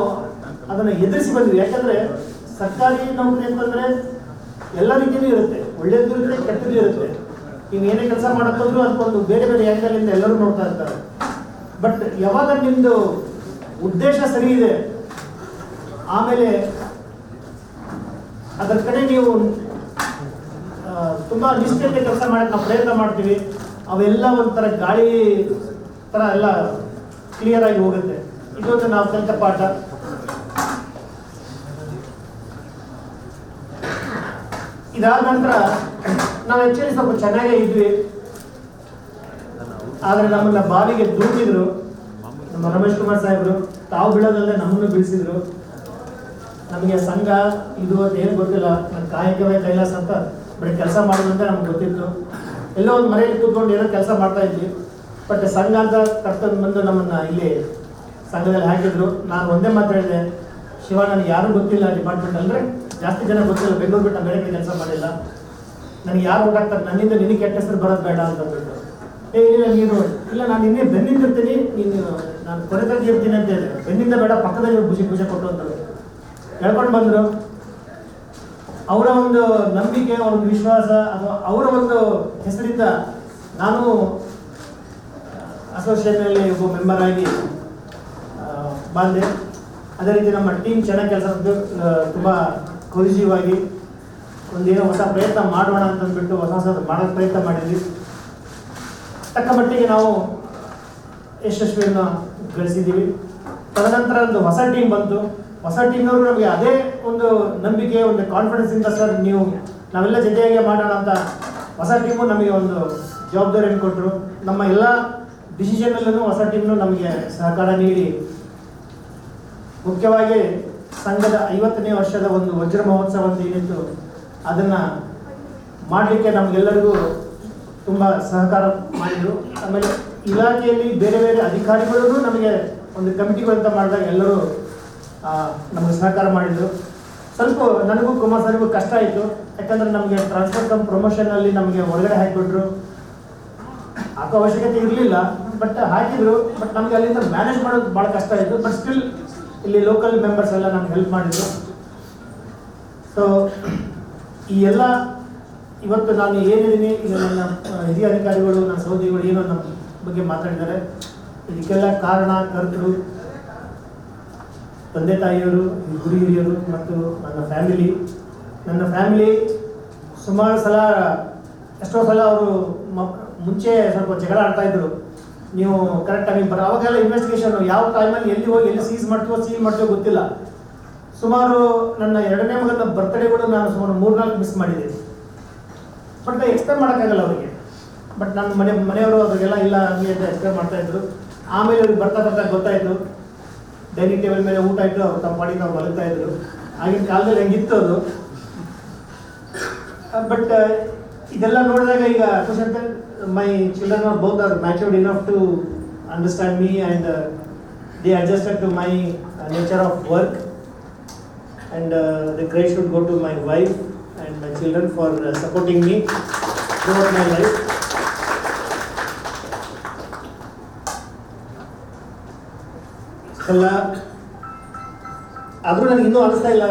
ಅದನ್ನು ಎದುರಿಸಿ ಬಂದ್ವಿ. ಯಾಕಂದರೆ ಸರ್ಕಾರಿ ನೌಕರಿ ಅಂತಂದರೆ ಎಲ್ಲ ರೀತಿಯೂ ಇರುತ್ತೆ, ಒಳ್ಳೆಯದು ಇರುತ್ತೆ, ಕೆಟ್ಟದ್ದು ಇರುತ್ತೆ. ನೀವು ಏನೇ ಕೆಲಸ ಮಾಡೋಕ್ಕಾದ್ರೂ ಅದಕ್ಕೊಂದು ಬೇರೆ ಬೇರೆ ಆ್ಯಂಗಲಿಂದ ಎಲ್ಲರೂ ನೋಡ್ತಾ ಇರ್ತಾರೆ. ಬಟ್ ಯಾವಾಗ ನಿಮ್ಮದು ಉದ್ದೇಶ ಸರಿ ಇದೆ, ಆಮೇಲೆ ಅದರ ಕಡೆ ನೀವು ತುಂಬ ನಿಷ್ಠೆಯಿಂದ ಕೆಲಸ ಮಾಡೋಕ್ಕೆ ನಾವು ಪ್ರಯತ್ನ ಮಾಡ್ತೀವಿ, ಅವೆಲ್ಲ ಒಂಥರ ಗಾಳಿ ಥರ ಎಲ್ಲ ಕ್ಲಿಯರ್ ಆಗಿ ಹೋಗುತ್ತೆ. ಇದೊಂದು ನಾವು ಕಲಿತ ಪಾಠ. ಇದಾದ ನಂತರ ನಾವು ಆ್ಯಕ್ಚುಲಿ ಸ್ವಲ್ಪ ಚೆನ್ನಾಗೇ ಇದ್ವಿ. ಆದರೆ ನಮ್ಮನ್ನ ಬಾವಿಗೆ ದೂಕಿದ್ರು ನಮ್ಮ ರಮೇಶ್ ಕುಮಾರ್ ಸಾಹೇಬರು. ತಾವು ಬೀಳೋದಲ್ಲದೆ ನಮ್ಮನ್ನು ಬೀಳಿಸಿದ್ರು. ನಮಗೆ ಸಂಘ ಇದು ಅಂತ ಏನು ಗೊತ್ತಿಲ್ಲ, ನನ್ನ ಕಾಯಕವೇ ಕೈಲಾಸ ಅಂತ ಬರೀ ಕೆಲಸ ಮಾಡೋದಂತ ನಮ್ಗೆ ಗೊತ್ತಿತ್ತು. ಎಲ್ಲೋ ಒಂದು ಮನೆಯಲ್ಲಿ ಕೂತ್ಕೊಂಡು ಏನೋ ಕೆಲಸ ಮಾಡ್ತಾ ಇದ್ವಿ. ಬಟ್ ಸಂಘ ಅಂತ ಕರ್ತವ್ಯ ಬಂದು ನಮ್ಮನ್ನು ಇಲ್ಲಿ ಸಂಘದಲ್ಲಿ ಹಾಕಿದ್ರು. ನಾನು ಒಂದೇ ಮಾತು ಹೇಳಿದೆ, ಶಿವ ನನಗೆ ಯಾರೂ ಗೊತ್ತಿಲ್ಲ ಡಿಪಾರ್ಟ್ಮೆಂಟ್, ಅಂದರೆ ಜಾಸ್ತಿ ಜನ ಗೊತ್ತಿಲ್ಲ, ಬೆಂಗಳೂರು ಬಿಟ್ಟು ಬೇರೆ ಕೆಲಸ ಮಾಡಿಲ್ಲ, ನನಗೆ ಯಾರು ಓಡಾಡ್ತಾರೆ, ನನ್ನಿಂದ ನಿನಗೆ ಕೆಟ್ಟ ಹೆಸರು ಬರೋದು ಬೇಡ ಅಂತಂದ್ಬಿಟ್ಟು. ಇಲ್ಲ ನೀನು ಇಲ್ಲ ನಾನು ನಿನ್ನೆ ಬೆನ್ನಿಂದ ಇರ್ತೀನಿ, ನೀನು ನಾನು ಕೊನೆ ತನಕ ಇರ್ತೀನಿ ಅಂತ ಹೇಳಿದೆ. ಬೆನ್ನಿಂದ ಬೇಡ, ಪಕ್ಕದಲ್ಲಿ ಭುಜೆ ಕೊಟ್ಟು ಅಂತ ಹೇಳ್ಕೊಂಡು ಬಂದರು. ಅವರ ಒಂದು ನಂಬಿಕೆ, ಅವರ ಒಂದು ವಿಶ್ವಾಸ, ಅಥವಾ ಅವರ ಒಂದು ಹೆಸರಿಂದ ನಾನು ಅಸೋಸಿಯೇಷನಲ್ಲಿ ಒಬ್ಬ ಮೆಂಬರ್ ಆಗಿ ಬಂದೆ. ಅದೇ ರೀತಿ ನಮ್ಮ ಟೀಮ್ ಚೆನ್ನಾಗಿ ಕೆಲಸ ತುಂಬ ಕೊಯಿಸಿವ್ ಆಗಿ ಒಂದೇನೋ ಹೊಸ ಪ್ರಯತ್ನ ಮಾಡೋಣ ಅಂತಂದ್ಬಿಟ್ಟು ಹೊಸ ಮಾಡೋಕ್ಕೆ ಪ್ರಯತ್ನ ಮಾಡಿದ್ವಿ. ತಕ್ಕ ಮಟ್ಟಿಗೆ ನಾವು ಯಶಸ್ವಿಯನ್ನು ಗಳಿಸಿದ್ದೀವಿ. ತದನಂತರ ಒಂದು ಹೊಸ ಟೀಮ್ ಬಂತು. ಹೊಸ ಟೀಮ್ನವರು ನಮಗೆ ಅದೇ ಒಂದು ನಂಬಿಕೆ, ಒಂದು ಕಾನ್ಫಿಡೆನ್ಸಿಂದ ಸರ್ ನಾವೆಲ್ಲ ಜೊತೆಯಾಗಿ ಮಾಡೋಣ ಅಂತ ಹೊಸ ಟೀಮು ನಮಗೆ ಒಂದು ಜವಾಬ್ದಾರಿಯನ್ನು ಕೊಟ್ಟರು. ನಮ್ಮ ಎಲ್ಲ ಡಿಸಿಷನಲ್ಲೂ ಹೊಸ ಟೀಮ್ನು ನಮಗೆ ಸಹಕಾರ ನೀಡಿ ಮುಖ್ಯವಾಗಿ ಸಂಘದ 50ನೇ ವರ್ಷದ ಒಂದು ವಜ್ರ ಮಹೋತ್ಸವ ಅಂತ ಏನಿತ್ತು ಅದನ್ನು ಮಾಡಲಿಕ್ಕೆ ನಮಗೆಲ್ಲರಿಗೂ ತುಂಬ ಸಹಕಾರ ಮಾಡಿದರು. ಆಮೇಲೆ ಇಲಾಖೆಯಲ್ಲಿ ಬೇರೆ ಬೇರೆ ಅಧಿಕಾರಿಗಳೂ ನಮಗೆ ಒಂದು ಕಮಿಟಿಗಳಂತ ಮಾಡಿದಾಗ ಎಲ್ಲರೂ ನಮಗೆ ಸಹಕಾರ ಮಾಡಿದರು. ಸ್ವಲ್ಪ ನನಗೂ ಕುಮಾರ್ ಸರ್ಗೂ ಕಷ್ಟ ಆಯಿತು. ಯಾಕಂದರೆ ನಮಗೆ ಟ್ರಾನ್ಸ್ಫರ್ ಕಮ್ ಪ್ರಮೋಷನಲ್ಲಿ ನಮಗೆ ಹೊರಗಡೆ ಹಾಕಿಬಿಟ್ರು. ಹಾಕೋ ಅವಶ್ಯಕತೆ ಇರಲಿಲ್ಲ, ಬಟ್ ಹಾಕಿದ್ರು. ಬಟ್ ನಮಗೆ ಅಲ್ಲಿಂದ ಮ್ಯಾನೇಜ್ ಮಾಡೋದು ಭಾಳ ಕಷ್ಟ ಆಯಿತು. ಬಟ್ ಸ್ಟಿಲ್ ಇಲ್ಲಿ ಲೋಕಲ್ ಮೆಂಬರ್ಸ್ ಎಲ್ಲ ನಮ್ಗೆ ಹೆಲ್ಪ್ ಮಾಡಿದರು. ಸೊ ಈ ಎಲ್ಲ ಇವತ್ತು ನಾನು ಏನಿದ್ದೀನಿ, ಈಗ ನನ್ನ ಹಿರಿಯ ಅಧಿಕಾರಿಗಳು, ನನ್ನ ಸಹೋದರಿಗಳು ಏನೋ ನಮ್ಮ ಬಗ್ಗೆ ಮಾತಾಡಿದ್ದಾರೆ. ಇದಕ್ಕೆಲ್ಲ ಕಾರಣ ಕರ್ತರು, ತಂದೆ ತಾಯಿಯವರು, ಗುರು ಹಿರಿಯರು ಮತ್ತು ನನ್ನ ಫ್ಯಾಮಿಲಿ. ಸುಮಾರು ಸಲ ಎಷ್ಟೋ ಸಲ ಅವರು ಮುಂಚೆ ಸ್ವಲ್ಪ ಜಗಳ ಆಡ್ತಾಯಿದ್ರು. ನೀವು ಕರೆಕ್ಟ್ ಟೈಮಿಗೆ ಅವಾಗೆಲ್ಲ ಇನ್ವೆಸ್ಟಿಗೇಷನ್ ಯಾವ ಟೈಮಲ್ಲಿ ಎಲ್ಲಿ ಹೋಗಿ ಎಲ್ಲಿ ಸೀಲ್ ಮಾಡ್ತೀವೋ ಗೊತ್ತಿಲ್ಲ. ಸುಮಾರು ನನ್ನ 2ನೇ ಮಗನ ಬರ್ತ್ಡೇಗಳು ನಾನು ಸುಮಾರು 3-4 ಮಿಸ್ ಮಾಡಿದ್ದೀನಿ. ಬಟ್ ಎಕ್ಸ್ಪ್ಲೇನ್ ಮಾಡೋಕ್ಕಾಗಲ್ಲ ಅವರಿಗೆ. ಬಟ್ ನನ್ನ ಮನೆಯವರು ಅವ್ರಿಗೆಲ್ಲ ಇಲ್ಲ ಹಂಗೆ ಅಂತ ಎಕ್ಸ್ಪ್ಲೇನ್ ಮಾಡ್ತಾಯಿದ್ರು. ಆಮೇಲೆ ಅವ್ರಿಗೆ ಬರ್ತಾ ಗೊತ್ತಾಯಿತು. ಡೈನಿಂಗ್ ಟೇಬಲ್ ಮೇಲೆ ಊಟ ಇಟ್ಟು ಅವ್ರು ತಮ್ಮ ಪಾಡಿಗೆ ನಾವು ಮಲಗ್ತಾ ಇದ್ರು. ಆಗಿನ ಕಾಲದಲ್ಲಿ ಹೆಂಗಿತ್ತು ಅದು. ಬಟ್ ಇದೆಲ್ಲ ನೋಡಿದಾಗ ಈಗ my children are both are matured enough to understand me and they adjusted to my nature of work. And the credit should go to my wife and my children for supporting me throughout my life. ಎಲ್ಲ ಆದರೂ ನನಗೆ ಇನ್ನೂ ಅನಿಸ್ತಾ ಇಲ್ಲ.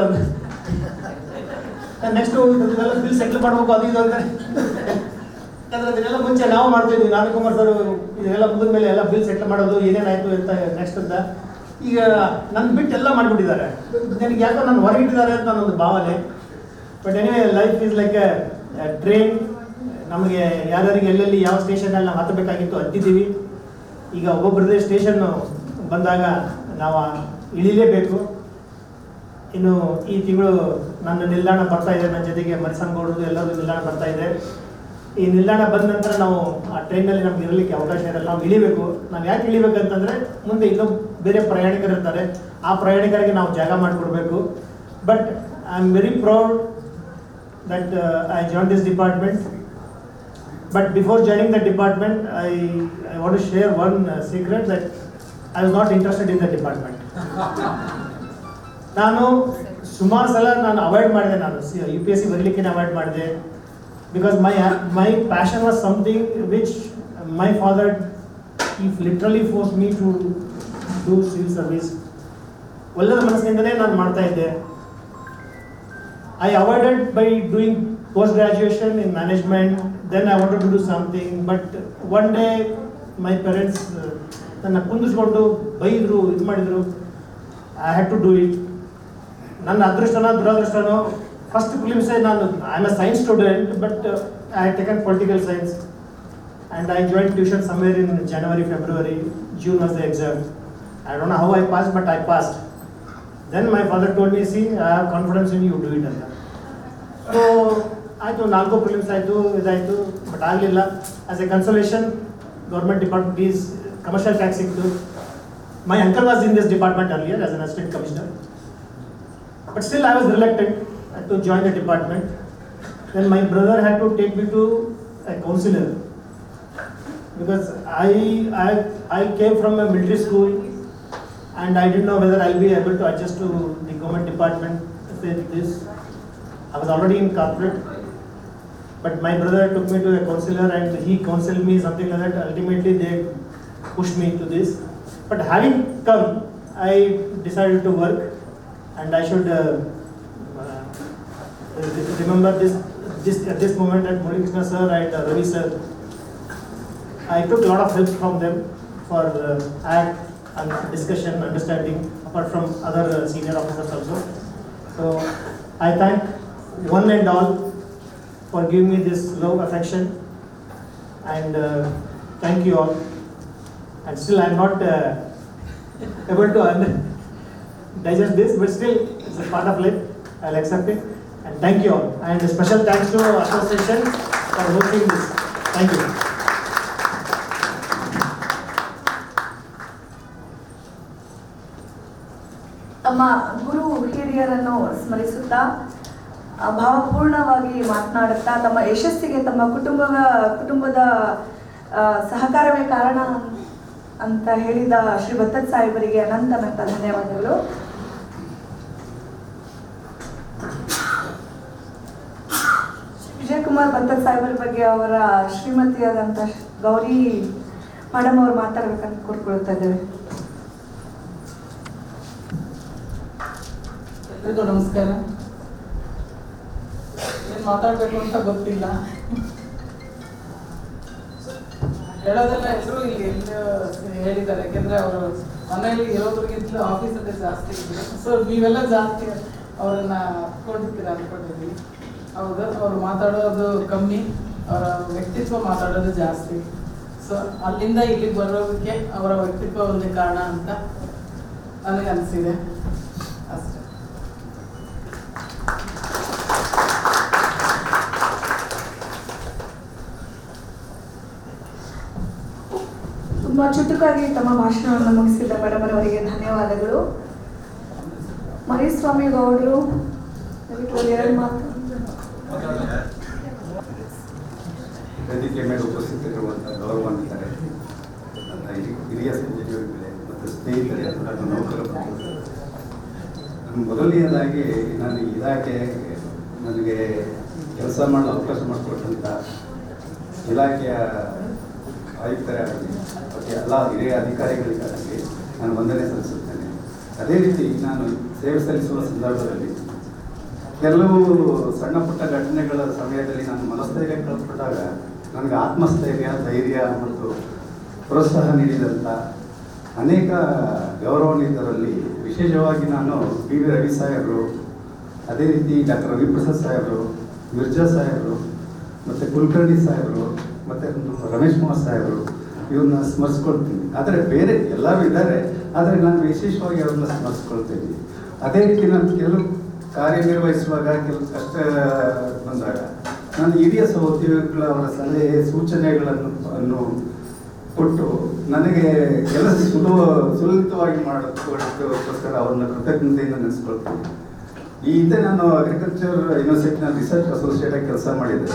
Next ಇದೆಲ್ಲ bill settle ಮಾಡಬೇಕು, ಅದು ಇದು ಅಂತ. ಯಾಕಂದರೆ ಅದನ್ನೆಲ್ಲ ಮುಂಚೆ ನಾವು ಮಾಡ್ತಾಯಿದ್ವಿ. ನಾನು ಕುಮಾರ್ ಸರ್ ಇದೆಲ್ಲ ಮುಗಿದ ಮೇಲೆ ಎಲ್ಲ ಬಿಲ್ ಸೆಟ್ಲ್ ಮಾಡೋದು ಏನೇನಾಯಿತು ಅಂತ ನೆಕ್ಸ್ಟ್ ಅಂತ. ಈಗ ನನ್ನ ಬಿಟ್ಟು ಎಲ್ಲ ಮಾಡಿಬಿಟ್ಟಿದ್ದಾರೆ. ನನಗೆ ಯಾಕೋ ನಾನು ಹೊರಗಿಟ್ಟಿದ್ದಾರೆ ಅಂತ ನನ್ನೊಂದು ಭಾವನೆ. But anyway life is like A train. ನಮಗೆ ಯಾರ್ಯಾರಿಗೆ ಎಲ್ಲೆಲ್ಲಿ ಯಾವ ಸ್ಟೇಷನಲ್ಲಿ ನಾವು ಹತ್ತಬೇಕಾಗಿತ್ತು ಹತ್ತಿದ್ದೀವಿ. ಈಗ ಒಬ್ಬೊಬ್ಬರದೇ ಸ್ಟೇಷನ್ನು ಬಂದಾಗ ನಾವು ಇಳಿಲೇಬೇಕು. ಇನ್ನು ಈ ತಿಂಗಳು ನನ್ನ ನಿಲ್ದಾಣ ಬರ್ತಾ ಇದೆ. ನನ್ನ ಜೊತೆಗೆ ಮರಿಸಂಗೌಡರು ಎಲ್ಲರೂ ನಿಲ್ದಾಣ ಬರ್ತಾ ಇದೆ. ಈ ನಿಲ್ದಾಣ ಬಂದ ನಂತರ ನಾವು ಆ ಟ್ರೈನಲ್ಲಿ ನಮ್ಗೆ ಇರಲಿಕ್ಕೆ ಅವಕಾಶ ಇರಲ್ಲ. ನಾವು ಇಳಿಬೇಕು. ನಾವು ಯಾಕೆ ಇಳಿಬೇಕಂತಂದರೆ ಮುಂದೆ ಇನ್ನೂ ಬೇರೆ ಪ್ರಯಾಣಿಕರು ಇರ್ತಾರೆ. ಆ ಪ್ರಯಾಣಿಕರಿಗೆ ನಾವು ಜಾಗ ಮಾಡಿಕೊಡ್ಬೇಕು. But I am very proud that I join this department. But before joining the department, I want to share one secret that I was not interested in the department. ನಾನು ಸುಮಾರು ಸಲ ಅವಾಯ್ಡ್ ಮಾಡಿದೆ. ನಾನು UPSC ಬರೀಲಿಕ್ಕೆ avoid ಮಾಡಿದೆ. Because my passion was something which my father, he literally forced me to do civil service. ಒಳ್ಳೆಯ ಮನಸ್ಸಿನಿಂದಲೇ ನಾನು ಮಾಡ್ತಾ ಇದ್ದೆ. I avoided by doing post-graduation in management. Then I wanted to do something, but one day my parents ನನ್ನ ಕುಂದಿಸ್ಕೊಂಡು ಬೈದರು, ಇದು ಮಾಡಿದರು. I had to do it. ನನ್ನ ಅದೃಷ್ಟನೋ ದುರದೃಷ್ಟನೋ first ಫಿಲಿಮ್ಸೇ ನಾನು I am A science student, but I had taken political science and I join tuition somewhere in January, February. June was the exam. I don't know how I passed, but I passed. Then my father told me, see, I have confidence in you, do it ಅಂತ. So ಆಯಿತು, 4 films ಆಯಿತು, ಇದಾಯಿತು, but ಆಗಲಿಲ್ಲ. As a consolation government department is commercial tax ಸಿಕ್ತು. My uncle was in this department earlier as an assistant commissioner, but still I was reluctant to join the department. Then my brother had to take me to a counsellor because I came from a military school and I didn't know whether I'll be able to adjust to the government department with this. I was already in corporate, but my brother took me to a counselor and he counseled me, something like that. Ultimately they pushed me to this, but having come I decided to work, and I should remember this at this moment that Murali Krishna sir and Ravi sir, I took a lot of help from them. for act and discussion, understanding, apart from other senior officers also. So I thank one and all for giving me this love, affection, and thank you all. And still I am not able to digest this, but still it's a part of life. I'll accept it. And thank you all. And a special thanks to association for hosting this. Thank you. ತಮ್ಮ ಗುರು ಹಿರಿಯರನ್ನು ಸ್ಮರಿಸುತ್ತಾ ಭಾವಪೂರ್ಣವಾಗಿ ಮಾತನಾಡುತ್ತಾ ತಮ್ಮ ಯಶಸ್ಸಿಗೆ ತಮ್ಮ ಕುಟುಂಬದ ಸಹಕಾರವೇ ಕಾರಣ ಅಂತ ಹೇಳಿದ ಶ್ರೀ ಭತ್ತತ್ ಸಾಹೇಬರಿಗೆ ಅನಂತ ಧನ್ಯವಾದಗಳು. ವಿಜಯಕುಮಾರ್ ಭತ್ತತ್ ಸಾಹೇಬರ ಬಗ್ಗೆ ಅವರ ಶ್ರೀಮತಿಯಾದಂಥ ಗೌರಿ ಮೇಡಮ್ ಅವರು ಮಾತಾಡ್ಬೇಕಂತ ಕೋರ್ಕೊಳ್ತಾ ಇದ್ದೇವೆ. ಎಲ್ರಿಗೂ ನಮಸ್ಕಾರ. ಏನು ಮಾತಾಡಬೇಕು ಅಂತ ಗೊತ್ತಿಲ್ಲ, ಹೇಳೋದೆಲ್ಲ ಎಲ್ಲರೂ ಇಲ್ಲಿ ಹೇಳಿದ್ದಾರೆ. ಯಾಕೆಂದ್ರೆ ಅವರು ಮನೆಯಲ್ಲಿ ಇರೋದ್ರಿಗಿಂತಲೂ ಆಫೀಸಲ್ಲೇ ಜಾಸ್ತಿ ಇದ್ದಾರೆ. ಸೊ ನೀವೆಲ್ಲ ಜಾಸ್ತಿ ಅವರನ್ನ ಅನ್ಕೊಂಡಿದ್ದೀವಿ. ಹೌದು, ಅವರು ಮಾತಾಡೋದು ಕಮ್ಮಿ, ಅವರ ವ್ಯಕ್ತಿತ್ವ ಮಾತಾಡೋದು ಜಾಸ್ತಿ. ಸೊ ಅಲ್ಲಿಂದ ಇಲ್ಲಿಗೆ ಬರೋದಕ್ಕೆ ಅವರ ವ್ಯಕ್ತಿತ್ವ ಒಂದೇ ಕಾರಣ ಅಂತ ನನಗೆ ಅನಿಸಿದೆ ಅಷ್ಟೇ. ತುಂಬಾ ಚುಟುಕಾಗಿ ತಮ್ಮ ಭಾಷಣವನ್ನು ಮುಗಿಸಿದ ಮೇಡಮ್ ಅವರಿಗೆ ಧನ್ಯವಾದಗಳು. ಮರಿಸ್ವಾಮಿ ಗೌಡರು ಎರಡು ಮಾತು. ವೇದಿಕೆ ಮೇಲೆ ಉಪಸ್ಥಿತರಿರುವಂತಹ ಗೌರವಾನ್ವಿತರೆ, ನನ್ನ ಹಿರಿಯ ಸಹೋದ್ಯೋಗಿಗಳೇ ಮತ್ತು ಸ್ನೇಹಿತರೆ, ನನ್ನ ನೌಕರ ಬಂಧುಗಳೇ, ಮೊದಲನೆಯದಾಗಿ ನಾನು ಇಲಾಖೆ ನನಗೆ ಕೆಲಸ ಮಾಡಲು ಅವಕಾಶ ಮಾಡಿಕೊಟ್ಟಂಥ ಇಲಾಖೆಯ ಆಯುಕ್ತರಾಗಲಿ ಮತ್ತು ಎಲ್ಲ ಹಿರಿಯ ಅಧಿಕಾರಿಗಳಿಗಾಗಲಿ ನಾನು ವಂದನೆ ಸಲ್ಲಿಸುತ್ತೇನೆ. ಅದೇ ರೀತಿ ನಾನು ಸೇವೆ ಸಲ್ಲಿಸುವ ಸಂದರ್ಭದಲ್ಲಿ ಕೆಲವು ಸಣ್ಣ ಪುಟ್ಟ ಘಟನೆಗಳ ಸಮಯದಲ್ಲಿ ನಾನು ಮನಸ್ಥೈರ್ಯ ಕಳೆದುಕೊಂಡಾಗ ನನಗೆ ಆತ್ಮಸ್ಥೈರ್ಯ, ಧೈರ್ಯ ಮತ್ತು ಪ್ರೋತ್ಸಾಹ ನೀಡಿದಂಥ ಅನೇಕ ಗೌರವಾನ್ವಿತರಲ್ಲಿ ವಿಶೇಷವಾಗಿ ನಾನು ಪಿ ವಿ ರವಿ ಸಾಹೇಬರು, ಅದೇ ರೀತಿ ಡಾಕ್ಟರ್ ರವಿಪ್ರಸಾದ್ ಸಾಹೇಬರು, ಮಿರ್ಜಾ ಸಾಹೇಬರು, ಮತ್ತು ಕುಲಕರ್ಣಿ ಸಾಹೇಬರು, ಮತ್ತು ರಮೇಶ್ ಕುಮಾರ್ ಸಾಹೇಬರು, ಇವನ್ನ ಸ್ಮರಿಸ್ಕೊಳ್ತೀನಿ. ಆದರೆ ಬೇರೆ ಎಲ್ಲರೂ ಇದ್ದಾರೆ, ಆದರೆ ನಾನು ವಿಶೇಷವಾಗಿ ಅವ್ರನ್ನ ಸ್ಮರಿಸ್ಕೊಳ್ತೀನಿ. ಅದೇ ರೀತಿ ನಾನು ಕೆಲವು ಕಾರ್ಯನಿರ್ವಹಿಸುವಾಗ ಕೆಲವು ಕಷ್ಟ ಬಂದಾಗ ನಾನು ಹಿರಿಯ ಸಹೋದ್ಯೋಗಿಗಳ ಅವರ ಸಲಹೆ ಸೂಚನೆಗಳನ್ನು ಕೊಟ್ಟು ನನಗೆ ಕೆಲಸ ಸುಲಲಿತವಾಗಿ ಮಾಡೋದಕ್ಕೋಸ್ಕರ ಅವ್ರನ್ನ ಕೃತಜ್ಞತೆಯಿಂದ ನೆನೆಸ್ಕೊಳ್ತೀನಿ. ಈ ಹಿಂದೆ ನಾನು ಅಗ್ರಿಕಲ್ಚರ್ ಯೂನಿವರ್ಸಿಟಿನ ರಿಸರ್ಚ್ ಅಸೋಸಿಯೇಟ್ ಆಗಿ ಕೆಲಸ ಮಾಡಿದ್ದೆ.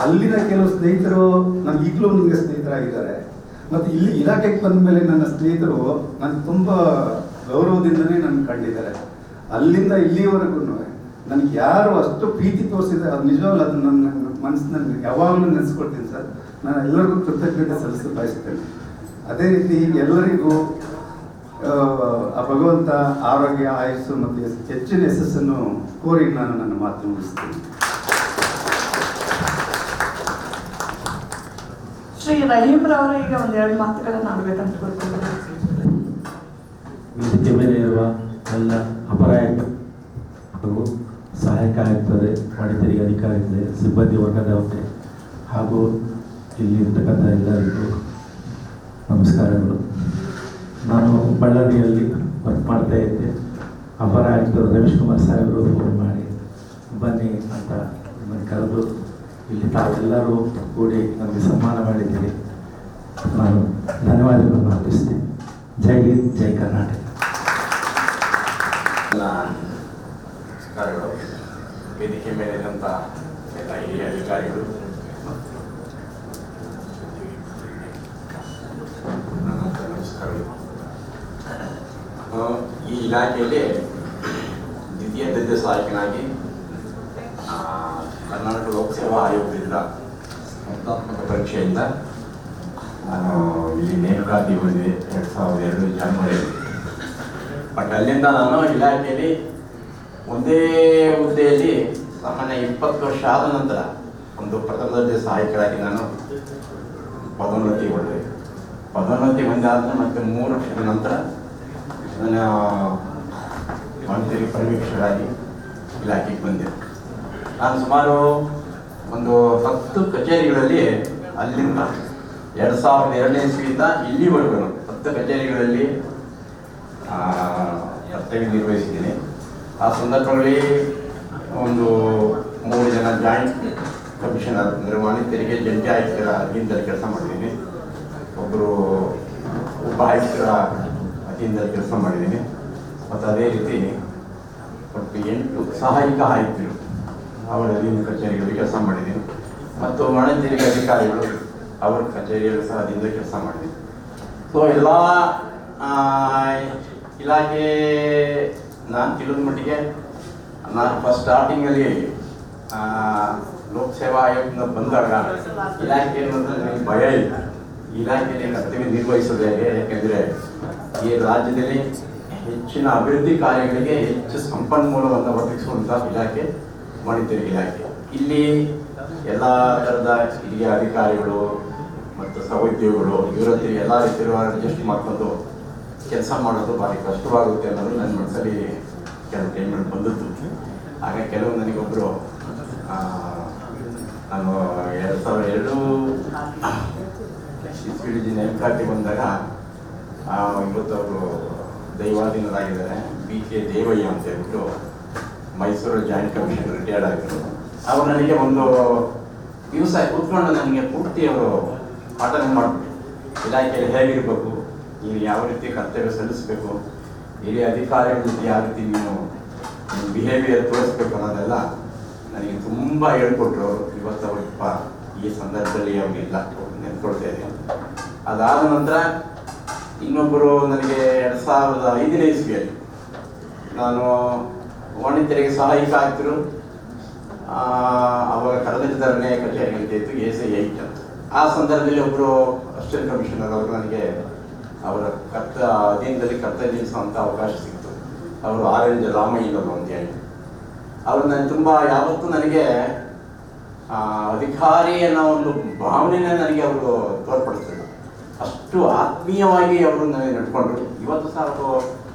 ಅಲ್ಲಿನ ಕೆಲವು ಸ್ನೇಹಿತರು ನನಗೆ ಈಗಲೂ ನನಗೆ ಸ್ನೇಹಿತರಾಗಿದ್ದಾರೆ. ಮತ್ತು ಇಲ್ಲಿ ಇಲಾಖೆಗೆ ಬಂದ ಮೇಲೆ ನನ್ನ ಸ್ನೇಹಿತರು ನನಗೆ ತುಂಬ ಗೌರವದಿಂದನೇ ನನ್ನ ಕಂಡಿದ್ದಾರೆ. ಅಲ್ಲಿಂದ ಇಲ್ಲಿವರೆಗೂ ನನಗೆ ಯಾರು ಅಷ್ಟು ಪ್ರೀತಿ ತೋರಿಸಿದ್ರೆ ಅದು ನಿಜವಾಗ್ಲೂ ಅದು ನನ್ನ ಮನಸ್ಸಿನಲ್ಲಿ ಯಾವಾಗಲೂ ನೆನೆಸ್ಕೊಳ್ತೀನಿ ಸರ್. ನಾನು ಎಲ್ಲರಿಗೂ ಕೃತಜ್ಞತೆ ಸಲ್ಲಿಸಲು ಬಯಸ್ತೇನೆ. ಅದೇ ರೀತಿ ಎಲ್ಲರಿಗೂ ಆ ಭಗವಂತ ಆರೋಗ್ಯ, ಆಯುಸ್ಸು ಮತ್ತು ಹೆಚ್ಚಿನ ಯಶಸ್ಸನ್ನು ಕೋರಿ ನಾನು ನನ್ನ ಮಾತು ಮುಗಿಸ್ತೀನಿ. ಶ್ರೀ ರಹೀಮ್ರವರು ಈಗ ಒಂದೆರಡು ಮಾತುಗಳನ್ನು ಆಡಬೇಕಂತ ಕೋರ್ಕೊಳ್ತಾರೆ. ವೇದಿಕೆ ಮೇಲೆ ಇರುವ ಎಲ್ಲ ಅಪರಾಯಕ ಹಾಗೂ ಸಹಾಯಕ ಆಯುಕ್ತರೇ, ಪಡಿತರಿಗೆ ಅಧಿಕಾರಿಗಳೇ, ಸಿಬ್ಬಂದಿ ವರ್ಗದವರೇ ಹಾಗೂ ಇಲ್ಲಿರ್ತಕ್ಕಂಥ ಎಲ್ಲರಿಗೂ ನಮಸ್ಕಾರಗಳು. ನಾನು ಬಳ್ಳಾರಿಯಲ್ಲಿ ವರ್ಕ್ ಮಾಡ್ತಾ ಇದ್ದೆ. ಅಪರ ಆಯುಕ್ತರು ರಮೇಶ್ ಕುಮಾರ್ ಸಾಹೇಬರು ಫೋನ್ ಮಾಡಿ ಬನ್ನಿ ಅಂತ ನಮ್ಮನ್ನು ಕರೆದು ಇಲ್ಲಿ ತಾವೆಲ್ಲರೂ ಕೂಡಿ ನಮಗೆ ಸನ್ಮಾನ ಮಾಡಿದ್ದೀರಿ. ನಾನು ಧನ್ಯವಾದಗಳನ್ನು ಅರ್ಪಿಸ್ತೀನಿ. ಜೈ ಹಿಂದ್, ಜೈ ಕರ್ನಾಟಕ. ನಮಸ್ಕಾರಗಳು. ವೇದಿಕೆ ಮೇಲಿರುವಂಥ ಎಲ್ಲ ಹಿರಿಯ ಅಧಿಕಾರಿಗಳು, ನಮಸ್ಕಾರಗಳು. ಈ ಇಲಾಖೆಯಲ್ಲಿ ದ್ವಿತೀಯ ದರ್ಜೆ ಸಹಾಯಕನಾಗಿ ಕರ್ನಾಟಕ ಲೋಕಸೇವಾ ಆಯೋಗದಿಂದ ಸ್ಪರ್ಧಾತ್ಮಕ ಪರೀಕ್ಷೆಯಿಂದ ನಾನು ಇಲ್ಲಿ ನೇಮಕಾತಿ ಹೊಂದಿದೆ 2002 ಜನವರಿಯಲ್ಲಿ. ಬಟ್ ಅಲ್ಲಿಂದ ನಾನು ಇಲಾಖೆಯಲ್ಲಿ ಒಂದೇ ಹುದ್ದೆಯಲ್ಲಿ ಸಾಮಾನ್ಯ 20 ವರ್ಷ ಆದ ನಂತರ ಒಂದು ಪ್ರಥಮ ದರ್ಜೆ ಸಹಾಯಕರಾಗಿ ನಾನು ಪದೋನ್ನತಿ ಹೊಂದಿದೆ. ಪದೋನ್ನತಿ ಹೊಂದಾದ ಮತ್ತು 3 ವರ್ಷದ ನಂತರ ನಾನು ವಾಣಿಜ್ಯ ಪರಿವೀಕ್ಷಕರಾಗಿ ಇಲಾಖೆಗೆ ಬಂದೆ. ನಾನು ಸುಮಾರು ಒಂದು 10 ಕಚೇರಿಗಳಲ್ಲಿ ಅಲ್ಲಿಂದ 2002ನೇ ಇಸ್ವಿಯಿಂದ ಇಲ್ಲಿವರೆಗೂ 10 ಕಚೇರಿಗಳಲ್ಲಿ ಕರ್ತವ್ಯ ನಿರ್ವಹಿಸಿದ್ದೀನಿ. ಆ ಸಂದರ್ಭಗಳಲ್ಲಿ ಒಂದು 3 ಜನ ಜಾಯಿಂಟ್ ಕಮಿಷನರ್ ಅಂದರೆ ವಾಣಿಜ್ಯ ತೆರಿಗೆ ಜಂಟಿ ಆಯುಕ್ತರ ಅಧೀನದಲ್ಲಿ ಕೆಲಸ ಮಾಡಿದ್ದೀನಿ. ಒಬ್ಬರು ಉಪ ಆಯುಕ್ತರ ಅಧೀನದಲ್ಲಿ ಕೆಲಸ ಮಾಡಿದ್ದೀನಿ. ಮತ್ತು ಅದೇ ರೀತಿ ಒಟ್ಟು 8 ಸಹಾಯಕ ಆಯುಕ್ತರು ಅವರ ಅಧೀನ ಕಚೇರಿಗಳಲ್ಲಿ ಕೆಲಸ ಮಾಡಿದ್ದೀನಿ. ಮತ್ತು ವಾಣಿಜ್ಯ ತೆರಿಗೆ ಅಧಿಕಾರಿಗಳು ಅವರ ಕಚೇರಿಯಲ್ಲಿ ಸಹ ಅಧೀನದಲ್ಲಿ ಕೆಲಸ ಮಾಡಿದ್ದೀನಿ. ಸೊ ಎಲ್ಲ ಇಲಾಖೆ ನಾನು ತಿಳಿದ ಮಟ್ಟಿಗೆ ನಾನು ಫಸ್ಟ್ ಸ್ಟಾರ್ಟಿಂಗಲ್ಲಿ ಲೋಕಸೇವಾ ಆಯೋಗದಿಂದ ಬಂದಾಗ ಇಲಾಖೆ ಅನ್ನೋದು ನನಗೆ ಭಯ ಇತ್ತು. ಇಲಾಖೆಯಲ್ಲಿ ಕರ್ತವ್ಯ ನಿರ್ವಹಿಸೋದು ಹೇಗೆ? ಯಾಕೆಂದರೆ ಈ ರಾಜ್ಯದಲ್ಲಿ ಹೆಚ್ಚಿನ ಅಭಿವೃದ್ಧಿ ಕಾರ್ಯಗಳಿಗೆ ಹೆಚ್ಚು ಸಂಪನ್ಮೂಲವನ್ನು ಒದಗಿಸುವಂಥ ಇಲಾಖೆ ವಾಣಿಜ್ಯ ತೆರಿಗೆ ಇಲಾಖೆ. ಇಲ್ಲಿ ಎಲ್ಲ ಥರದ ಹಿರಿಯ ಅಧಿಕಾರಿಗಳು ಮತ್ತು ಸಹೋದ್ಯೋಗಿಗಳು ಇವರೊತ್ತಿಗೆ ಎಲ್ಲ ರೀತಿಯ ಅಡ್ಜಸ್ಟ್ ಮಾಡಿಕೊಂಡು ಕೆಲಸ ಮಾಡೋದು ಭಾರಿ ಕಷ್ಟವಾಗುತ್ತೆ ಅನ್ನೋದು ನನ್ನ ಮನಸ್ಸಲ್ಲಿ ಕೆಲವು ಟೈಮ್ಗಳು ಬಂದದ್ದು. ಆಗ ಕೆಲವು ನನಗೊಬ್ಬರು ನಾನು 2002 ಇಸ್ವಿಲಿ ನೇಮಕಾತಿ ಬಂದಾಗ ಇವತ್ತು ಅವರು ದೈವಾಧೀನರಾಗಿದ್ದಾರೆ BK ದೇವಯ್ಯ ಅಂತ ಹೇಳ್ಬಿಟ್ಟು ಮೈಸೂರು ಜಾಯಿಂಟ್ ಕಮಿಷನರ್ ರಿಟೈರ್ಡ್ ಆಗಿದ್ರು. ಅವರು ನನಗೆ ಒಂದು ದಿವಸ ಕೂತ್ಕೊಂಡು ನನಗೆ ಪೂರ್ತಿ ಅವರು ಪಾಠನೆ ಮಾಡಿಬಿಟ್ಟು ಇಲಾಖೆಯಲ್ಲಿ ಹೇಗಿರಬೇಕು, ನೀನು ಯಾವ ರೀತಿ ಕರ್ತವ್ಯ ಸಲ್ಲಿಸಬೇಕು, ಹಿರಿಯ ಅಧಿಕಾರಿಗಳ ಜೊತೆ ಯಾವ ರೀತಿ ನೀನು ಬಿಹೇವಿಯರ್ ತೋರಿಸ್ಬೇಕು ಅನ್ನೋದೆಲ್ಲ ನನಗೆ ತುಂಬ ಹೇಳ್ಕೊಟ್ರು. ಇವತ್ತು ಅವರಿಪ್ಪ ಈ ಸಂದರ್ಭದಲ್ಲಿ ಅವ್ರಿಗಿಲ್ಲ, ನೆನ್ಕೊಳ್ತಾ ಇದ್ದೀನಿ. ಅದಾದ ನಂತರ ಇನ್ನೊಬ್ಬರು ನನಗೆ 2005ನೇ ಇಸ್ವಿಯಲ್ಲಿ ನಾನು ವಾಣಿಜ್ಯ ತೆರಿಗೆ ಸಹಾಯಕ ಆಯುಕ್ತರು, ಅವಾಗ ಕರದರ್ಶಿ ಕಚೇರಿ ಅಂತ ಇತ್ತು, ASI 8 ಅಂತ. ಆ ಸಂದರ್ಭದಲ್ಲಿ ಒಬ್ಬರು ಅಸಿಸ್ಟೆಂಟ್ ಕಮಿಷನರ್ ಅವರು ನನಗೆ ಅವರ ಅಧೀನದಲ್ಲಿ ಕರ್ತವ್ಯ ನಿರ್ವಹಿಸುವಂಥ ಅವಕಾಶ ಸಿಕ್ತು. ಅವರು RN ರಾಮಯ್ಯನವರು ಅಂತ ಹೇಳಿ ಅವರು ನಾನು ತುಂಬ ಯಾವತ್ತೂ ನನಗೆ ಅಧಿಕಾರಿ ಅನ್ನೋ ಒಂದು ಭಾವನೆನೇ ನನಗೆ ಅವರು ತೋರ್ಪಡಿಸಿದ್ರು. ಅಷ್ಟು ಆತ್ಮೀಯವಾಗಿ ಅವರು ನನಗೆ ನಡ್ಕೊಂಡ್ರು. ಇವತ್ತು ಸಹ ಅವರು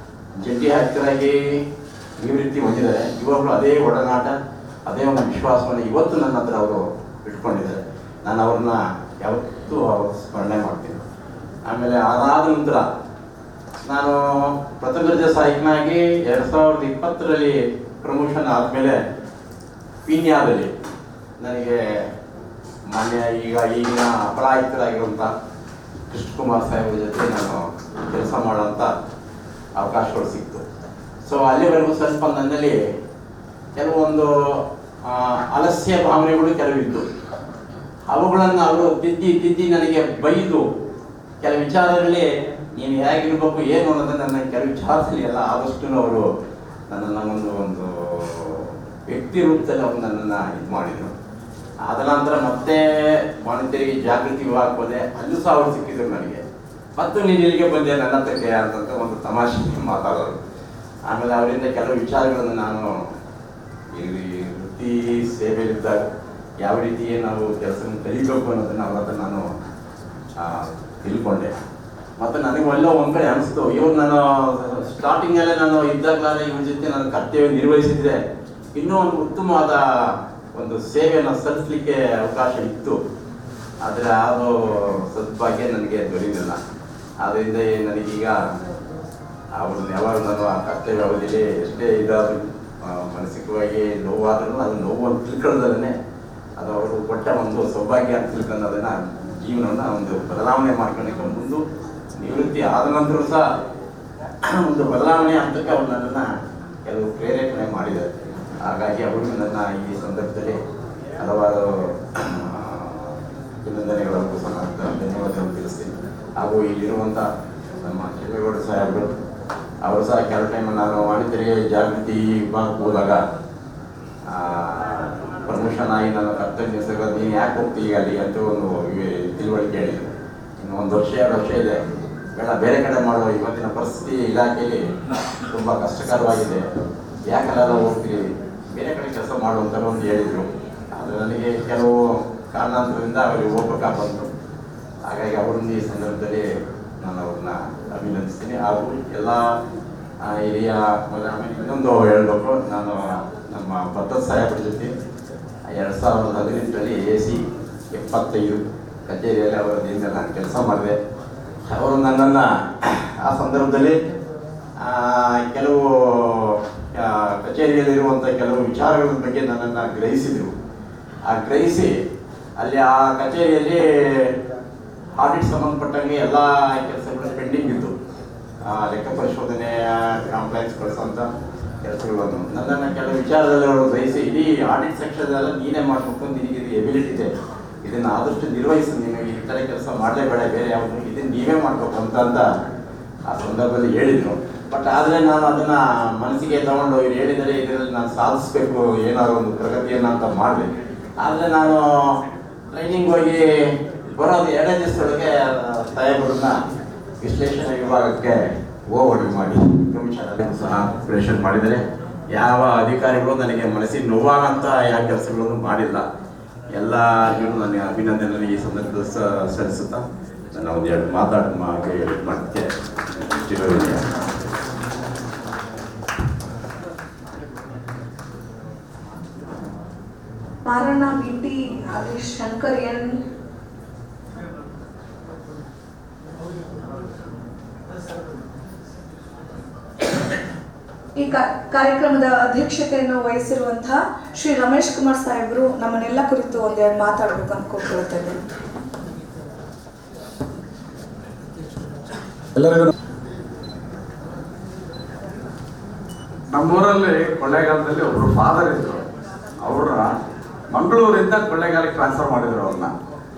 ಜಂಟಿ ಆಯುಕ್ತರಾಗಿ ನಿವೃತ್ತಿ ಹೊಂದಿದ್ದಾರೆ. ಇವಾಗಲೂ ಅದೇ ಒಡನಾಟ, ಅದೇ ಒಂದು ವಿಶ್ವಾಸವನ್ನು ಇವತ್ತು ನನ್ನ ಹತ್ರ ಅವರು ಇಟ್ಕೊಂಡಿದ್ದಾರೆ. ನಾನು ಅವ್ರನ್ನ ಯಾವತ್ತೂ ಸ್ಮರಣೆ ಮಾಡ್ತೀನಿ. ಆಮೇಲೆ ಅದಾದ ನಂತರ ನಾನು ಪ್ರಥಮ ದರ್ಜೆ ಸಹಾಯಕನಾಗಿ 2020ರಲ್ಲಿ ಪ್ರಮೋಷನ್ ಆದಮೇಲೆ ಪೀಣ್ಯದಲ್ಲಿ ನನಗೆ ಮಾನ್ಯ ಈಗಿನ ಅಪರಾಯುಕ್ತರಾಗಿರುವಂಥ ಕೃಷ್ಣಕುಮಾರ್ ಸಾಹೇಬ್ರ ಜೊತೆ ನಾನು ಕೆಲಸ ಮಾಡೋಂಥ ಅವಕಾಶಗಳು ಸಿಕ್ತು. ಸೊ ಅಲ್ಲಿವರೆಗೂ ಸ್ವಲ್ಪ ನನ್ನಲ್ಲಿ ಕೆಲವೊಂದು ಆಲಸ್ಯ ಭಾವನೆಗಳು ಕೆಲವಿದ್ದು, ಅವುಗಳನ್ನು ಅವರು ತಿದ್ದಿ ನನಗೆ ಬೈದು ಕೆಲವು ವಿಚಾರದಲ್ಲಿ ನೀನು ಹೇಗಿರ್ಬೇಕು ಏನು ಅನ್ನೋದನ್ನು ನನ್ನ ಕೆಲವು ವಿಚಾರದಲ್ಲಿ ಎಲ್ಲ ಆದಷ್ಟು ಅವರು ನನ್ನನ್ನು ಒಂದು ವ್ಯಕ್ತಿ ರೂಪದಲ್ಲಿ ಅವರು ನನ್ನನ್ನು ಇದು ಮಾಡಿದರು. ಆದ ನಂತರ ಮತ್ತೆ ವಾಣಿಜ್ಯ ತೆರಿಗೆ ಜಾಗೃತಿ ವಿಭಾಗಕ್ಕೆ ಹೋದೆ. ಅಲ್ಲೂ ಸಹ ಅವರು ಸಿಕ್ಕಿದ್ರು ನನಗೆ. ಮತ್ತು ನೀನು ಇಲ್ಲಿಗೆ ಬಂದೆ ನನ್ನ ಹತ್ರಕ್ಕೆ ಅಂತಂತ ಒಂದು ತಮಾಷೆ ಮಾತಾಡೋರು. ಆಮೇಲೆ ಅವರಿಂದ ಕೆಲವು ವಿಚಾರಗಳನ್ನು ನಾನು ಈ ವೃತ್ತಿ ಸೇವೆಯಲ್ಲಿದ್ದಾಗ ಯಾವ ರೀತಿ ನಾವು ಕೆಲಸವನ್ನು ಕಲಿಬೇಕು ಅನ್ನೋದನ್ನು ಅವ್ರ ಹತ್ರ ನಾನು ತಿಳ್ಕೊಂಡೆ. ಮತ್ತು ನನಗೆ ಒಳ್ಳೆ ಒಂದು ಕಡೆ ಅನಿಸ್ತು, ಇವ್ರು ನಾನು ಸ್ಟಾರ್ಟಿಂಗಲ್ಲೇ ನಾನು ಇದ್ದಾಗಲೇ ಇವ್ರ ಜೊತೆ ನಾನು ಕರ್ತವ್ಯ ನಿರ್ವಹಿಸಿದ್ರೆ ಇನ್ನೂ ಒಂದು ಉತ್ತಮವಾದ ಒಂದು ಸೇವೆಯನ್ನು ಸಲ್ಲಿಸಲಿಕ್ಕೆ ಅವಕಾಶ ಇತ್ತು. ಆದರೆ ಅದು ಸದ್ಭಾಗ್ಯ ನನಗೆ ದೊರೆಯಲಿಲ್ಲ. ಆದ್ದರಿಂದ ನನಗೀಗ ಅವ್ರನ್ನ ಯಾವಾಗ ನಾನು ಆ ಕರ್ತವ್ಯ ಅವಧಿಯಲ್ಲಿ ಎಷ್ಟೇ ಇದಾದರೂ ಮಾನಸಿಕವಾಗಿ ನೋವಾದ್ರೂ ಅದು ನೋವನ್ನು ತಿಳ್ಕೊಳ್ಳೋದಲ್ಲೇ ಅದು ಅವರು ಕೊಟ್ಟ ಒಂದು ಸೌಭಾಗ್ಯ ಅಂತ ತಿಳ್ಕೊಂಡು ಅದನ್ನು ಜೀವನವನ್ನು ಒಂದು ಬದಲಾವಣೆ ಮಾಡ್ಕೊಳ್ಳೋಕ್ಕೆ ಮುಂದೆ ನಿವೃತ್ತಿ ಆದ ನಂತರ ಸಹ ಒಂದು ಬದಲಾವಣೆ ಹಂತಕ್ಕೆ ಅವರು ನನ್ನನ್ನು ಕೆಲವು ಪ್ರೇರೇಪಣೆ ಮಾಡಿದ್ದಾರೆ. ಹಾಗಾಗಿ ಅವರು ನನ್ನ ಈ ಸಂದರ್ಭದಲ್ಲಿ ಹಲವಾರು ಅಭಿನಂದನೆಗಳನ್ನು ಸಹ ಧನ್ಯವಾದಗಳನ್ನು ತಿಳಿಸ್ತೀನಿ. ಹಾಗೂ ಇಲ್ಲಿರುವಂಥ ನಮ್ಮ ಕೆಂಪೇಗೌಡ ಸಾಹೇಬರು ಅವರು ಸಹ ಕೆಲವು ಟೈಮ್ ನಾನು ವಾಣಿಜ್ಯ ತೆರಿಗೆ ಜಾಗೃತಿ ವಿಭಾಗಕ್ಕೆ ಹೋದಾಗ ಪ್ರಮೋಷನ್ ಆಗಿ ನಾನು ಕರ್ತವ್ಯ ನಿರ್ವಹಿಸಿದಾಗ ನೀನು ಯಾಕೆ ಹೋಗ್ತೀವಿ ಅಲ್ಲಿ ಅಂತ ಒಂದು ತಿಳುವಳಿಕೆ ಹೇಳಿದ್ರು. ಇನ್ನು 1 ವರ್ಷ 2 ವರ್ಷ ಇದೆ, ಬೇಡ ಬೇರೆ ಕಡೆ ಮಾಡುವ, ಇವತ್ತಿನ ಪರಿಸ್ಥಿತಿ ಇಲಾಖೆಯಲ್ಲಿ ತುಂಬ ಕಷ್ಟಕರವಾಗಿದೆ, ಯಾಕೆಲ್ಲ ಹೋಗ್ತೀವಿ ಬೇರೆ ಕಡೆ ಕೆಲಸ ಮಾಡುವಂತ ಒಂದು ಹೇಳಿದರು. ಆದರೆ ನನಗೆ ಕೆಲವು ಕಾರಣಾಂತರದಿಂದ ಅವರಿಗೆ ಹೋಗ್ಬೇಕಾಗಿ ಬಂತು. ಹಾಗೆ ಹಾಗಾಗಿ ಅವರನ್ನು ಈ ಸಂದರ್ಭದಲ್ಲಿ ನಾನು ಅವ್ರನ್ನ ಅಭಿನಂದಿಸ್ತೀನಿ. ಹಾಗೂ ಎಲ್ಲ ಹಿರಿಯ ಆಮೇಲೆ ಇನ್ನೊಂದು ಹೇಳಬೇಕು, ನಾನು ನಮ್ಮ ಭತ್ತದ ಸಾಹೇಬ್ರ ಜೊತೆ 2018ರಲ್ಲಿ AC 75 ಕಚೇರಿಯಲ್ಲಿ ಅವರ ದಿನದಲ್ಲಿ ನಾನು ಕೆಲಸ ಮಾಡಿದೆ. ಅವರು ನನ್ನನ್ನು ಆ ಸಂದರ್ಭದಲ್ಲಿ ಕೆಲವು ಕಚೇರಿಯಲ್ಲಿರುವಂಥ ಕೆಲವು ವಿಚಾರಗಳ ಬಗ್ಗೆ ನನ್ನನ್ನು ಗ್ರಹಿಸಿದರು. ಗ್ರಹಿಸಿ ಅಲ್ಲಿ ಆ ಕಚೇರಿಯಲ್ಲಿ ಆಡಿಟ್ ಸಂಬಂಧಪಟ್ಟಂಗೆ ಎಲ್ಲ ಕೆಲಸಗಳು ಪೆಂಡಿಂಗ್ ಇತ್ತು. ಲೆಕ್ಕ ಪರಿಶೋಧನೆ ಕಾಂಪ್ಲೆಕ್ಸ್ ಕಳಿಸೋಂಥ ಕೆಲಸಗಳನ್ನು ನನ್ನನ್ನು ಕೆಲವು ವಿಚಾರದಲ್ಲಿ ಅವರು ಗ್ರಹಿಸಿ, ಇಡೀ ಆಡಿಟ್ ಸೆಕ್ಷನ್ ಎಲ್ಲ ನೀನೇ ಮಾಡಬೇಕು, ನಿನಗೆ ಇದು ಎಬಿಲಿಟಿ ಇದೆ, ಇದನ್ನು ಆದಷ್ಟು ನಿರ್ವಹಿಸಿ, ನಿಮಗೆ ಈ ಥರ ಕೆಲಸ ಮಾಡಲೇಬೇಡ, ಬೇರೆ ಯಾವುದು ಇದನ್ನು ನೀವೇ ಮಾಡಬೇಕು ಅಂತ ಆ ಸಂದರ್ಭದಲ್ಲಿ ಹೇಳಿದರು. ಬಟ್ ಆದರೆ ನಾನು ಅದನ್ನು ಮನಸ್ಸಿಗೆ ತಗೊಂಡು ಇವ್ರು ಹೇಳಿದರೆ ಇದರಲ್ಲಿ ನಾನು ಸಾಧಿಸಬೇಕು ಏನಾದರೂ ಒಂದು ಪ್ರಗತಿಯನ್ನು ಅಂತ ಮಾಡಿದೆ. ಆದರೆ ನಾನು ಟ್ರೈನಿಂಗ್ ಹೋಗಿ ಬರೋದು 2 ದಿವಸದೊಳಗೆ ಸಾಹೇಬರನ್ನ ವಿಶ್ಲೇಷಣೆ ವಿಭಾಗಕ್ಕೆ ಓವರ್ಡ್ ಮಾಡಿ ಕಮಿಷನರ್ ಸಹ ಪ್ರೇಷನ್ ಮಾಡಿದರೆ ಯಾವ ಅಧಿಕಾರಿಗಳು ನನಗೆ ಮನಸ್ಸಿಗೆ ನೋವಾಗಂತ ಯಾವ ಕೆಲಸಗಳನ್ನು ಮಾಡಿಲ್ಲ. ಎಲ್ಲ ನನಗೆ ಅಭಿನಂದನೆ ಈ ಸಂದರ್ಭದಲ್ಲಿ ಸಲ್ಲಿಸುತ್ತಾ ನಾನು ಒಂದು 2 ಮಾಡೋಕ್ಕೆ ಮಾರಣ್ಣ BT ಹರೀಶ್ ಶಂಕರ್ N. ಈ ಕಾರ್ಯಕ್ರಮದ ಅಧ್ಯಕ್ಷತೆಯನ್ನು ವಹಿಸಿರುವಂತಹ ಶ್ರೀ ರಮೇಶ್ ಕುಮಾರ್ ಸಾಹೇಬರು ನಮ್ಮನ್ನೆಲ್ಲ ಕುರಿತು ಒಂದೆರಡು ಮಾತಾಡಬೇಕು ಅನ್ಕೊಳ್ತೇನೆ. ಎಲ್ಲರಿಗೂ ನಮ್ಮೂರಲ್ಲಿ ಕೊಳ್ಳೇಗಾಲದಲ್ಲಿ ಒಬ್ರು ಫಾದರ್ ಇದ್ರು. ಅವ್ರನ್ನ ಮಂಗಳೂರಿಂದ ಕೊಳ್ಳೇಗಾಲಕ್ಕೆ ಟ್ರಾನ್ಸ್ಫರ್ ಮಾಡಿದ್ರು ಅವ್ರನ್ನ.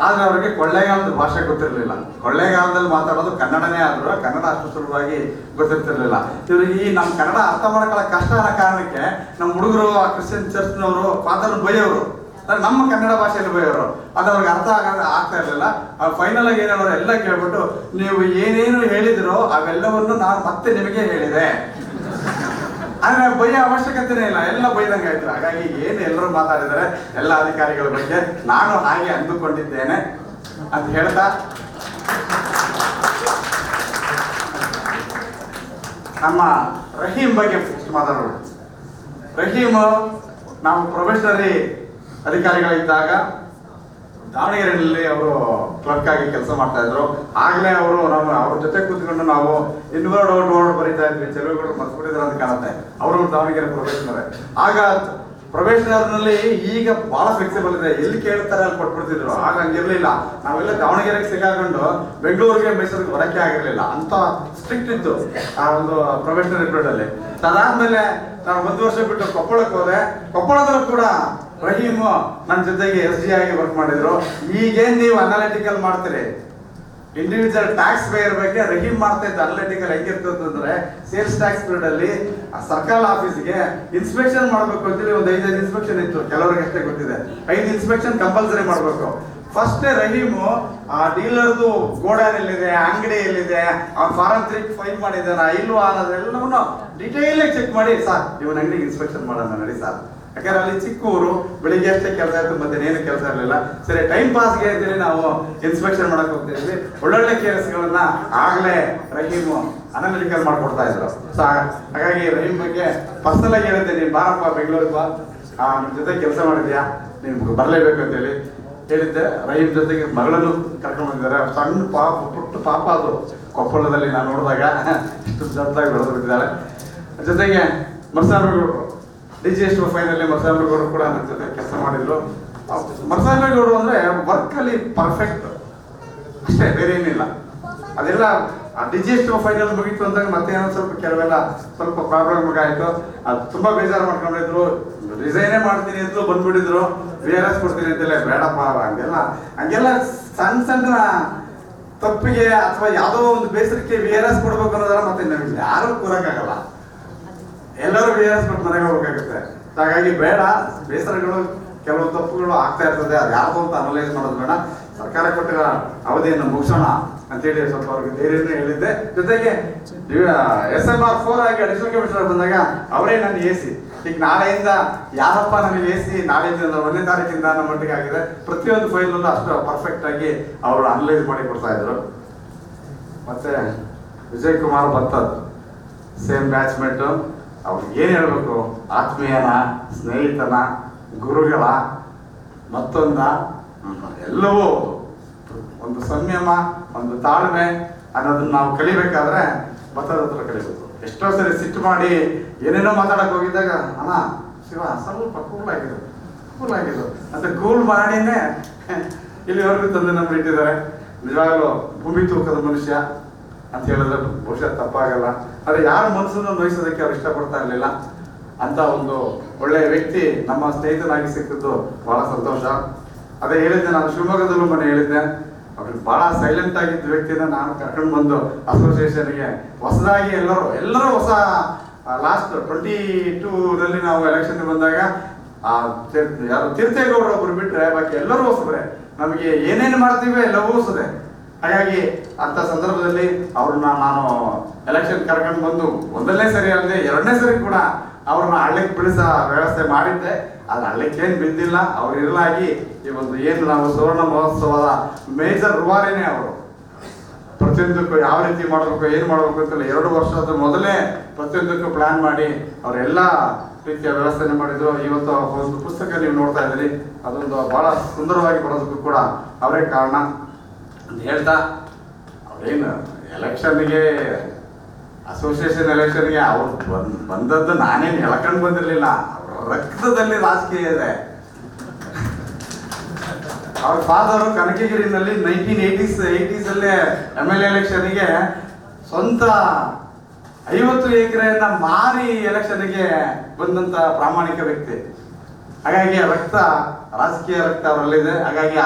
ಆದ್ರೆ ಅವರಿಗೆ ಕೊಳ್ಳೇಗಾಲದ ಭಾಷೆ ಗೊತ್ತಿರಲಿಲ್ಲ. ಕೊಳ್ಳೇಗಾಲದಲ್ಲಿ ಮಾತಾಡೋದು ಕನ್ನಡನೇ ಆದ್ರೂ ಕನ್ನಡ ಅಷ್ಟು ಸುಲಭವಾಗಿ ಗೊತ್ತಿರ್ತಿರ್ಲಿಲ್ಲ. ಇವ್ರಿಗೆ ಈ ನಮ್ಮ ಕನ್ನಡ ಅರ್ಥ ಮಾಡ್ಕೊಳ್ಳೋ ಕಷ್ಟ ಅನ್ನೋ ಕಾರಣಕ್ಕೆ ನಮ್ಮ ಹುಡುಗರು ಕ್ರಿಶ್ಚಿಯನ್ ಚರ್ಚ್ನವರು ಫಾದರ್ ಬೈಯೋರು, ನಮ್ಮ ಕನ್ನಡ ಭಾಷೆಯಲ್ಲಿ ಬೈಯೋರು. ಅದು ಅವ್ರಿಗೆ ಅರ್ಥ ಆಗ್ತಾ ಇರಲಿಲ್ಲ. ಫೈನಲ್ ಆಗಿ ಏನೇನೋ ಎಲ್ಲ ಕೇಳ್ಬಿಟ್ಟು, ನೀವು ಏನೇನು ಹೇಳಿದಿರೋ ಅವೆಲ್ಲವನ್ನು ನಾನು ಮತ್ತೆ ನಿಮಗೆ ಹೇಳಿದೆ, ಆದರೆ ಬೈಯೋ ಅವಶ್ಯಕತೆನೇ ಇಲ್ಲ, ಎಲ್ಲ ಬೈದಂಗೆ ಆಯ್ತು. ಹಾಗಾಗಿ ಏನು ಎಲ್ಲರೂ ಮಾತಾಡಿದ್ದಾರೆ ಎಲ್ಲ ಅಧಿಕಾರಿಗಳ ಬಗ್ಗೆ ನಾನು ಹಾಗೆ ಅಂದುಕೊಂಡಿದ್ದೇನೆ ಅಂತ ಹೇಳ್ತಾ ನಮ್ಮ ರಹೀಮ್ ಬಗ್ಗೆ ಮಾತಾಡೋಣ. ರಹೀಮ್ ನಾವು ಪ್ರೊಬೆಷನರಿ ಅಧಿಕಾರಿಗಳಿದ್ದಾಗ ದಾವಣಗೆರೆಯಲ್ಲಿ ಅವರು ಕ್ಲರ್ಕ್ ಆಗಿ ಕೆಲಸ ಮಾಡ್ತಾ ಇದ್ರು. ಆಗಲೇ ಅವರು ಅವ್ರ ಜೊತೆ ಕೂತ್ಕೊಂಡು ನಾವು ಇನ್ವರ್ಡ್ ಔಟ್ವರ್ಡ್ ಬರೀತಾ ಇದ್ವಿ. ಚೆಲುವೆಗಳು ಮರ್ಸ್ಬಿಟ್ಟಿದ್ರು ಅಂತ ಕಾಣುತ್ತೆ. ಅವರು ದಾವಣಗೆರೆ ಪ್ರೊಬೆಷನರ್. ಆಗ ಪ್ರೊಬೆಷನರ್ನಲ್ಲಿ ಈಗ ಬಹಳ ಫ್ಲೆಕ್ಸಿಬಲ್ ಇದೆ, ಎಲ್ಲಿ ಕೇಳ್ತಾರೆ ಅಲ್ಲಿ ಕೊಟ್ಬಿಡ್ತಿದ್ರು. ಆಗ ಹಂಗಿರ್ಲಿಲ್ಲ. ನಾವೆಲ್ಲ ದಾವಣಗೆರೆಗೆ ಸಿಗಾಕೊಂಡು ಬೆಂಗಳೂರಿಗೆ ಮೈಸೂರಿಗೆ ಬರಕ್ಕೆ ಆಗಿರ್ಲಿಲ್ಲ, ಅಂತ ಸ್ಟ್ರಿಕ್ಟ್ ಇತ್ತು ಆ ಒಂದು ಪ್ರೊಬೆಷನರಿ ಪೀರಿಯಡ್ ಅಲ್ಲಿ. ಅದಾದ್ಮೇಲೆ ನಾನು 1 ವರ್ಷ ಬಿಟ್ಟು ಕೊಪ್ಪಳಕ್ಕೆ ಹೋದೆ. ಕೊಪ್ಪಳದಲ್ಲೂ ಕೂಡ ರಹೀಮ್ ನನ್ನ ಜೊತೆಗೆ SG ಆಗಿ ವರ್ಕ್ ಮಾಡಿದ್ರು. ಈಗೇನ್ ನೀವು ಅನಾಲಿಟಿಕಲ್ ಮಾಡ್ತೀರಿ, ಇಂಡಿವಿಜುವಲ್ ಟ್ಯಾಕ್ಸ್ ಪೇಯರ್ ಬಗ್ಗೆ ರಹೀಮ್ ಮಾಡ್ತಾ ಇದ್ದ ಅನಾಲಿಟಿಕಲ್ ಹೆಂಗಿರ್ತದೆ ಅಂದ್ರೆ, ಸೇಲ್ಸ್ ಟ್ಯಾಕ್ಸ್ ಪೀರಿಯಡ್ ಅಲ್ಲಿ ಸರ್ಕಲ್ ಆಫೀಸ್ಗೆ ಇನ್ಸ್ಪೆಕ್ಷನ್ ಮಾಡ್ಬೇಕು ಅಂತೇಳಿ ಒಂದು 5 ಇನ್ಸ್ಪೆಕ್ಷನ್ ಇತ್ತು. ಕೆಲವರಿಗೆ ಅಷ್ಟೇ ಗೊತ್ತಿದೆ. 5 ಇನ್ಸ್ಪೆಕ್ಷನ್ ಕಂಪಲ್ಸರಿ ಮಾಡ್ಬೇಕು. ಫಸ್ಟ್ ರಹೀಮು ಆ ಡೀಲರ್ದು ಗೋಡನ್ ಎಲ್ಲಿದೆ, ಅಂಗಡಿ ಎಲ್ಲಿದೆ, ಅವ್ನು ಫಾರಂ 3 ಫೈಲ್ ಮಾಡಿದಾರ ಇಲ್ವಾ ಅನ್ನೋದೆಲ್ಲವನ್ನು ಡೀಟೇಲ್ ಚೆಕ್ ಮಾಡಿ, ಸರ್ ಇವನ್ ಅಂಗಡಿಗೆ ಇನ್ಸ್ಪೆಕ್ಷನ್ ಮಾಡೋಣ ನಡಿ ಸರ್. ಯಾಕಂದ್ರೆ ಅಲ್ಲಿ ಚಿಕ್ಕ ಊರು, ಬೆಳಿಗ್ಗೆ ಅಷ್ಟೇ ಕೆಲಸ ಇತ್ತು, ಮತ್ತೆ ಏನು ಕೆಲಸ ಇರಲಿಲ್ಲ. ಸರಿ ಟೈಮ್ ಪಾಸ್ಗೆ ಅಂತೇಳಿ ನಾವು ಇನ್ಸ್ಪೆಕ್ಷನ್ ಮಾಡಕ್ ಹೋಗ್ತಿದ್ವಿ. ಒಳ್ಳೊಳ್ಳೆ ಕೇಸ್ಗಳನ್ನ ಆಗ್ಲೇ ರಹೀಮ್ ಅನಾಲಿಟಿಕಲ್ ಮಾಡ್ಕೊಡ್ತಾ ಇದ್ರು. ಸೊ ಹಾಗಾಗಿ ರಹೀಮ್ ಬಗ್ಗೆ ಪರ್ಸನಲ್ ಆಗಿ ಹೇಳಿದ್ದೆ, ನೀನ್ ಬಾರಪ್ಪ ಬೆಂಗಳೂರಿಗೆ ಬಾ, ನಿಮ್ ಜೊತೆ ಕೆಲಸ ಮಾಡಿದ್ಯಾ, ನೀನ್ ಬರ್ಲೇಬೇಕು ಅಂತೇಳಿ ಹೇಳಿದ್ದೆ. ರಹೀಮ್ ಜೊತೆಗೆ ಮಗಳನ್ನು ಕರ್ಕೊಂಡು ಬಂದಿದ್ದಾರೆ. ಸಣ್ಣ ಪುಟ್ಟ ಪಾಪ ಅದು ಕೊಪ್ಪಳದಲ್ಲಿ ನಾನು ನೋಡಿದಾಗ ಇಷ್ಟು ದೊಡ್ಡದಾಗಿ ಬೆಳೆದು ಬಿಟ್ಟಿದ್ದಾಳೆ. ಜೊತೆಗೆ ಮರ್ಸಾನಗೌಡರು DGST ಫೈನಲ್ಲಿ ಮರ್ಸಾನಗೌಡರು ಕೂಡ ನನ್ನ ಜೊತೆ ಕೆಲಸ ಮಾಡಿದ್ರು. ಮರ್ಸಾನಗೌಡರು ಅಂದ್ರೆ ವರ್ಕ್ ಅಲ್ಲಿ ಪರ್ಫೆಕ್ಟ್ ಅಷ್ಟೇ, ಬೇರೆ ಏನಿಲ್ಲ. ಅದೆಲ್ಲ DGST ಫೈನಲ್ ಮುಗಿತು ಅಂದಾಗ ಮತ್ತೆ ಏನೋ ಕೆಲವೆಲ್ಲ ಸ್ವಲ್ಪ ಪ್ರಾಬ್ಲಮ್ ಆಯ್ತು. ಅದು ತುಂಬಾ ಬೇಜಾರು ಮಾಡ್ಕೊಂಡಿದ್ರು. ರಿಸೈನೇ ಮಾಡ್ತೀನಿ ಅಂತ ಬಂದ್ಬಿಟ್ಟಿದ್ರು. VRS ಕೊಡ್ತೀನಿ ಅಂತೆಲ್ಲ, ಬೇಡಪ್ಪ ಹಂಗೆಲ್ಲ ಸಣ್ಣ ಸಣ್ಣ ತಪ್ಪಿಗೆ ಅಥವಾ ಯಾವುದೋ ಒಂದು ಬೇಸರಕ್ಕೆ VRS ಕೊಡ್ಬೇಕು ಅನ್ನೋದಾರ ಮತ್ತೆ ನಮಗೆ ಯಾರು ಕೂರಕ್ಕಾಗಲ್ಲ. ಎಲ್ಲರೂ VRS ಕೊಟ್ಟು ಮನೆಗೆ ಹೋಗ್ಬೇಕಾಗುತ್ತೆ. ಹಾಗಾಗಿ ಬೇಡ, ಬೇಸರಗಳು ಕೆಲವು ತಪ್ಪುಗಳು ಆಗ್ತಾ ಇರ್ತದೆ. ಅದು ಯಾವ್ದು ಅಂತ ಅನಲೈಸ್ ಮಾಡೋದು ಬೇಡ. ಸರ್ಕಾರ ಕೊಟ್ಟಿರೋ ಅವಧಿಯನ್ನು ಮುಗಿಸೋಣ ಅಂತೇಳಿ ಸ್ವಲ್ಪ ಅವ್ರಿಗೆ ಧೈರ್ಯನೇ ಹೇಳಿದ್ದೆ. ಜೊತೆಗೆ SMR 4 ಆಗಿ ಅಡಿಷನಲ್ ಕಮಿಷನರ್ ಬಂದಾಗ ಅವರೇ ನನ್ನ AC ಈಗ ನಾಳೆಯಿಂದ ಯಾರಪ್ಪ ನನಗೆ AC ನಾಳೆಯಿಂದ 1ನೇ ತಾರೀಕಿಂದ ನಮ್ಮ ಮಟ್ಟಿಗೆ ಆಗಿದೆ. ಪ್ರತಿಯೊಂದು ಫೈಲಲ್ಲೂ ಅಷ್ಟು ಪರ್ಫೆಕ್ಟ್ ಆಗಿ ಅವರು ಅನಲೈಸ್ ಮಾಡಿ ಕೊಡ್ತಾ ಇದ್ರು. ಮತ್ತೆ ವಿಜಯ್ ಕುಮಾರ್ ಭತ್ತದ್ ಸೇಮ್ ಬ್ಯಾಚ್ಮೇಟ್, ಅವ್ರಿಗೆ ಏನು ಹೇಳ್ಬೇಕು, ಆತ್ಮೀಯನ, ಸ್ನೇಹಿತನ, ಗುರುಗಳ, ಮತ್ತೊಂದ ಎಲ್ಲವೂ ಒಂದು ಸಂಯಮ, ಒಂದು ತಾಳ್ಮೆ ಅನ್ನೋದನ್ನ ನಾವು ಕಲಿಬೇಕಾದ್ರೆ ಭತ್ತದ ಹತ್ರ ಕಲಿಬೇಕು. ಎಷ್ಟೋ ಸರಿ ಸಿಟ್ಟು ಮಾಡಿ ಏನೇನೋ ಮಾತಾಡಕ್ ಹೋಗಿದ್ದಾಗ ಅಣ್ಣ ಶಿವ ಸ್ವಲ್ಪ ಕೂಲ್ ಆಗಿದ್ದು ಅಂತ ಕೂಲ್ ಮಾಡಿನೇ ಇಲ್ಲಿವರೆಗೂ ತಂದು ನಮ್ಗೆ ಇಟ್ಟಿದ್ದಾರೆ. ನಿಜವಾಗ್ಲೂ ಭೂಮಿ ತೂಕದ ಮನುಷ್ಯ ಅಂತ ಹೇಳಿದ್ರೆ ಬಹುಶಃ ತಪ್ಪಾಗಲ್ಲ. ಆದರೆ ಯಾರ ಮನಸ್ಸನ್ನು ನೋಯಿಸೋದಕ್ಕೆ ಅವ್ರು ಇಷ್ಟಪಡ್ತಾ ಇರಲಿಲ್ಲ. ಅಂತ ಒಂದು ಒಳ್ಳೆಯ ವ್ಯಕ್ತಿ ನಮ್ಮ ಸ್ನೇಹಿತನಾಗಿ ಸಿಕ್ಕಿದ್ದು ಬಹಳ ಸಂತೋಷ. ಅದೇ ಹೇಳಿದ್ದೆ, ನಾನು ಶಿವಮೊಗ್ಗದಲ್ಲೂ ಮನೆ ಹೇಳಿದ್ದೆ, ಅವ್ರಿಗೆ ಬಹಳ ಸೈಲೆಂಟ್ ಆಗಿದ್ದ ವ್ಯಕ್ತಿನ ನಾನು ಕರ್ಕೊಂಡು ಬಂದು ಅಸೋಸಿಯೇಷನ್ಗೆ ಹೊಸದಾಗಿ ಎಲ್ಲರೂ ಹೊಸ ಲಾಸ್ಟ್ 22ರಲ್ಲಿ ನಾವು ಎಲೆಕ್ಷನ್ ಬಂದಾಗ ಯಾರು ತೀರ್ಥೇಗೌಡರು ಒಬ್ರು ಬಿಟ್ರೆ ಬಾಕಿ ಎಲ್ಲರೂ ಹೊಸಬ್ರೆ. ನಮಗೆ ಏನೇನು ಮಾಡ್ತೀವಿ ಎಲ್ಲವೂ ಹೊಸದೆ. ಹಾಗಾಗಿ ಅಂತ ಸಂದರ್ಭದಲ್ಲಿ ಅವ್ರನ್ನ ನಾನು ಎಲೆಕ್ಷನ್ ಕರ್ಕೊಂಡು ಬಂದು 1ನೇ ಸರಿ ಅಲ್ಲದೆ 2ನೇ ಸರಿ ಕೂಡ ಅವ್ರನ್ನ ಹಳ್ಳಿಗೆ ಬಿಡಿಸೋ ವ್ಯವಸ್ಥೆ ಮಾಡಿದ್ದೆ. ಅದು ಹಳ್ಳಿಕ್ಕೇನು ಬಿದ್ದಿಲ್ಲ. ಅವ್ರು ಇರಲಾಗಿ ಈ ಒಂದು ಏನು ನಾವು ಸುವರ್ಣ ಮಹೋತ್ಸವದ ಮೇಜರ್ ರೂವಾರಿನೇ ಅವರು. ಪ್ರತಿಯೊಂದಕ್ಕೂ ಯಾವ ರೀತಿ ಮಾಡಬೇಕು, ಏನು ಮಾಡಬೇಕು ಅಂತಲ್ಲ 2 ವರ್ಷದ ಮೊದಲೇ ಪ್ರತಿಯೊಂದಕ್ಕೂ ಪ್ಲಾನ್ ಮಾಡಿ ಅವರೆಲ್ಲ ರೀತಿಯ ವ್ಯವಸ್ಥೆ ಮಾಡಿದ್ರು. ಇವತ್ತು ಒಂದು ಪುಸ್ತಕ ನೀವು ನೋಡ್ತಾ ಇದ್ದೀರಿ, ಅದೊಂದು ಬಹಳ ಸುಂದರವಾಗಿ ಬರೋದಕ್ಕೂ ಕೂಡ ಅವರೇ ಕಾರಣ ಅಂತ ಹೇಳ್ತಾ, ಅವ್ರೇನು ಎಲೆಕ್ಷನ್ಗೆ ಅಸೋಸಿಯೇಷನ್ ಎಲೆಕ್ಷನ್ಗೆ ಅವ್ರು ಬಂದದ್ದು ನಾನೇನು ಎಳ್ಕೊಂಡು ಬಂದಿರಲಿಲ್ಲ. ಅವ್ರ ರಕ್ತದಲ್ಲಿ ರಾಜಕೀಯ ಇದೆ. ಅವ್ರ ಫಾದರು ಕನಕಗಿರಿನಲ್ಲಿ 1980s MLA ಎಲೆಕ್ಷನ್ಗೆ ಸ್ವಂತ 50 ಎಕರೆಯನ್ನ ಮಾರಿ ಎಲೆಕ್ಷನ್ಗೆ ಬಂದಂತ ಪ್ರಾಮಾಣಿಕ ವ್ಯಕ್ತಿ. ಹಾಗಾಗಿ ರಾಜಕೀಯ ರಕ್ತ ಅವರಲ್ಲಿದೆ. ಹಾಗಾಗಿ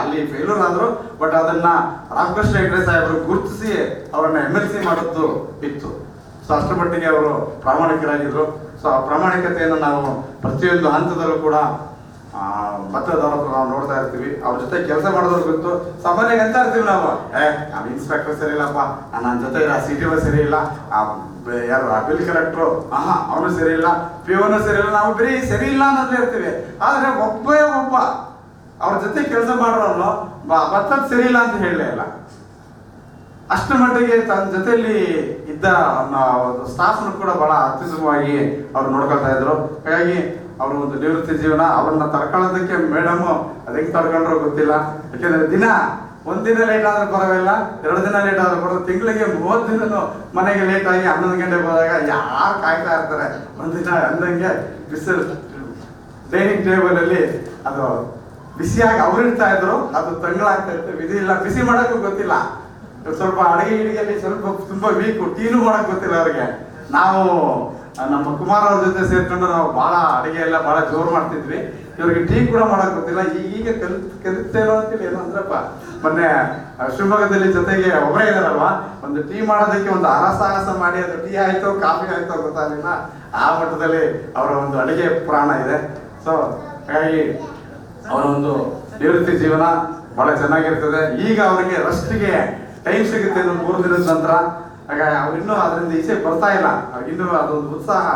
ಅಲ್ಲಿ ಫೇಲ್ಯೂರ್ ಆದ್ರು, ಬಟ್ ಅದನ್ನ ರಾಮಕೃಷ್ಣ ಹೆಗಡೆ ಸಾಹೇಬರು ಗುರುತಿಸಿ ಅವರನ್ನ MLC ಮಾಡೋದು ಇತ್ತು. ಸೊ ಅಷ್ಟರ ಮಟ್ಟಿಗೆ ಅವರು ಪ್ರಾಮಾಣಿಕರಾಗಿದ್ರು. ಸೊ ಆ ಪ್ರಾಮಾಣಿಕತೆಯನ್ನು ನಾವು ಪ್ರತಿಯೊಂದು ಹಂತದಲ್ಲೂ ಕೂಡ ಭತ್ತದವ್ರ ಹತ್ರ ನಾವು ನೋಡ್ತಾ ಇರ್ತೀವಿ. ಅವ್ರ ಜೊತೆ ಕೆಲಸ ಮಾಡೋದ್ರ ಗೊತ್ತು. ಸಾಮಾನ್ಯವಾಗಿ ಅಂತ ಇರ್ತೀವಿ ನಾವು, ನಾನು ಇನ್ಸ್ಪೆಕ್ಟರ್ ಸರಿ ಇಲ್ಲಪ್ಪ, ನನ್ನ ಜೊತೆ CTO ಸರಿ ಇಲ್ಲ, ಯಾರು ಬಿಲ್ ಕಲೆಕ್ಟ್ರು ಅವನು ಸರಿ ಇಲ್ಲ, POನು ಸರಿ ಇಲ್ಲ, ನಾವು ಬರೀ ಸರಿ ಇಲ್ಲ ಅನ್ನೋದೇ ಇರ್ತೀವಿ. ಆದ್ರೆ ಒಬ್ಬ ಅವ್ರ ಜೊತೆ ಕೆಲಸ ಮಾಡೋನು ಭತ್ತದ ಸರಿ ಇಲ್ಲ ಅಂತ ಹೇಳಲೇ ಇಲ್ಲ. ಅಷ್ಟರ ಮಟ್ಟಿಗೆ ತನ್ನ ಜೊತೆಯಲ್ಲಿ ಇದ್ದ ಸ್ಟಾಫ್ನು ಕೂಡ ಬಹಳ ಅತ್ಯುತ್ತಮವಾಗಿ ಅವ್ರು ನೋಡ್ಕೊಳ್ತಾ ಇದ್ರು. ಹಾಗಾಗಿ ಅವ್ರ ಒಂದು ನಿವೃತ್ತಿ ಜೀವನ, ಅವ್ರನ್ನ ತಡ್ಕೊಳ್ಳೋದಕ್ಕೆ ಮೇಡಮ್ ಅದಕ್ಕೆ ತಡ್ಕೊಂಡ್ರು ಗೊತ್ತಿಲ್ಲ. ಯಾಕೆಂದ್ರೆ ಒಂದಿನ ಲೇಟ್ ಆದ್ರೆ ಬರೋಲ್ಲ, 2 ದಿನ ಲೇಟ್ ಆದ್ರೆ ಬರೋದು, ತಿಂಗಳಿಗೆ 30 ದಿನ ಮನೆಗೆ ಲೇಟ್ ಆಗಿ 11 ಗಂಟೆಗೆ ಹೋದಾಗ ಯಾರು ಕಾಯ್ತಾ ಇರ್ತಾರೆ. ಒಂದಿನ ಅಂದಂಗೆ ಬಿಸಿಲು ಡೈನಿಂಗ್ ಟೇಬಲ್ ಅಲ್ಲಿ ಅದು ಬಿಸಿಯಾಗಿ ಅವ್ರಿಡ್ತಾ ಇದ್ರು, ಅದು ತಂಗಳಾಗ್ತಾ ಇತ್ತು. ವಿಧಿ ಇಲ್ಲ, ಬಿಸಿ ಮಾಡೋಕ್ಕೂ ಗೊತ್ತಿಲ್ಲ. ಸ್ವಲ್ಪ ಅಡಿಗೆಯಲ್ಲಿ ಸ್ವಲ್ಪ ತುಂಬಾ ವೀಕು, ಟೀನು ಮಾಡಕ್ ಗೊತ್ತಿಲ್ಲ ಅವ್ರಿಗೆ. ನಾವು ನಮ್ಮ ಕುಮಾರ್ ಅವ್ರ ಜೊತೆ ಸೇರ್ಕೊಂಡು ನಾವು ಬಹಳ ಅಡಿಗೆ ಎಲ್ಲ ಬಹಳ ಜೋರು ಮಾಡ್ತಿದ್ವಿ. ಇವ್ರಿಗೆ ಟೀ ಕೂಡ ಮಾಡಕ್ ಗೊತ್ತಿಲ್ಲ. ಈಗ ಕಲಿತೇನೋ ಅಂತೇಳಿ ಏನೋ ಅಂದ್ರಪ್ಪ, ಮೊನ್ನೆ ಶಿವಮೊಗ್ಗದಲ್ಲಿ ಜೊತೆಗೆ ಒಬ್ಬರೇ ಇದಾರಲ್ವಾ, ಒಂದು ಟೀ ಮಾಡೋದಕ್ಕೆ ಒಂದು ಹರಸಾಹಸ ಮಾಡಿ ಅದು ಟೀ ಆಯ್ತೋ ಕಾಫಿ ಆಯ್ತೋ ಗೊತ್ತಾಗಲಿಲ್ಲ. ಆ ಮಟ್ಟದಲ್ಲಿ ಅವರ ಒಂದು ಅಡಿಗೆ ಪುರಾಣ ಇದೆ. ಸೊ ಹಾಗಾಗಿ ಅವರ ಒಂದು ನಿವೃತ್ತಿ ಜೀವನ ಬಹಳ ಚೆನ್ನಾಗಿರ್ತದೆ. ಈಗ ಅವರಿಗೆ ರೆಸ್ಟ್ಗೆ ಟೈಮ್ ಸಿಗುತ್ತೆ 3 ದಿನದ ನಂತರ. ಹಾಗಾಗಿ ಅವ್ರಿನ್ನೂ ಅದರಿಂದ ಈಚೆ ಬರ್ತಾ ಇಲ್ಲ. ಅವ್ರಿಗಿನ್ನೂ ಅದೊಂದು ಉತ್ಸಾಹ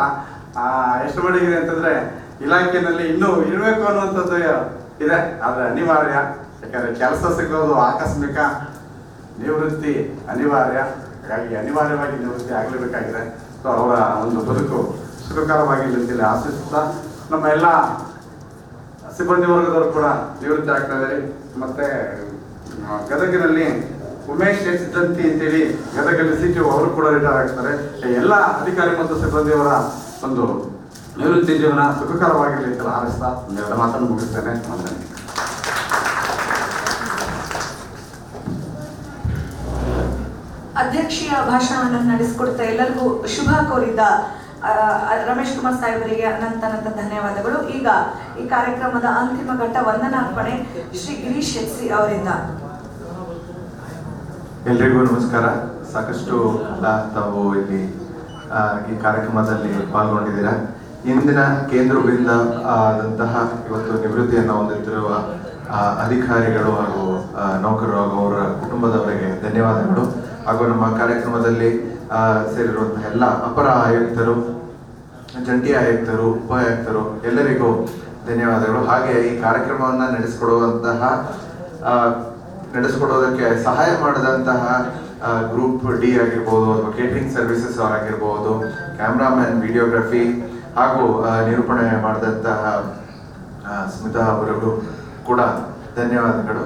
ಎಷ್ಟು ಮಟ್ಟಿಗಿದೆ ಅಂತಂದ್ರೆ ಇಲಾಖೆಯಲ್ಲಿ ಇನ್ನೂ ಇರಬೇಕು ಅನ್ನುವಂಥದ್ದು ಇದೆ. ಆದರೆ ಅನಿವಾರ್ಯ, ಯಾಕಂದ್ರೆ ಕೆಲಸ ಸಿಗೋದು ಆಕಸ್ಮಿಕ, ನಿವೃತ್ತಿ ಅನಿವಾರ್ಯ. ಹಾಗಾಗಿ ಅನಿವಾರ್ಯವಾಗಿ ನಿವೃತ್ತಿ ಆಗಲೇಬೇಕಾಗಿದೆ. ಸೊ ಅವರ ಒಂದು ಬದುಕು ಸುಖಕರವಾಗಿರಲಿ ಅಂತೇಳಿ ಆಶಿಸುತ್ತಾ, ನಮ್ಮ ಎಲ್ಲ ಸಿಬ್ಬಂದಿ ವರ್ಗದವರು ಕೂಡ ನಿವೃತ್ತಿ ಆಗ್ತಾ ಇದ್ದಾರೆ. ಮತ್ತೆ ಗದಗಿನಲ್ಲಿ ಉಮೇಶ್ ಸಿದ್ದಂತಿ ಅಂತೇಳಿ ಗದಗಲ್ಲಿ CTO ಅವರು ಕೂಡ ರಿಟೈರ್ ಆಗ್ತಾರೆ. ಎಲ್ಲ ಅಧಿಕಾರಿ ಮತ್ತು ಸಿಬ್ಬಂದಿಯವರ ಒಂದು ನಿವೃತ್ತಿ ಜೀವನ ಸುಖಕರವಾಗಿರಲಿ ಅಂತ ಹಾರೈಸ್ತಾ 2 ಮಾತನ್ನು ಮುಗಿಸ್ತೇನೆ. ವಂದನೆ. ಅಧ್ಯಕ್ಷೀಯ ಭಾಷಣವನ್ನು ನಡೆಸಿಕೊಡ್ತಾ ಎಲ್ಲರಿಗೂ ಶುಭ ಕೋರಿದ ರಮೇಶ್ ಕುಮಾರ್ ಸಾಹೇಬರಿಗೆ ಅನಂತ ಧನ್ಯವಾದಗಳು. ಈಗ ಈ ಕಾರ್ಯಕ್ರಮದ ಅಂತಿಮ ಘಟ್ಟ ವಂದನಾರ್ಪಣೆ ಶ್ರೀ ಗಿರೀಶ್ HC ಅವರಿಂದ. ಎಲ್ರಿಗೂ ನಮಸ್ಕಾರ. ಸಾಕಷ್ಟು ತಾವು ಇಲ್ಲಿ ಈ ಕಾರ್ಯಕ್ರಮದಲ್ಲಿ ಪಾಲ್ಗೊಂಡಿದ್ದೀರಾ. ಇಂದಿನ ಕೇಂದ್ರದಿಂದ ಆದಂತಹ ಇವತ್ತು ನಿವೃತ್ತಿಯನ್ನು ಹೊಂದುತ್ತಿರುವ ಅಧಿಕಾರಿಗಳು ಹಾಗೂ ನೌಕರರು ಹಾಗೂ ಅವರ ಕುಟುಂಬದವರಿಗೆ ಧನ್ಯವಾದಗಳು. ಹಾಗೂ ನಮ್ಮ ಕಾರ್ಯಕ್ರಮದಲ್ಲಿ ಸೇರಿರುವಂತಹ ಎಲ್ಲ ಅಪರ ಆಯುಕ್ತರು ಜಂಟಿ ಆಯುಕ್ತರು, ಉಪ ಆಯುಕ್ತರು ಎಲ್ಲರಿಗೂ ಧನ್ಯವಾದಗಳು. ಹಾಗೆ ಈ ಕಾರ್ಯಕ್ರಮವನ್ನು ನಡೆಸಿಕೊಡೋದಕ್ಕೆ ಸಹಾಯ ಮಾಡಿದಂತಹ ಗ್ರೂಪ್ ಡಿ ಆಗಿರ್ಬೋದು ಅಥವಾ ಕೇಟರಿಂಗ್ ಸರ್ವಿಸಸ್ ಆಗಿರ್ಬೋದು, ಕ್ಯಾಮ್ರಾಮ್ಯಾನ್, ವಿಡಿಯೋಗ್ರಫಿ ಹಾಗೂ ನಿರೂಪಣೆ ಮಾಡಿದಂತಹ ಸ್ಮಿತಾ ಅವರಿಗೂ ಕೂಡ ಧನ್ಯವಾದಗಳು.